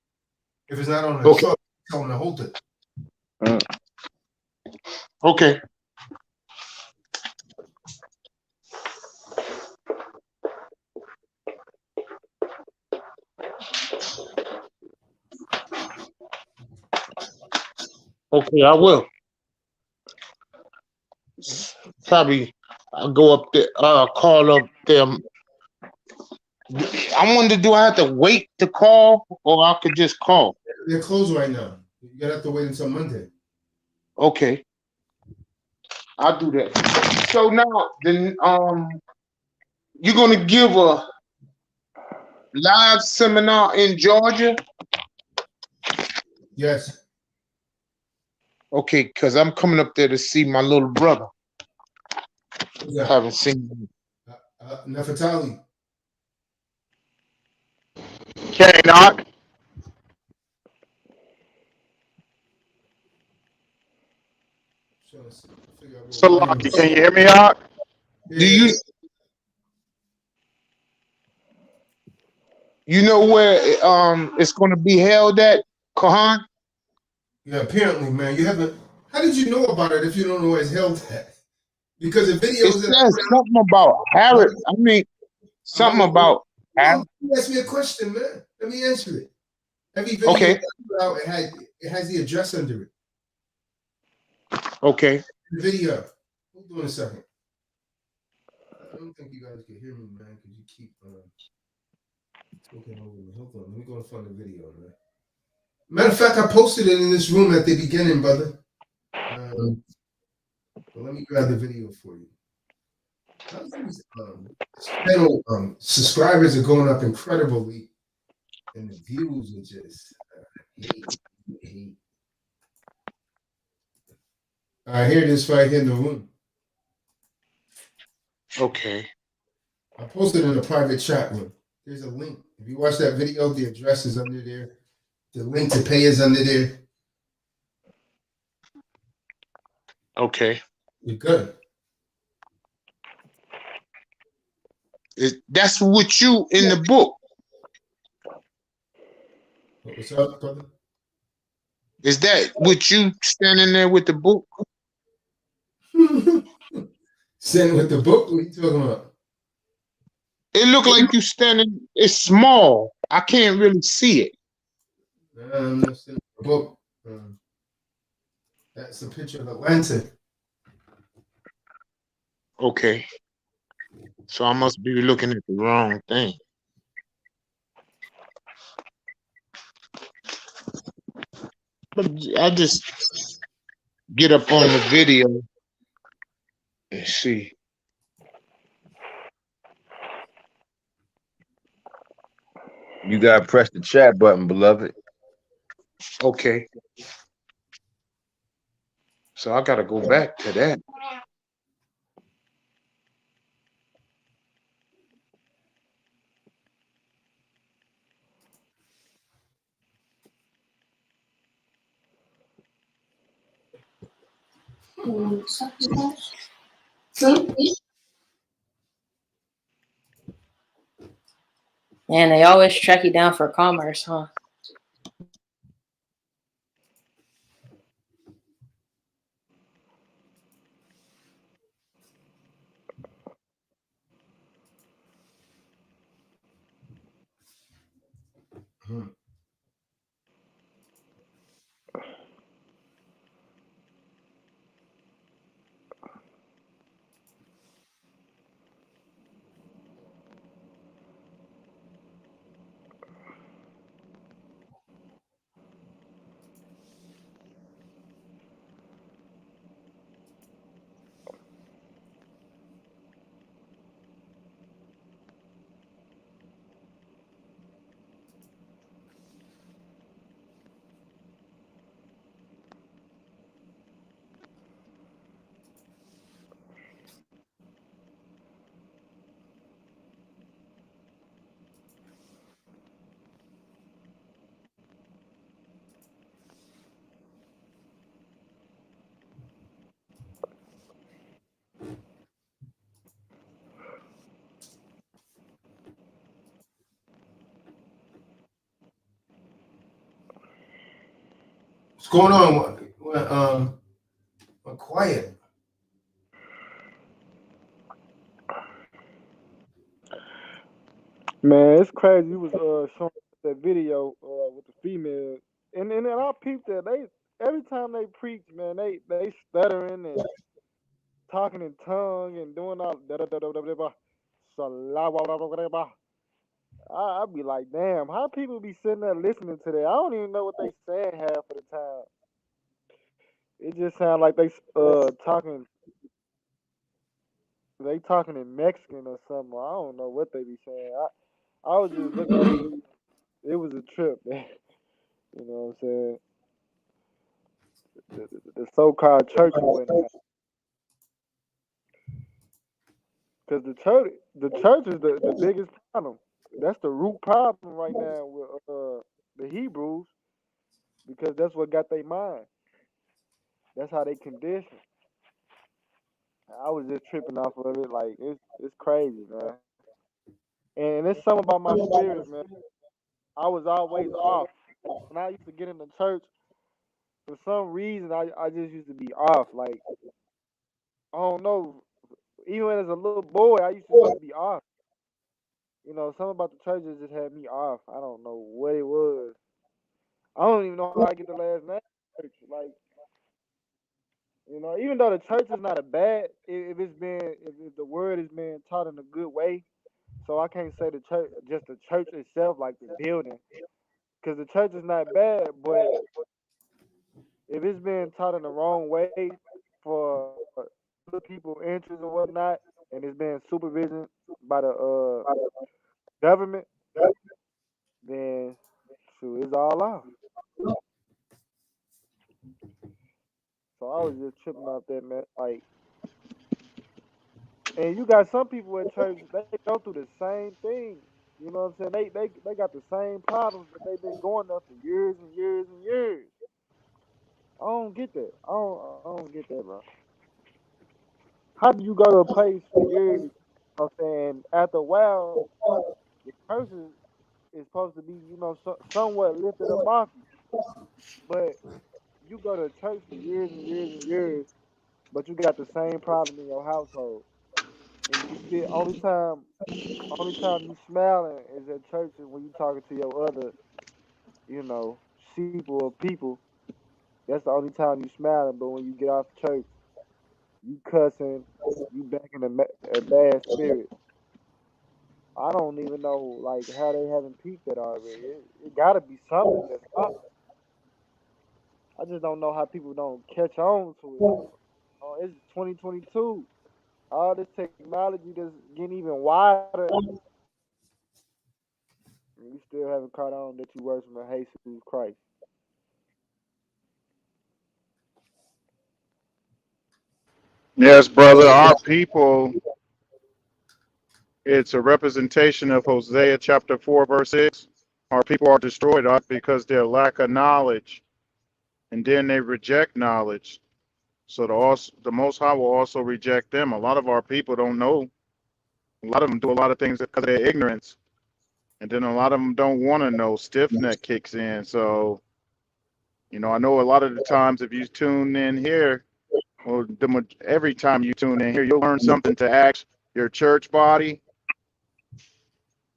If it's not on the truck, tell them to hold it. Okay. Okay, I will. Probably I'll go up there, call up them. I wonder, do I have to wait to call or I could just call? They're closed right now. You're gonna have to wait until Monday. Okay. I'll do that. So now then you're gonna give a live seminar in Georgia? Yes. Okay, because I'm coming up there to see my little brother. Yeah. Haven't seen him. Nefertali. Okay, knock. Salaki, can you hear me, Hawk? Do you know where it's gonna be held at, Kahan? Yeah, apparently, man. You haven't. How did you know about it if you don't know where it's held at? Because the It videos that says something about Harris. I mean, something about Harris. You asked me a question, man. Let me answer it. Every video Okay. that I put out, it has the address under it. Okay. The video. Hold on a second. I don't think you guys can hear me, man, because you keep talking over me. Hold on. Let me go and find the video, man. Matter of fact, I posted it in this room at the beginning, brother. But let me grab the video for you. How's these channel subscribers are going up incredibly, and the views are just hate. All right, here it is right here in the room. Okay. I posted in a private chat room. There's a link. If you watch that video, the address is under there. The link to pay is under there. Okay. You're good. That's what you in the book. What's up, brother? Is that what you standing there with the book? Standing with the book? What are you talking about? It looked like you standing. It's small. I can't really see it. I'm not standing with the book. That's a picture of Atlanta. Okay. So I must be looking at the wrong thing. But I just get up on the video and see. You gotta press the chat button, beloved. Okay. So I gotta go back to that. Man, they always track you down for commerce, huh? What's going on? Quiet. Man, it's crazy. You was showing that video with the female, and I peeped that they every time they preach, man, they stuttering and talking in tongue and doing all da da da da da da da. I be like, damn, how people be sitting there listening to that? I don't even know what they saying half of the time. It just sounds like talking they talking in Mexican or something. I don't know what they be saying. I was just looking at the it was a trip, man. You know what I'm saying? The so-called church and whatnot. Because the church is the biggest problem. That's the root problem right now with the Hebrews, because that's what got their mind. That's how they conditioned. I was just tripping off of it. Like it's crazy, man. And it's something about my spirit, man. I was always off. When I used to get in the church, for some reason, I just used to be off. Like I don't know. Even as a little boy, I used to just be off. You know, something about the churches just had me off. I don't know what it was. I don't even know how I get the last name. Church. Like, you know, even though the church is not a bad, if the word is being taught in a good way, so I can't say the church, just the church itself, like the building, because the church is not bad, but if it's being taught in the wrong way for other people's interests and whatnot, and it's being supervision by the government, then shoot, it's all off. So I was just tripping off that, man. Like, and you got some people at church, they go through the same thing. You know what I'm saying? They got the same problems, but they've been going there for years and years and years. I don't get that. I don't get that, bro. How do you go to a place for years? You know what I'm saying? After a while, the person is supposed to be, somewhat lifted up off you. But you go to church for years and years and years, but you got the same problem in your household. And you still only time you smiling is at church and when you talking to your other, sheep or people. That's the only time you smiling. But when you get off church, you cussing, you back in a bad spirit. I don't even know like how they haven't peeped that already. It got to be something that's up. I just don't know how people don't catch on to it. Oh, it's 2022. All this technology that's getting even wider, and you still haven't caught on that you worship Jesus Christ. Yes, brother. Our people, it's a representation of Hosea chapter 4, verse 6. Our people are destroyed because they lack of knowledge, and then they reject knowledge. So the Most High will also reject them. A lot of our people don't know. A lot of them do a lot of things because of their ignorance, and then a lot of them don't want to know. Stiff neck kicks in. So, I know a lot of the times if you tune in here, well, every time you tune in here, you'll learn something to ask your church body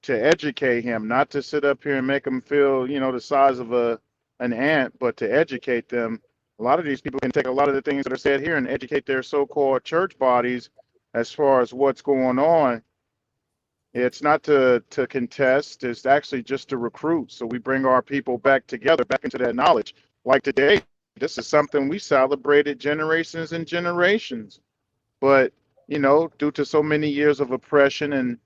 to educate him, not to sit up here and make them feel, the size of an ant, but to educate them. A lot of these people can take a lot of the things that are said here and educate their so-called church bodies as far as what's going on. It's not to contest, it's actually just to recruit. So we bring our people back together, back into that knowledge. Like today, this is something we celebrated generations and generations. But, due to so many years of oppression and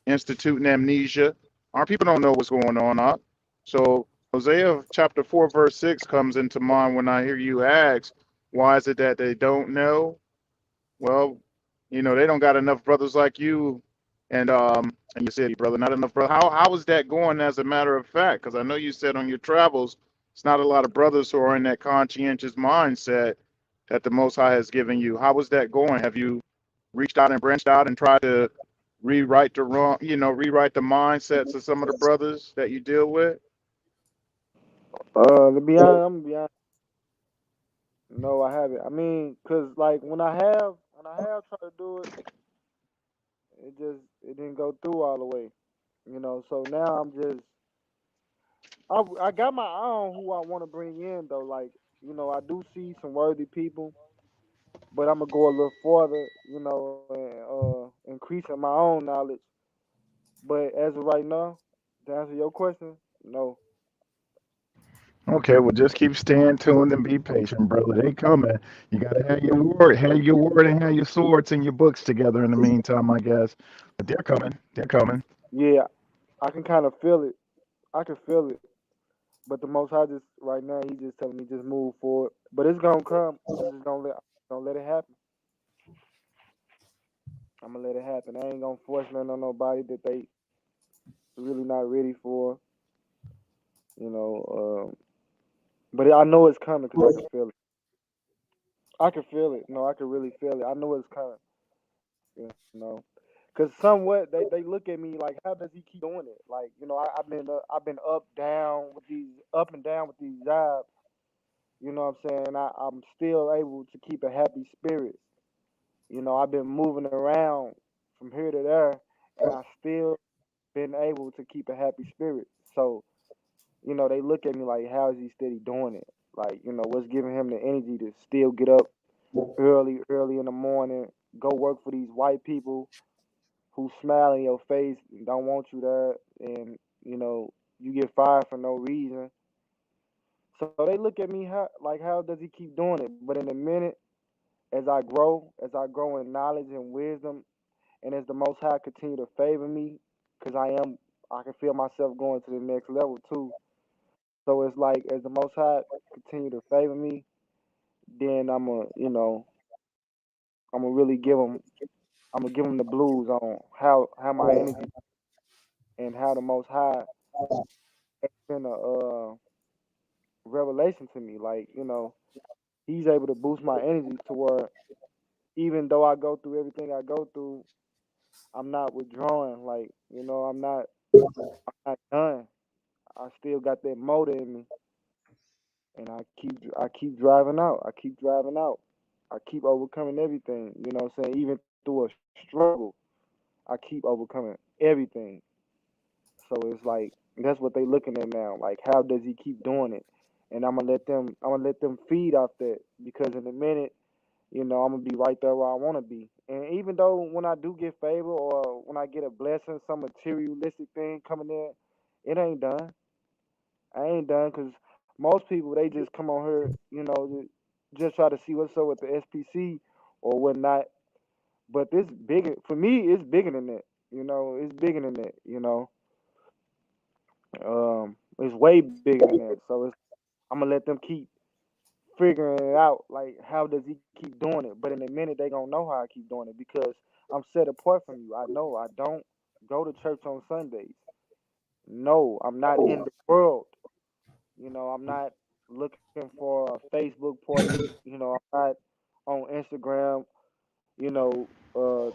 instituting amnesia, our people don't know what's going on. So Hosea chapter 4, verse 6 comes into mind when I hear you ask, why is it that they don't know? Well, they don't got enough brothers like you and your city, brother. Not enough brother. How is that going as a matter of fact? Because I know you said on your travels, it's not a lot of brothers who are in that conscientious mindset that the Most High has given you. How is that going? Have you reached out and branched out and tried to rewrite rewrite the mindsets of some of the brothers that you deal with? To be honest, I'm gonna be honest. No, I haven't. I mean, cause like when I have tried to do it, it didn't go through all the way. So now I got my eye on who I want to bring in though. Like, I do see some worthy people, but I'm gonna go a little further, and increasing my own knowledge. But as of right now, to answer your question, no. Okay, well, just keep staying tuned and be patient, brother. They coming. You gotta have your word, and have your swords and your books together. In the meantime, I guess. But they're coming. They're coming. Yeah, I can kind of feel it. I can feel it. But the Most High just right now, he just telling me just move forward. But it's gonna come. I'm just gonna let it happen. I'm gonna let it happen. I ain't gonna force nothing on nobody that they really not ready for. You know. But I know it's coming because I can feel it. I can feel it. No, I can really feel it. I know it's coming. You know. Cause somewhat they look at me like, how does he keep doing it? Like, I've been up and down with these jobs. You know what I'm saying? I'm still able to keep a happy spirit. I've been moving around from here to there, and I still been able to keep a happy spirit. So, they look at me like, how is he steady doing it? Like, what's giving him the energy to still get up early in the morning, go work for these white people who smile in your face and don't want you there, and you get fired for no reason. So they look at me how does he keep doing it? But in a minute, as I grow in knowledge and wisdom, and as the Most High continue to favor me, because I can feel myself going to the next level too. So it's like as the Most High continue to favor me, then I'm gonna really I'm gonna give him the blues on how my energy and how the Most High has been a revelation to me. Like, he's able to boost my energy to where even though I go through everything I go through, I'm not withdrawing. Like, I'm not done. I still got that motor in me, and I keep driving out. I keep driving out. I keep overcoming everything. You know what I'm saying? Even through a struggle, I keep overcoming everything. So it's like that's what they looking at now. Like, how does he keep doing it? And I'm gonna let them feed off that, because in a minute, I'm gonna be right there where I want to be. And even though when I do get favor or when I get a blessing, some materialistic thing coming in, it ain't done. I ain't done, because most people they just come on here, just try to see what's up with the SPC or whatnot. But this bigger for me. It's bigger than that. It's bigger than that. It's way bigger than that. So I'm gonna let them keep figuring it out. Like, how does he keep doing it? But in a minute, they gonna know how I keep doing it, because I'm set apart from you. I know I don't go to church on Sundays. No, I'm not in the world. I'm not looking for a Facebook party. I'm not on Instagram. You know, uh,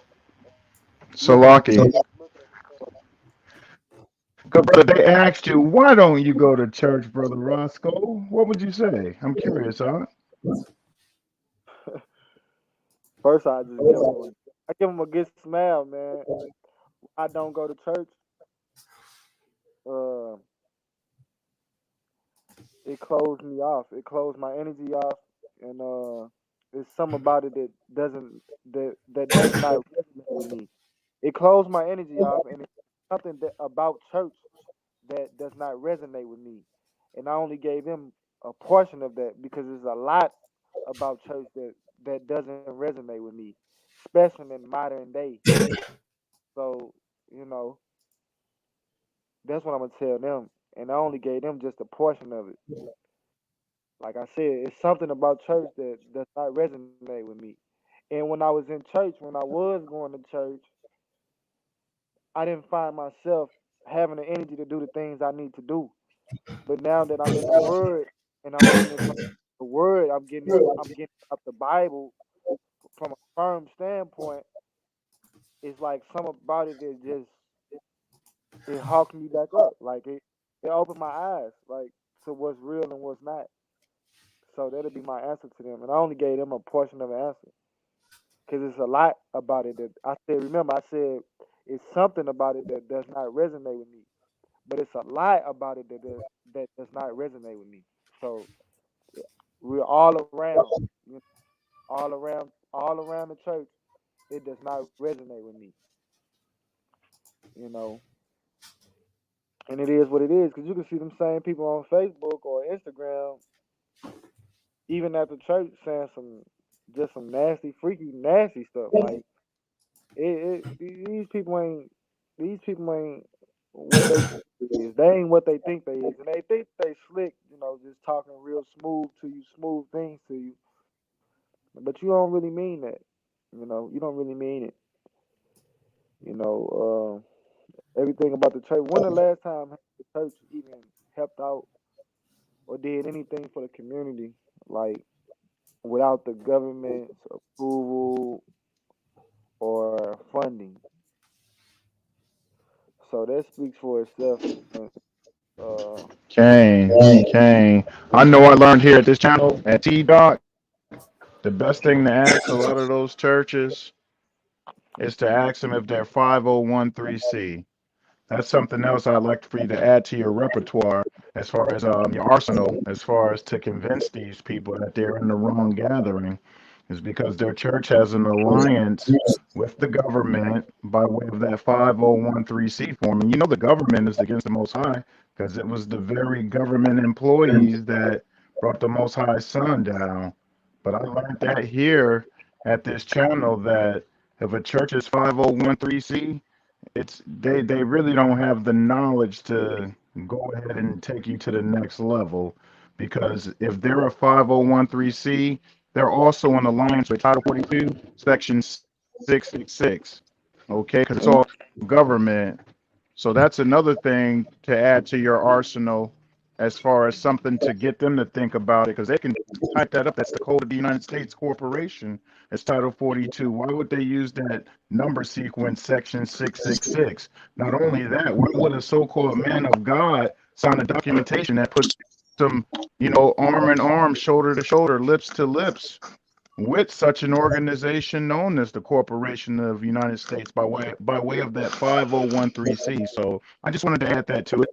looking at Salaki. Good brother, they asked you, why don't you go to church, brother Roscoe? What would you say? I'm curious, huh? first. I give them a good smile, man. I don't go to church. Uh, it closed me off. It closed my energy off, and there's something about it that does not resonate with me. It closed my energy off, and it's something about church that does not resonate with me. And I only gave him a portion of that, because there's a lot about church that doesn't resonate with me, especially in modern day. So, you know, that's what I'm gonna tell them. And I only gave them just a portion of it. Like I said, it's something about church that does not resonate with me. And when I was in church, when I was going to church, I didn't find myself having the energy to do the things I need to do. But now that I'm in the Word and I'm getting it from the Word, I'm getting up the Bible from a firm standpoint. It's like some about it that just it hawked me back up. Like it opened my eyes, like, to what's real and what's not. So that'll be my answer to them. And I only gave them a portion of an answer because it's a lot about it that I said. Remember, I said it's something about it that does not resonate with me, but it's a lot about it that does not resonate with me. So we're all around, you know, all around the church. It does not resonate with me, you know. And it is what it is because you can see them same people on Facebook or Instagram, even at the church, saying some nasty, freaky, nasty stuff. Like these people ain't what they think they is. They ain't what they think they is, and they think they slick, you know, just talking real smooth to you, smooth things to you. But you don't really mean that. You know, you don't really mean it. You know, everything about the church. When the last time the church even helped out or did anything for the community, like without the government's approval or funding? So that speaks for itself. And, Kane. I know I learned here at this channel at T Doc, the best thing to ask a lot of those churches is to ask them if they're 5013C. That's something else I'd like for you to add to your repertoire as far as your arsenal, as far as to convince these people that they're in the wrong gathering, is because their church has an alliance with the government by way of that 5013C form. And you know the government is against the Most High because it was the very government employees that brought the Most High Son down. But I learned that here at this channel that if a church is 5013C, they really don't have the knowledge to go ahead and take you to the next level, because if they're a 5013C, they're also in alliance with Title 42 Section 666, okay, because it's all government. So that's another thing to add to your arsenal as far as something to get them to think about it, because they can type that up. That's the code of the United States Corporation. It's Title 42. Why would they use that number sequence, Section 666? Not only that, why would a so-called man of God sign a documentation that puts them, arm in arm, shoulder to shoulder, lips to lips with such an organization known as the Corporation of United States by way of that 5013C. So I just wanted to add that to it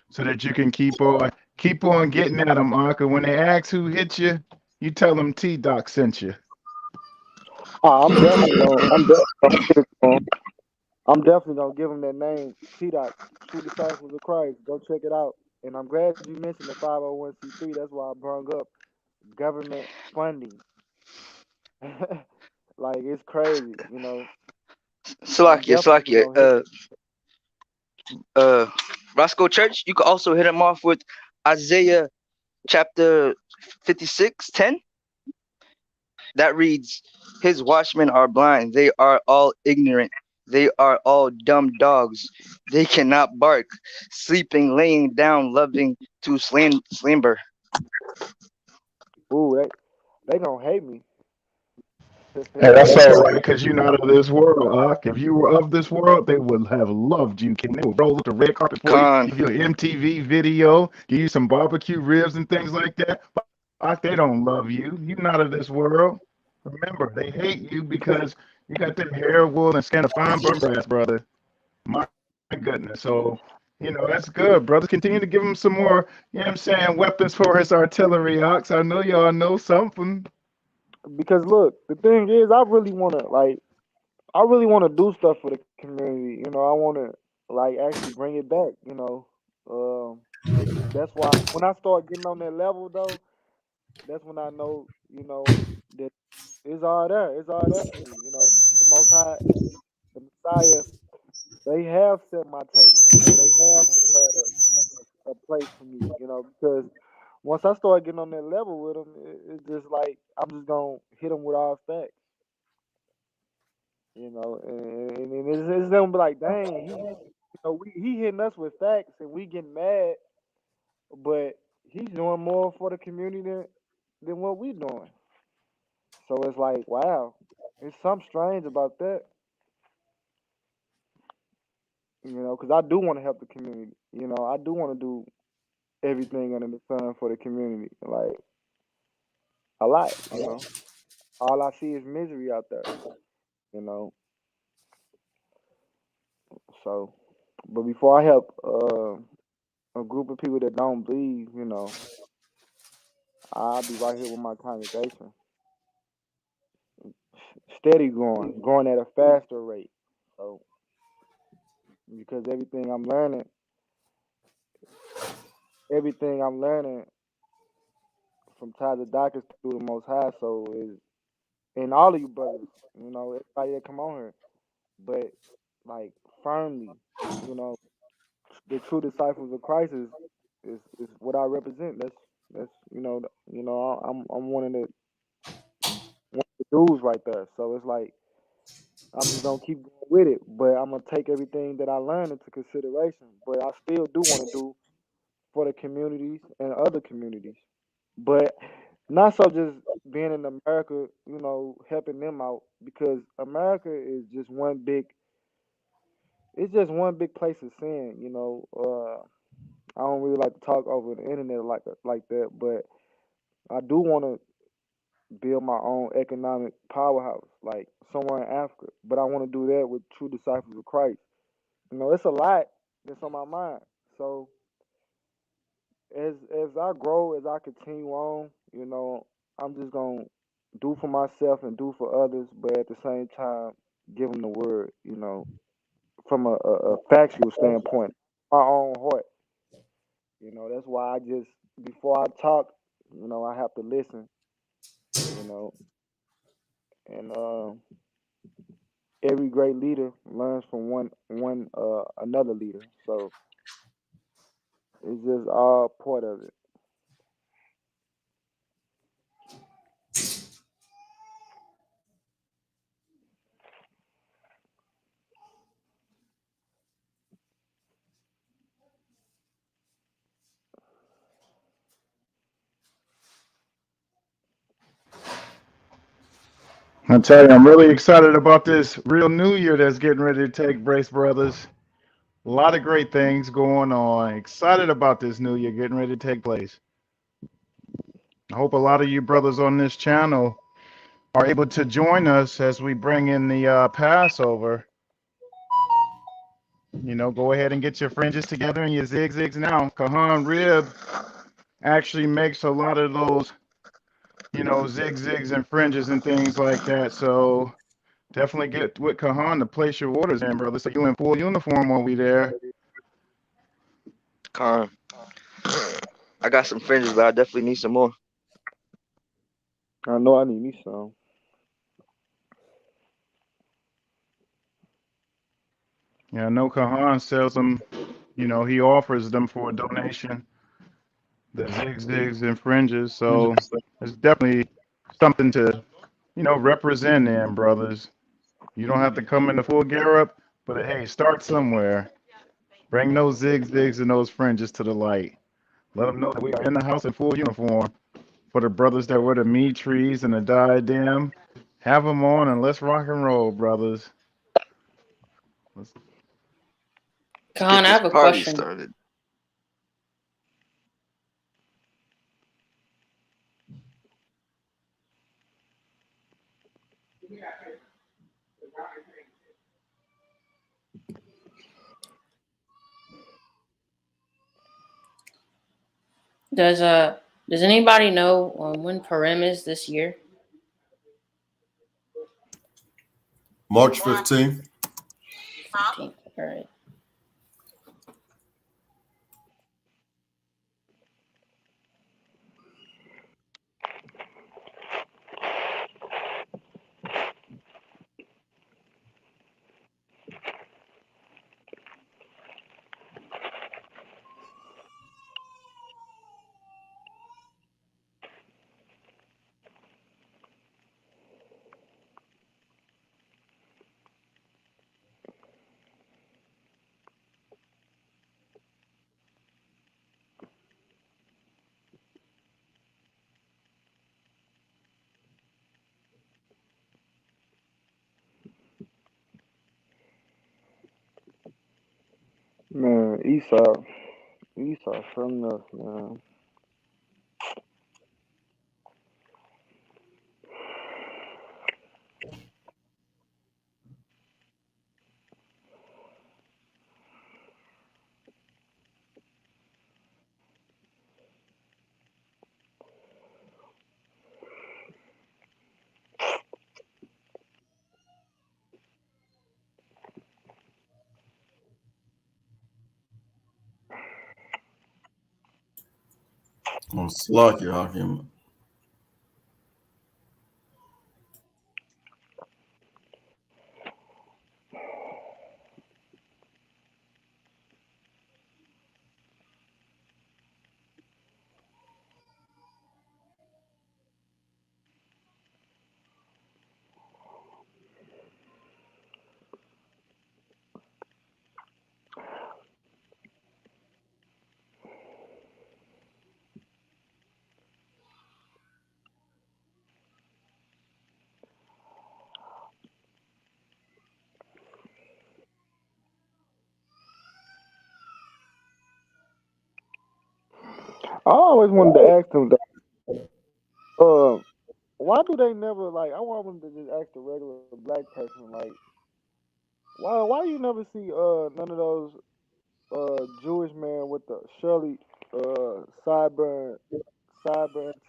so that you can keep on getting at them, Uncle. When they ask who hit you, you tell them T Doc sent you. I'm definitely gonna, I'm definitely gonna give them that name, T Dot, True Disciples of Christ. Go check it out. And I'm glad you mentioned the 501c3. That's why I brought up government funding. Like it's crazy, you know. So I'm definitely Salakia. gonna hit. Roscoe Church. You could also hit him off with Isaiah chapter 56:10. That reads, "His watchmen are blind; they are all ignorant; they are all dumb dogs. They cannot bark, sleeping, laying down, loving to slumber." Ooh, they gonna hate me. Hey, that's all right, because you're not of this world, Ak. If you were of this world, they would have loved you. They would roll up the red carpet for you, Khan. give you an MTV video, give you some barbecue ribs and things like that. But Ak, they don't love you. You're not of this world. Remember, they hate you because you got them hair, wool, and skin of fine bump brother. My goodness. So, that's good, brother. Continue to give him some more, weapons for his artillery, Ox. I know y'all know something. Because look, the thing is, I really wanna do stuff for the community. You know, I wanna like actually bring it back. You know, um, that's why when I start getting on that level though, that's when I know, you know, that it's all there. It's all there for me. You know, the Most High, the Messiah, they have set my table. You know, they have prepared a place for me. You know, because once I start getting on that level with them, it's just like I'm just gonna hit them with all facts. You know, and it's gonna be like, dang, he hitting us with facts and we getting mad, but he's doing more for the community than what we doing. So it's like, wow, it's something strange about that, you know, because I do want to help the community. You know, I do want to do everything under the sun for the community. Like, a lot. All I see is misery out there. You know, so. But before I help a group of people that don't believe, I'll be right here with my congregation, steady growing at a faster rate. So because everything I'm learning from Tazadaq is through the Most High. So is and all of you brothers, everybody that come on here, but like firmly, you know, the true disciples of Christ is what I represent. That's I'm one of the dudes right there. So it's like I'm just gonna keep going with it, but I'm gonna take everything that I learned into consideration. But I still do want to do for the communities and other communities, but not so just being in America, helping them out because America is just one big. It's just one big place of sin, I don't really like to talk over the internet like that, but I do want to build my own economic powerhouse, like somewhere in Africa. But I want to do that with true disciples of Christ. It's a lot that's on my mind. So as I grow, as I continue on, I'm just gonna do for myself and do for others, but at the same time, give them the word, from a factual standpoint, my own heart. That's why I just before I talk, I have to listen, you know, and every great leader learns from one another leader. So it's just all part of it. I tell you, I'm really excited about this real new year that's getting ready to take place, brothers. A lot of great things going on. Excited about this new year getting ready to take place. I hope a lot of you brothers on this channel are able to join us as we bring in the Passover. Go ahead and get your fringes together and your zigzags now. Kahan Rib actually makes a lot of those, zigzags and fringes and things like that. So definitely get with Kahan to place your orders in, brother. So you in full uniform when we there. Con. I got some fringes, but I definitely need some more. I know I need me some. Yeah, I know Kahan sells them. He offers them for a donation. The zigzags and fringes. So it's definitely something to, represent them, brothers. You don't have to come in the full gear up, but hey, start somewhere. Bring those zigzags and those fringes to the light. Let them know that we are in the house in full uniform. For the brothers that wear the meat trees and the diadem, have them on and let's rock and roll, brothers. Let's Kahan, get I this have a party question. started. Does anybody know when Purim is this year? March 15th. 15th. All right. Man, Esau, something else, man. Oh, Slakia Hakim. I always wanted to ask them why do they never like? I want them to just ask the regular black person like, why you never see none of those Jewish man with the Shirley sideburn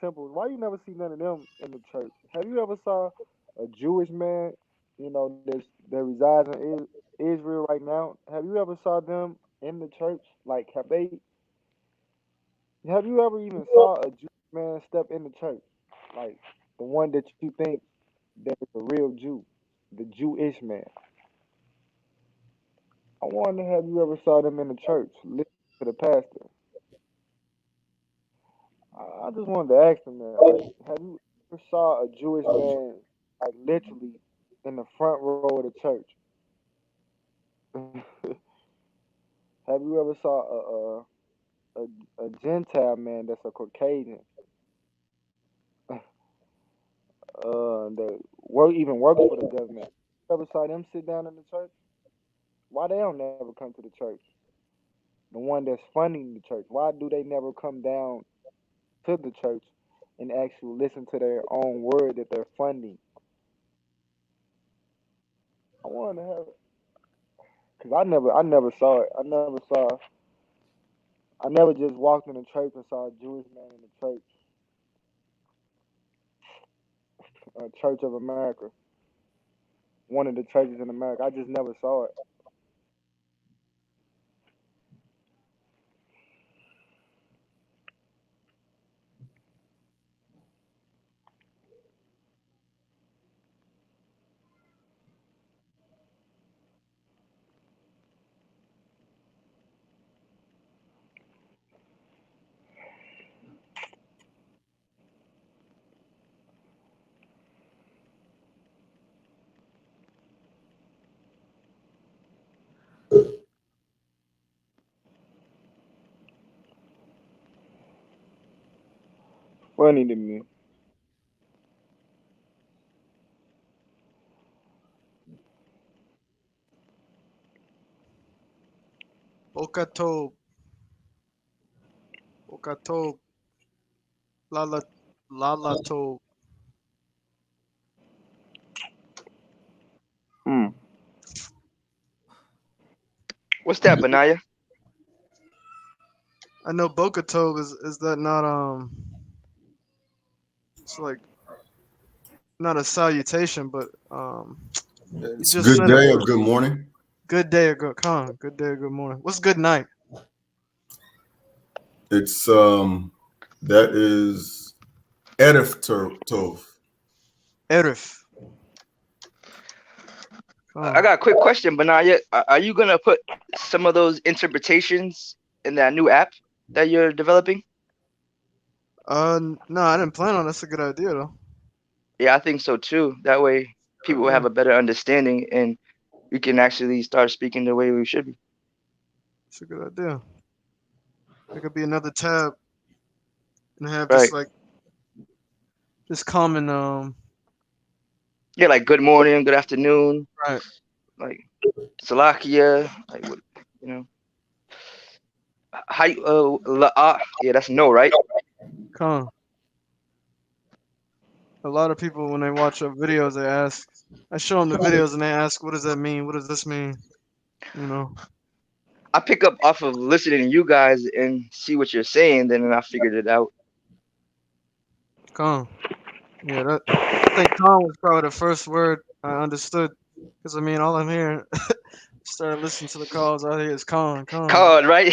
temples? Why you never see none of them in the church? Have you ever saw a Jewish man, that resides in Israel right now? Have you ever saw them in the church? Like, have you ever even saw a Jewish man step in the church? Like the one that you think that is a real Jew, the Jewish man. I wonder, have you ever saw them in the church listen to the pastor? I just wanted to ask them that. Like, have you ever saw a Jewish man, like literally, in the front row of the church? Have you ever saw a Gentile man that's a Caucasian, that even works for the government? You ever saw them sit down in the church? Why they don't never come to the church? The one that's funding the church. Why do they never come down to the church and actually listen to their own word that they're funding? I want to have, cause I never saw it. I never just walked in the church and saw a Jewish man in the church, Church of America, one of the churches in America. I just never saw it. Funny to me. Okatob, Okatob, Lala, Lalatob. Mm. What's that, Benaya? I know Bokatob is that not it's like not a salutation, but you It's just good sent a day or good morning. good day or good con, good day or good morning. What's good night? It's that is Edif Tov. Erif. I got a quick question, Benaya. Are you gonna put some of those interpretations in that new app that you're developing? No, I didn't plan on. That's a good idea though. Yeah, I think so too. That way, people will have a better understanding, and we can actually start speaking the way we should be. It's a good idea. It could be another tab and have Right. just common Yeah, like good morning, good afternoon, right. like Salakia, like what, you know. How you, yeah, that's no, right? Con. A lot of people when they watch our videos, they ask. I show them the videos and they ask, "What does that mean? What does this mean?" You know. I pick up off of listening to you guys and see what you're saying, then I figured it out. Con. Yeah, that. I think con was probably the first word I understood, because I mean, all I'm hearing, started listening to the calls. All I hear is con, con. Called, right?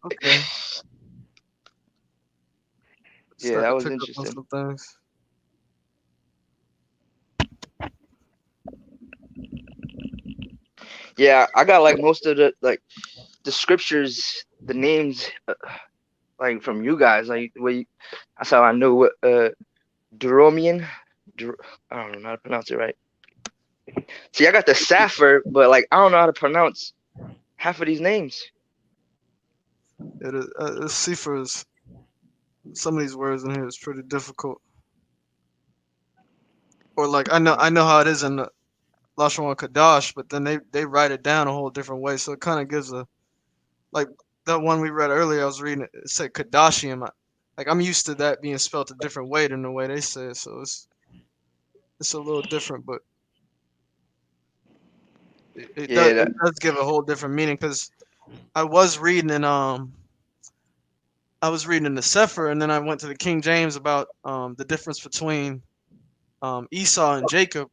Okay. Yeah, Start that to was pick up on interesting. some things. Yeah, I got like most of the scriptures, the names, like from you guys. Like that's how I know what Duromian. I don't know how to pronounce it right. See, I got the Sapphire, but like I don't know how to pronounce half of these names. Cephers, some of these words in here is pretty difficult. Or like I know how it is in the Lashon Kodesh, but then they write it down a whole different way. So it kind of gives a like that one we read earlier. I was reading it said Kadashim. Like I'm used to that being spelled a different way than the way they say it. So it's a little different, but it Yeah, does give a whole different meaning because I was reading in the Sefer, and then I went to the King James about the difference between Esau and Jacob.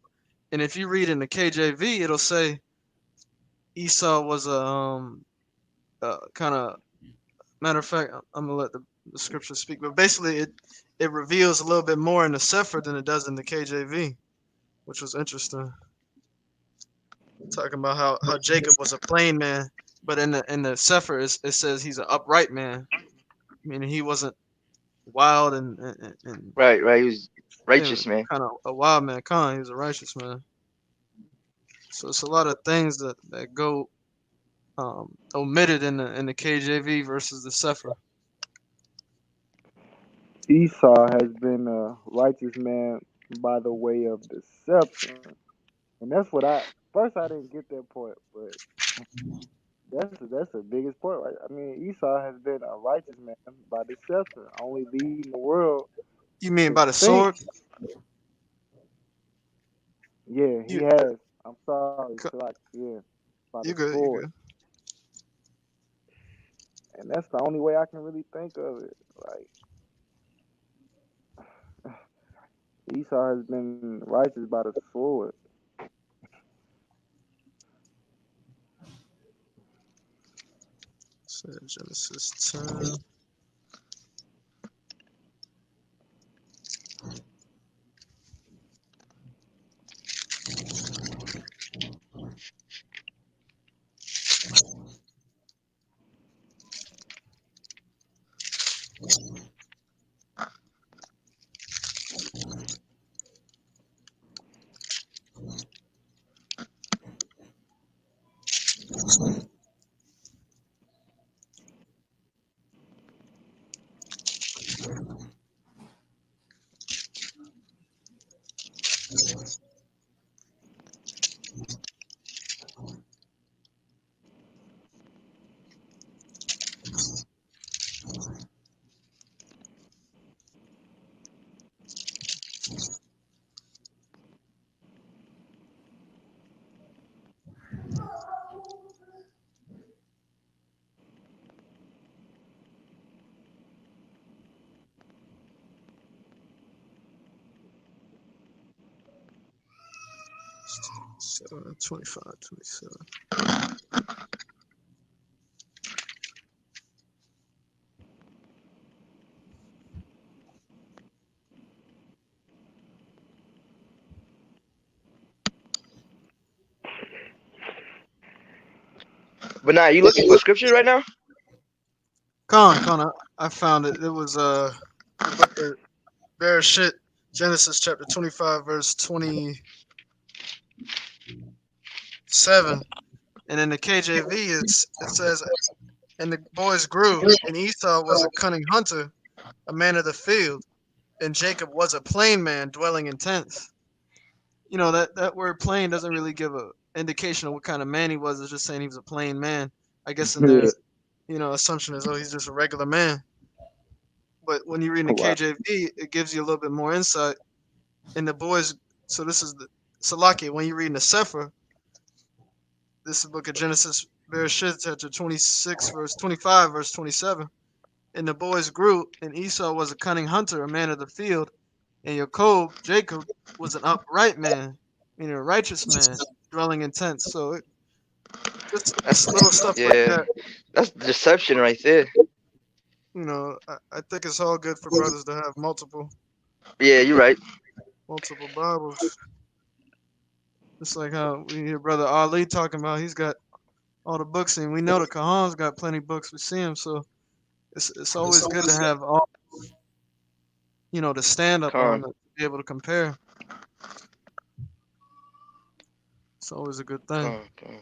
And if you read in the KJV, it'll say Esau was a kind of matter of fact. I'm gonna let the scripture speak, but basically it reveals a little bit more in the Sefer than it does in the KJV, which was interesting. Talking about how Jacob was a plain man, but in the Sefer it says he's an upright man, meaning he wasn't wild and right. He was righteous, man. kind of a wild man. Kahan, he was a righteous man. So it's a lot of things that go omitted in the KJV versus the Sefer. Esau has been a righteous man by the way of deception. And that's what I didn't get that point, but that's the biggest point, right? I mean, Esau has been a righteous man by deception, only leading the world You mean to by the think. sword? Yeah, he You has. I'm sorry, like yeah, by the you good? You sword, good? and that's the only way I can really think of it. Like Esau has been righteous by the sword. So Genesis 10. So 25, 27. But now, you looking for scripture right now? Con, I found it. It was the book of Bereshit, Genesis chapter 25, verse 27. And in the KJV, it says, "And the boys grew, and Esau was a cunning hunter, a man of the field, and Jacob was a plain man dwelling in tents." You know that word "plain" doesn't really give a indication of what kind of man he was. It's just saying he was a plain man. I guess in Yeah. their assumption is, oh, he's just a regular man. But when you read in the Wow. KJV, it gives you a little bit more insight. And the boys, so this is the Salaki. When you read in the Sefer, this is the book of Genesis, Bereshit, chapter 26, verse 25, verse 27. And the boys grew, and Esau was a cunning hunter, a man of the field, and Jacob, was an upright man, meaning a righteous man, dwelling in tents. So just That's little stuff like yeah, that. that's deception right there. I think it's all good for brothers to have multiple Yeah, you're right. Bibles. Just like how we hear Brother Ali talking about, he's got all the books, and we know the Kahan's got plenty of books. We see him, so it's always good to have all, to stand up on, Con. to be able to compare. It's always a good thing. Con.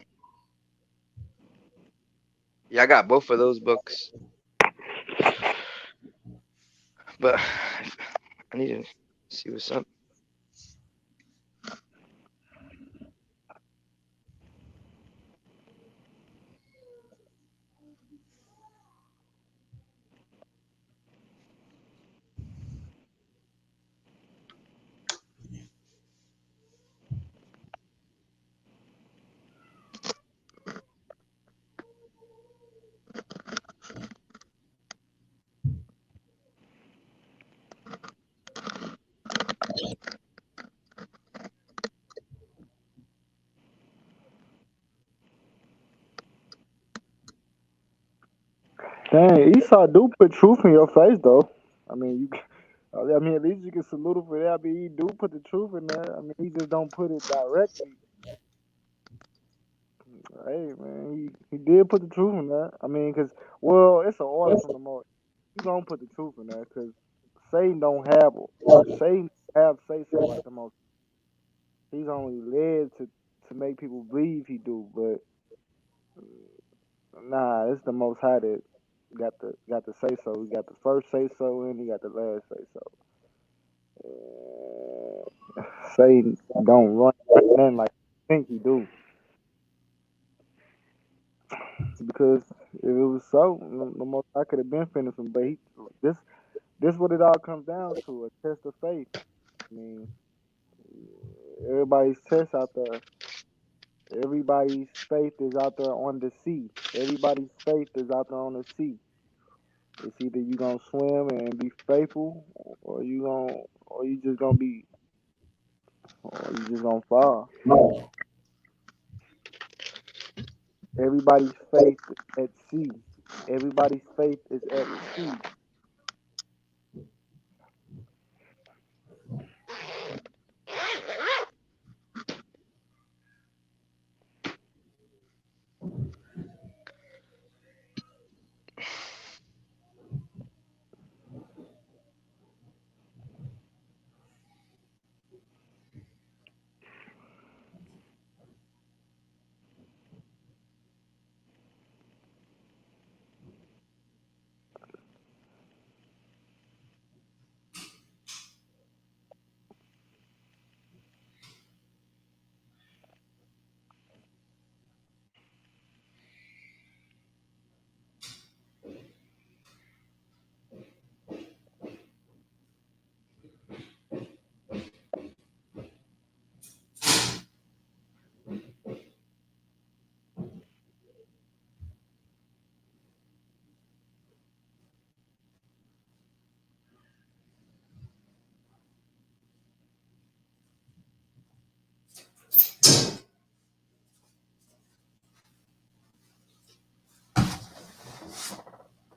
Yeah, I got both of those books, but I need to see what's up. Dang, Esau do put truth in your face though. I mean, at least you can salute him for that. I mean, he do put the truth in there. I mean, he just don't put it directly. Hey man, he did put the truth in there. I mean, it's an order from the Most. He gonna put the truth in there because Satan don't have say so like the Most. He's only led to make people believe he do, but nah, it's the Most High that got the say so. He got the first say so and he got the last say so. Satan don't run nothing like I think he do. Because if it was so, the Most I could have been finished him. But this what it all comes down to, a test of faith. I mean, everybody's test out there. Everybody's faith is out there on the sea. Everybody's faith is out there on the sea. It's either you gonna swim and be faithful, or you just gonna fall. Everybody's faith is at sea. Everybody's faith is at sea.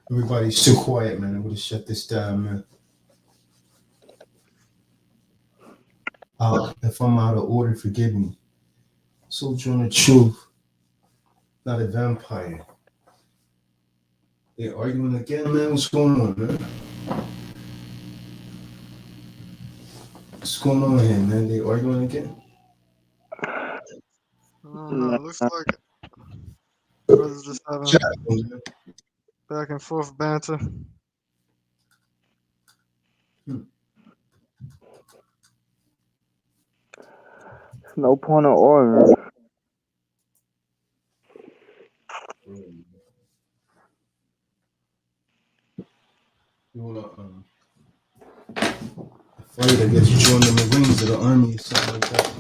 Everybody's too quiet, man. I'm gonna shut this down, man. If I'm out of order, forgive me. Soldier on the truth, not a vampire. They arguing again, man. What's going on, man? What's going on here, man? They arguing again? I don't know. It looks like brothers just having back and forth banter. No point of ordering. You wanna fight? I guess you join the Marines or the Army or something like that.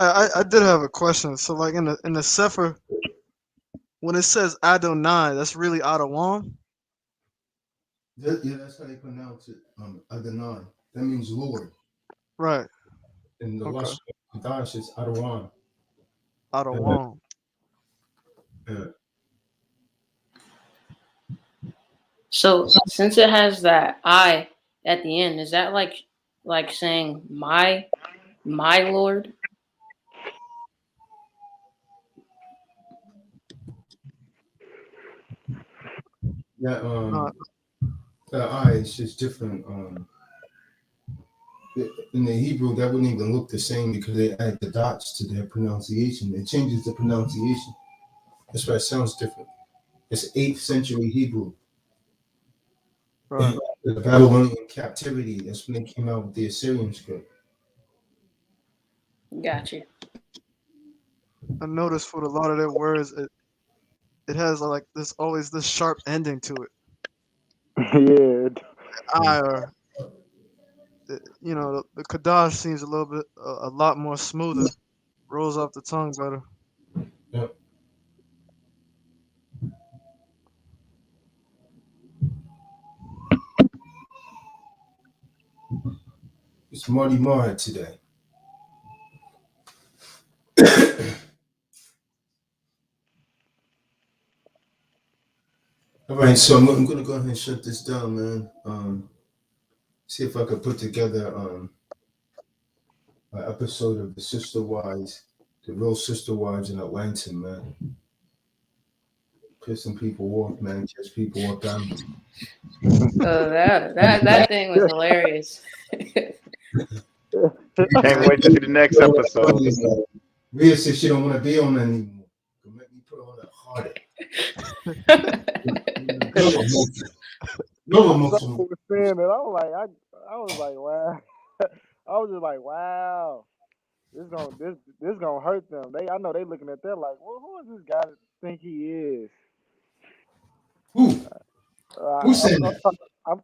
I did have a question. So like in the Sefer, when it says Adonai, that's really Adonai? Yeah, that's how they pronounce it. Adonai. That means Lord. Right. And the Okay. lashon Kodesh is Adawan. Adawan. Yeah. So since it has that I at the end, is that like saying my Lord? That Uh, the I is just different. In the Hebrew, that wouldn't even look the same because they add the dots to their pronunciation. It changes the pronunciation. That's why it sounds different. It's 8th century Hebrew. right. The Babylonian captivity. That's when they came out with the Assyrian script. Gotcha. I noticed for a lot of their words, it has like this always this sharp ending to it. Yeah. I or you know the Kodesh seems a little bit a lot more smoother, rolls off the tongue better. Yep. It's Marty Marr today. All right, so I'm going to go ahead and shut this down, man. See if I could put together an episode of the Sister Wives, the real Sister Wives in Atlanta, man. Piss some people off, man. Catch people off down. Oh, that thing was hilarious. Can't wait to see the next episode. Rhea says she don't want to be on anymore. Make me put on a harder. No emotion. Was saying that I was like, wow. I was just like, wow. This gonna hurt them. I know they looking at that like, well, who is this guy that think he is? Who? Who said that? I'm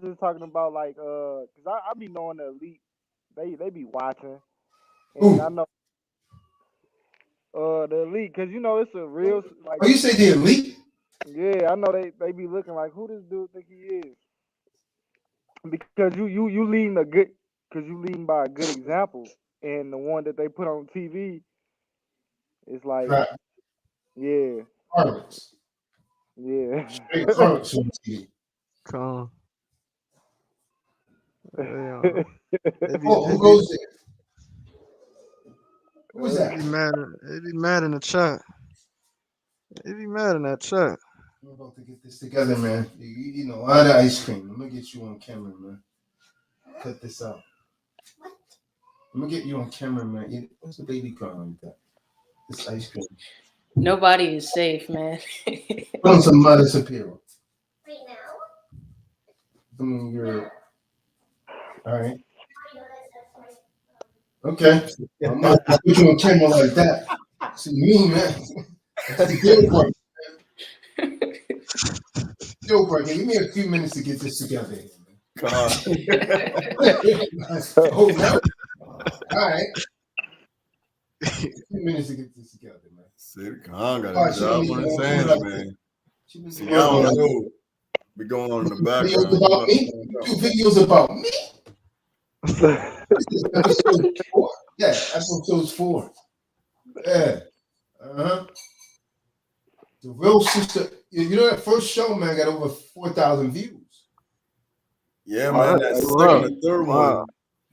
just talking about like, cause I be knowing the elite, they be watching, and I know the elite, cause you know it's a real like. Oh, you say the elite? Yeah, I know they be looking like, who this dude think he is? Because you leading you leading by a good example, and the one that they put on TV is like, right. Yeah. Harlots. Yeah. Straight harlots on TV. Come on. Who goes there? Who is that? They be mad in the chat. They be mad in that chat. We're about to get this together, man. You know, a lot of ice cream. I'm gonna get you on camera, man. Cut this out. I'm gonna get you on camera, man. What's the baby crying like that? This ice cream. Nobody is safe, man. Put on some modest apparel. Right now? I mean, you're all right. Okay. I'm not gonna put you on camera like that. See me, man. That's the deal breaker. Deal breaker. Give me a few minutes to get this together. Oh no. All right. A few minutes to get this together, man. See, the kahan got a job on his hands, man. See, I don't know. Be going on in the background. Videos about me? Do videos about me? Episode 4. Yeah, episode 4. Yeah. Uh-huh. The real sister. You know that first show, man, got over 4,000 views. Yeah, man. That second and third one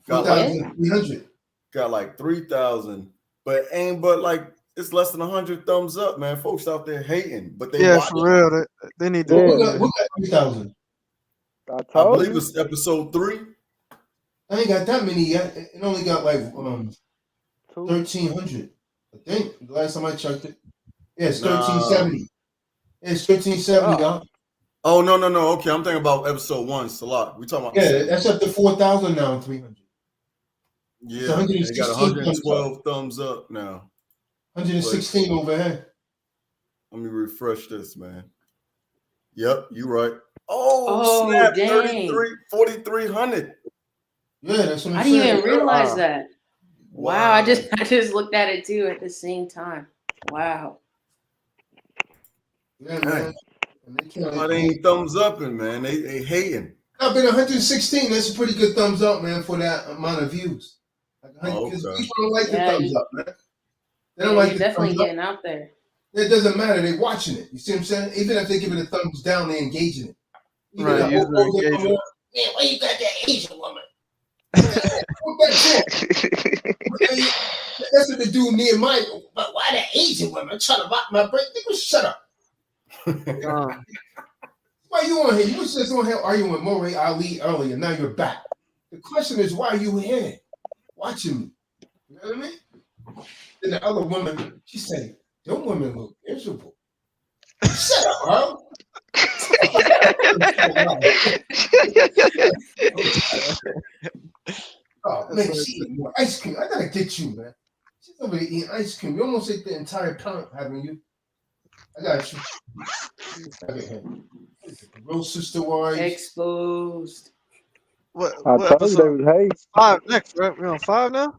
got 4,300. Got like 3,000, but ain't but like it's less than 100 thumbs up, man. Folks out there hating, but they watch for real. They need to. Who got 3,000? I believe it's episode 3. I ain't got that many yet. It only got like 1,300. I think the last time I checked it. Yeah, it's 1,370. It's 1,370, y'all. Oh no. Okay, I'm thinking about episode 1, Salat. We talking about that's up to 4,000 now, 300. Yeah, they got 112 thumbs up now. 116 over here. Let me refresh this, man. Yep, you right. Oh snap! Dang. 4,300. Yeah, that's what I'm I saying. didn't even realize that. Wow, I just looked at it too at the same time. Wow. Yeah, man. They ain't thumbs upping, man. They hating. I've been 116. That's a pretty good thumbs up, man, for that amount of views. Because Okay. people don't like the Yeah, thumbs up, man. They don't yeah, like you're the definitely thumbs up. getting out there. It doesn't matter. They're watching it. You see what I'm saying? Even if they give it a thumbs down, they engage in it. You get Right, the user whole engagement. man, why you got that Asian woman? What that for? That's what the dude Nehemiah. But why the Asian woman? I'm trying to rock my brain. Nigga, shut up. Why you on here? You was just on here arguing with Moray Ali earlier. Now you're back. The question is, why are you here watching me? You know what I mean? Then the other woman, she said, "Them women look miserable." Shut up, bro. Oh man, she eating more ice cream. I gotta get you, man. She's over there eating ice cream. You almost ate the entire pound, haven't you? I got you. Okay. Real sister wives. Exposed. What I told you episode? they was hate. 5 next, right? We're on 5 now?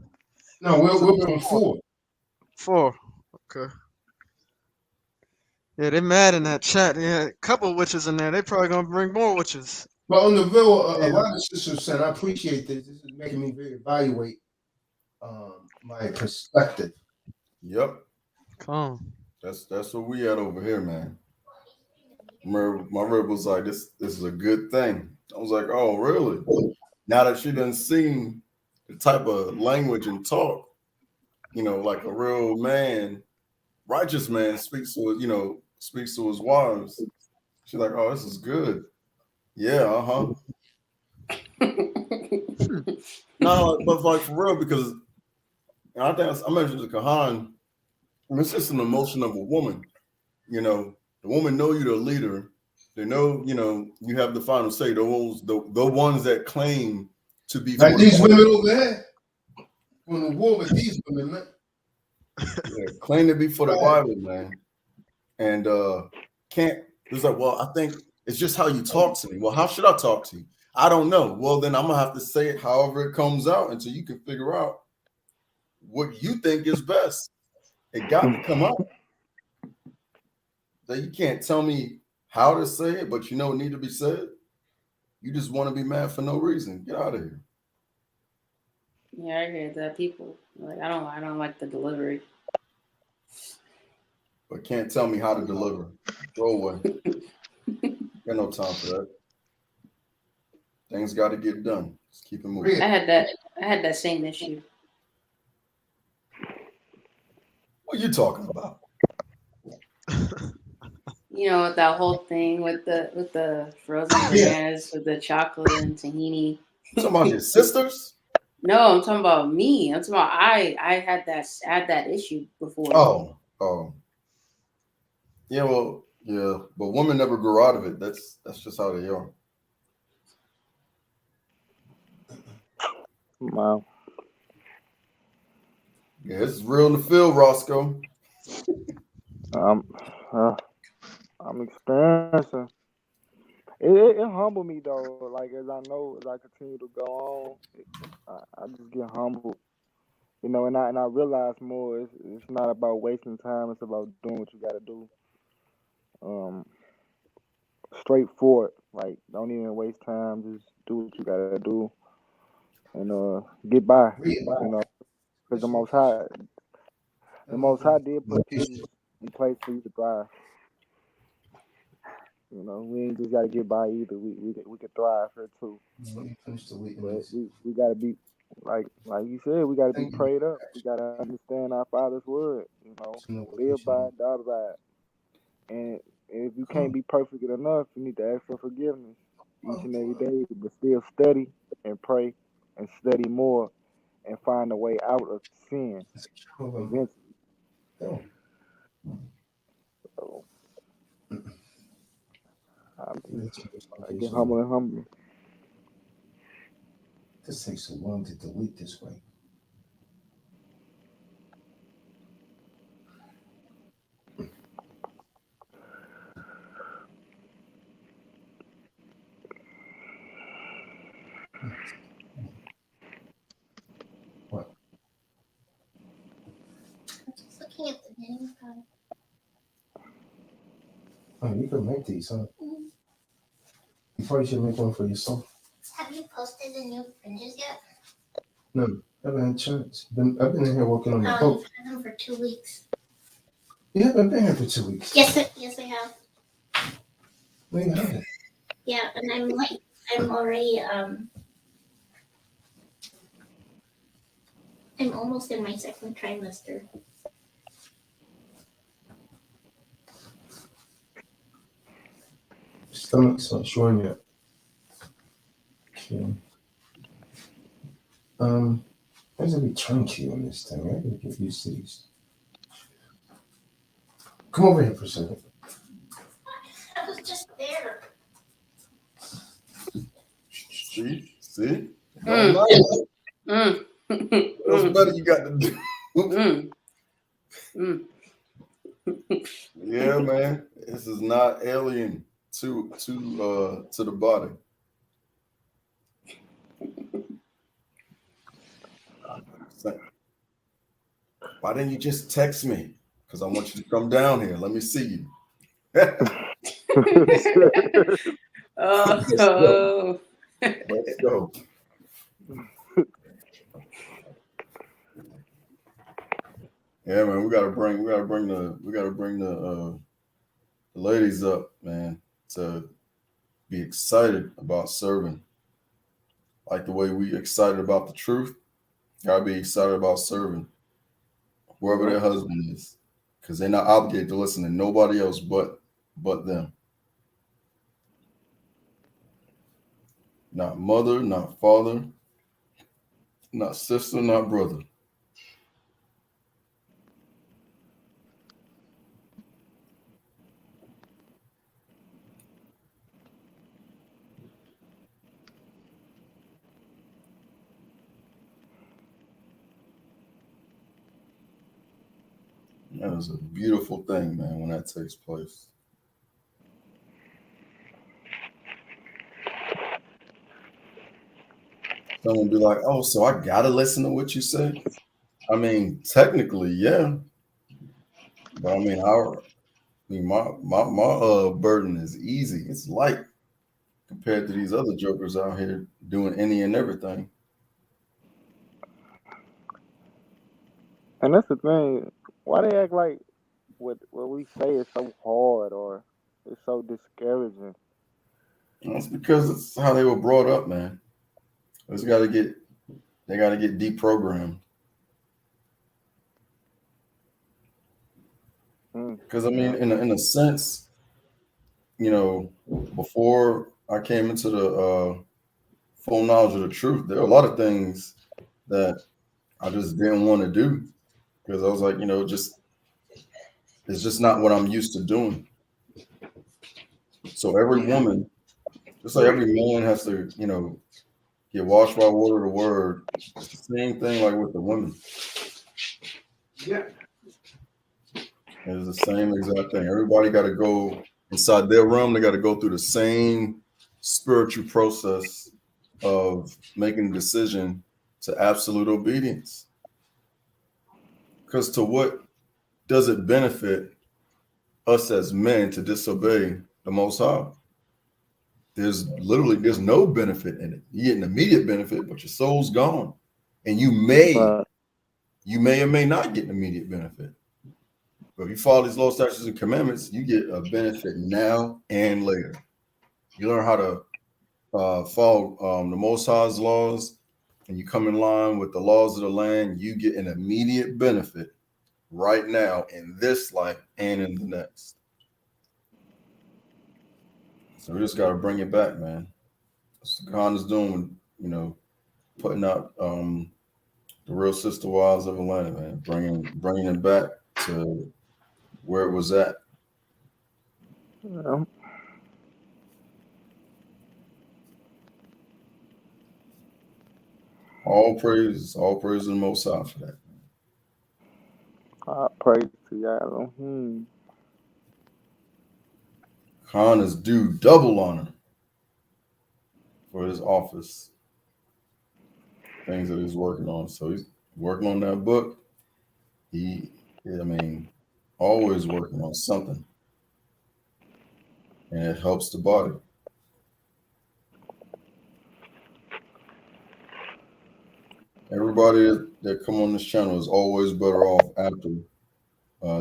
No, we're on 4. 4. Okay. Yeah, they mad in that chat. They had a couple witches in there. They probably gonna bring more witches. But on the real, a Yeah. lot of sisters said, I appreciate this. This is making me reevaluate my perspective. Yep. Come. That's what we at over here, man. My rib was like, this is a good thing. I was like, oh, really? Now that she done seen the type of language and talk, like a real man, righteous man speaks to his wives. She's like, oh, this is good. Yeah, No, but like for real, because I think I mentioned the kahan. It's just an emotion of a woman. The woman know you're the leader. They know, you have the final say. The ones that claim to be like these women over there. On the war with these women, man. Yeah, claim to be for the Bible, man. And it's like, well, I think it's just how you talk to me. Well, how should I talk to you? I don't know. Well, then I'm gonna have to say it however it comes out until you can figure out what you think is best. It got to come out. So you can't tell me how to say it, but you know it need to be said. You just want to be mad for no reason. Get out of here. Yeah, I hear that. People like I don't like the delivery. But can't tell me how to deliver. Go away. Got no time for that. Things got to get done. Just keep it moving. I had that same issue. What are you talking about? That whole thing with the frozen bananas with the chocolate and tahini. You talking about your sisters? No, I'm talking about me. I'm talking about I had that issue before. Oh. Yeah, well, yeah, but women never grow out of it. That's just how they are. Wow. Yeah, it's real in the field, Roscoe. I'm experiencing. It humbled me though. Like as I continue to go on, I just get humbled. And I realize more. It's not about wasting time. It's about doing what you got to do. Straightforward. Like don't even waste time. Just do what you got to do, and get by. Because the Most High did put people in place for you to thrive. We ain't just gotta get by either. We could thrive here too. But we gotta be like you said, we gotta be prayed up. We gotta understand our Father's word. Live by it, die by it. And if you can't be perfect enough, you need to ask for forgiveness each and every day. But still study and pray and study more and find a way out of sin eventually. So, I get humble and humble. This takes so long to delete this way. What? I'm just looking at the menu card. Oh, you can make these, huh? Mm-hmm. You probably should make one for yourself. Have you posted the new fringes yet? No. I've been in church. I've been in here working on the boat. You've had them for 2 weeks. Yeah, I've been here for 2 weeks. Yes, I have. No, you haven't. Yeah, and I'm already I'm almost in my second trimester. Stomach's not showing yet. Okay. There's a return key on this thing. I gotta get used to these. Come over here for a second. I was just there. See? Don't lie. What's better you got to do? Yeah, man. This is not alien to the body. Why didn't you just text me? Because I want you to come down here. Let me see you. Let's go. Let's go. Yeah, man, we gotta bring the ladies up, man, to be excited about serving. Like the way we excited about the truth, gotta be excited about serving whoever their husband is, because they're not obligated to listen to nobody else but them. Not mother, not father, not sister, not brother. That is a beautiful thing, man, when that takes place. Someone be like, "Oh, so I gotta listen to what you say?" I mean, technically, yeah. But I mean, my burden is easy. It's light compared to these other jokers out here doing any and everything. And that's the thing. Why they act like what we say is so hard or it's so discouraging? That's because it's how they were brought up, man. They gotta get deprogrammed. Because I mean, in a sense, you know, before I came into the full knowledge of the truth, there are a lot of things that I just didn't want to do because I was like, you know, it's just not what I'm used to doing. So every woman, just like every man has to, you know, get washed by water of the word, it's the same thing like with the women. Yeah. It's the same exact thing. Everybody got to go inside their realm. They got to go through the same spiritual process of making a decision to absolute obedience. Because to what does it benefit us as men to disobey the Most High? There's no benefit in it. You get an immediate benefit, but your soul's gone. And you may or may not get an immediate benefit. But if you follow these laws, statutes, and commandments, you get a benefit now and later. You learn how to follow the Most High's laws, and you come in line with the laws of the land, you get an immediate benefit right now in this life and in the next. So we just got to bring it back, man. That's what kahan is doing, you know, putting out the real sister wives of Atlanta, man, bringing it back to where it was at. Yeah. All praise the Most High for that. I praise to y'all. Kahan is due double honor for his office, things that he's working on. So he's working on that book. Always working on something, and it helps the body. Everybody that come on this channel is always better off after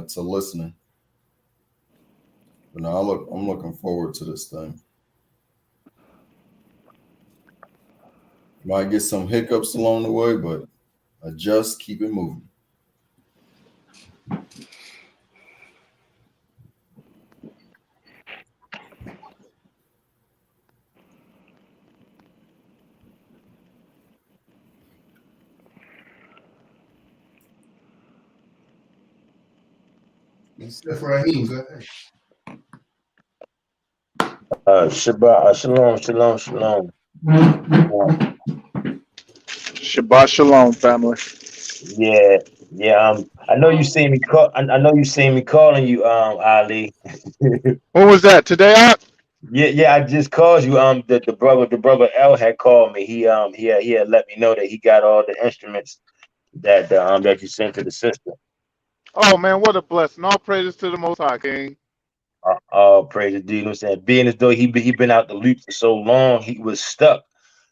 to listening. But now I'm looking forward to this thing. Might get some hiccups along the way, but I just keep it moving. Raheem, go ahead. Shabbat, shalom. Shabbat shalom, family. Yeah. I know you seen me call. I know you seen me calling you, Ali. What was that today? Yeah. I just called you. The brother L had called me. He had let me know that he got all the instruments that you sent to the sister. Oh man, what a blessing! All praises to the Most High, King. All praise to D. You know what I'm saying? Being as though he been out the loop for so long, he was stuck.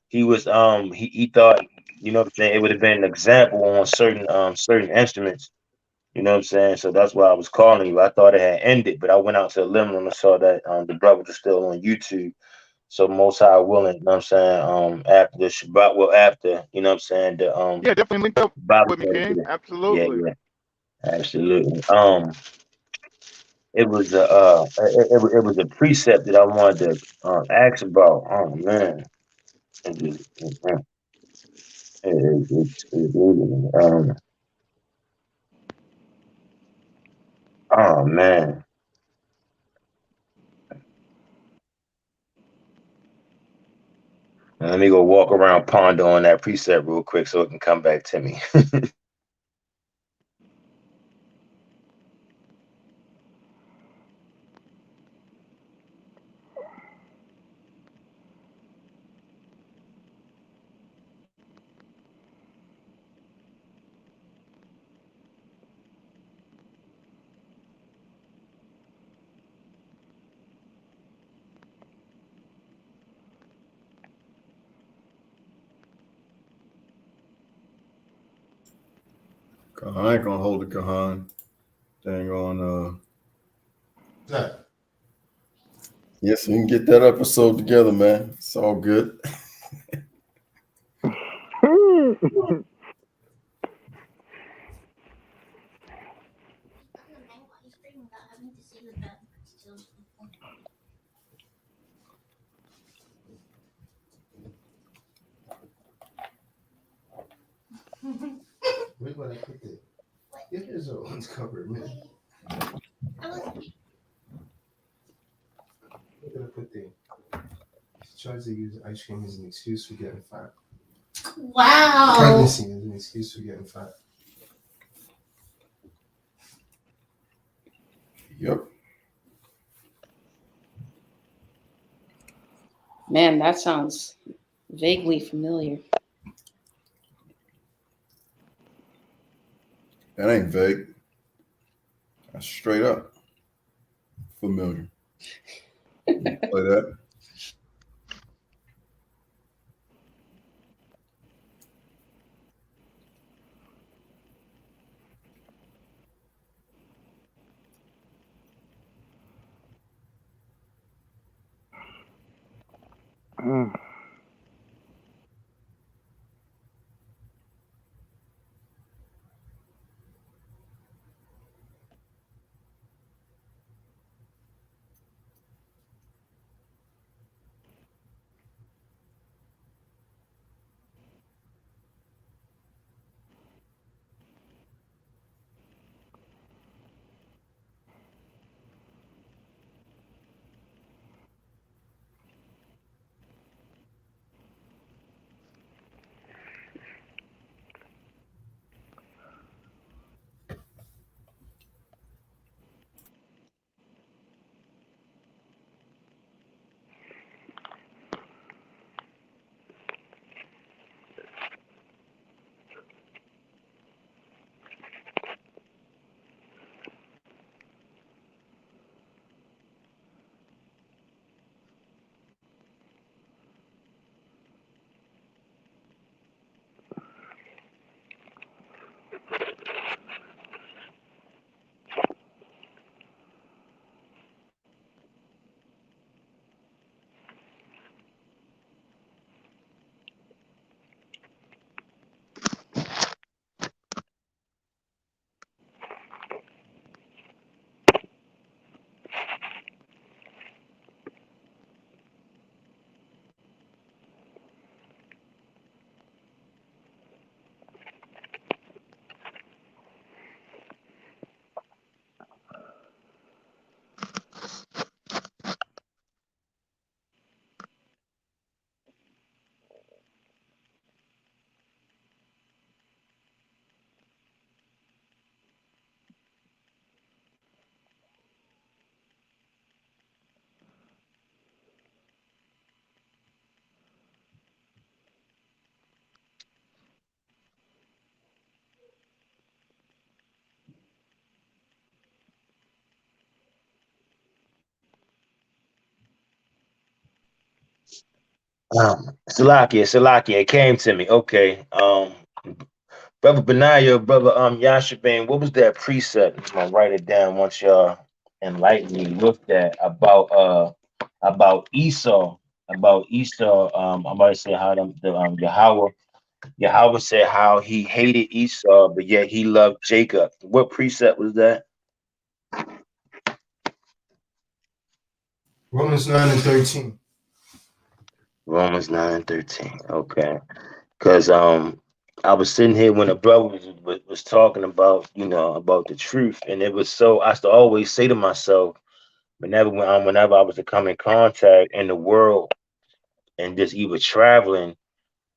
He thought, you know what I'm saying, it would have been an example on certain instruments. You know what I'm saying? So that's why I was calling you. I thought it had ended, but I went out to the living room and saw that the brother was still on YouTube. So most high willing, you know what I'm saying, after the Shabbat, well after, you know what I'm saying, the Yeah, definitely link up Bible with me, study King. today. Absolutely. Yeah, absolutely. It was it was a precept that I wanted to ask about. Oh man. It just, it's really, oh man. Let me go walk around ponder on that precept real quick so it can come back to me. I ain't gonna hold the kahan. Dang on. That. Yes, we can get that episode together, man. It's all good. Where would I put the? It is uncovered, man. Where did I put the? She tries to use ice cream as an excuse for getting fat. Wow. Pregnancy is an excuse for getting fat. Yep. Man, that sounds vaguely familiar. That ain't vague. That's straight up familiar. Play that. Salakia, it came to me. Okay. Brother Benaiah, brother Yashabane, what was that precept? I'm gonna write it down once y'all enlighten me with that about Esau. About Esau. I'm about to say how the Yahweh said how he hated Esau, but yet he loved Jacob. What precept was that? Romans 9:13. Romans 9:13. Okay. Because I was sitting here when a brother was talking about, about the truth, and it was so I used to always say to myself, whenever I was to come in contact in the world and just even traveling,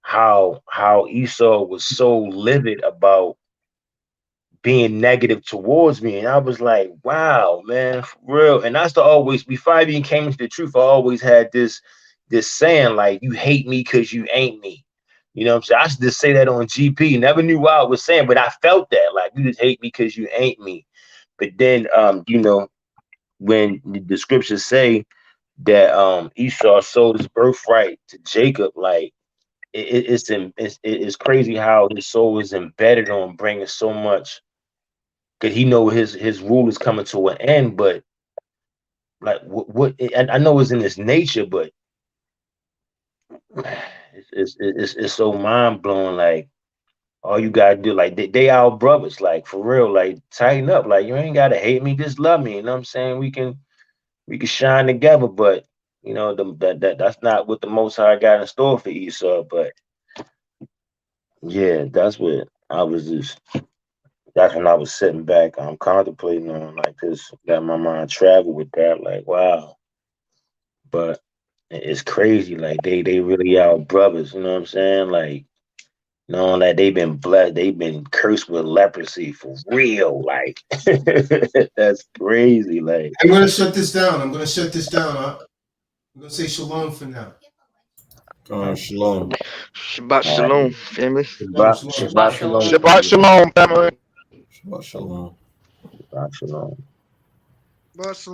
how Esau was so livid about being negative towards me. And I was like, wow, man, for real. And I used to always, before I even came into the truth, I always had this saying, like, you hate me because you ain't me. You know what I'm saying? I used to just say that on GP. Never knew what I was saying, but I felt that, like, you just hate me because you ain't me. But then, when the scriptures say that Esau sold his birthright to Jacob, like, it's crazy how his soul is embedded on bringing so much, because he know his rule is coming to an end. But like, what I know is in his nature, but it's so mind blowing. Like, all you gotta do, like, they our brothers, like, for real, like, tighten up. Like, you ain't gotta hate me, just love me. You know what I'm saying? We can shine together, but that's not what the Most High got in store for Esau. But yeah, that's what I was just. That's when I was sitting back, I'm contemplating on, like, this, got my mind travel with that, like, wow. But it's crazy, like, they really are brothers, you know what I'm saying? Like, knowing that they've been blessed, they've been cursed with leprosy for real, like, that's crazy, like. I'm gonna shut this down. I'm gonna say shalom for now. Shalom. Shabbat shalom, family. Shabbat shalom. Shabbat shalom, family. Shabbat shalom. Shabbat shalom. But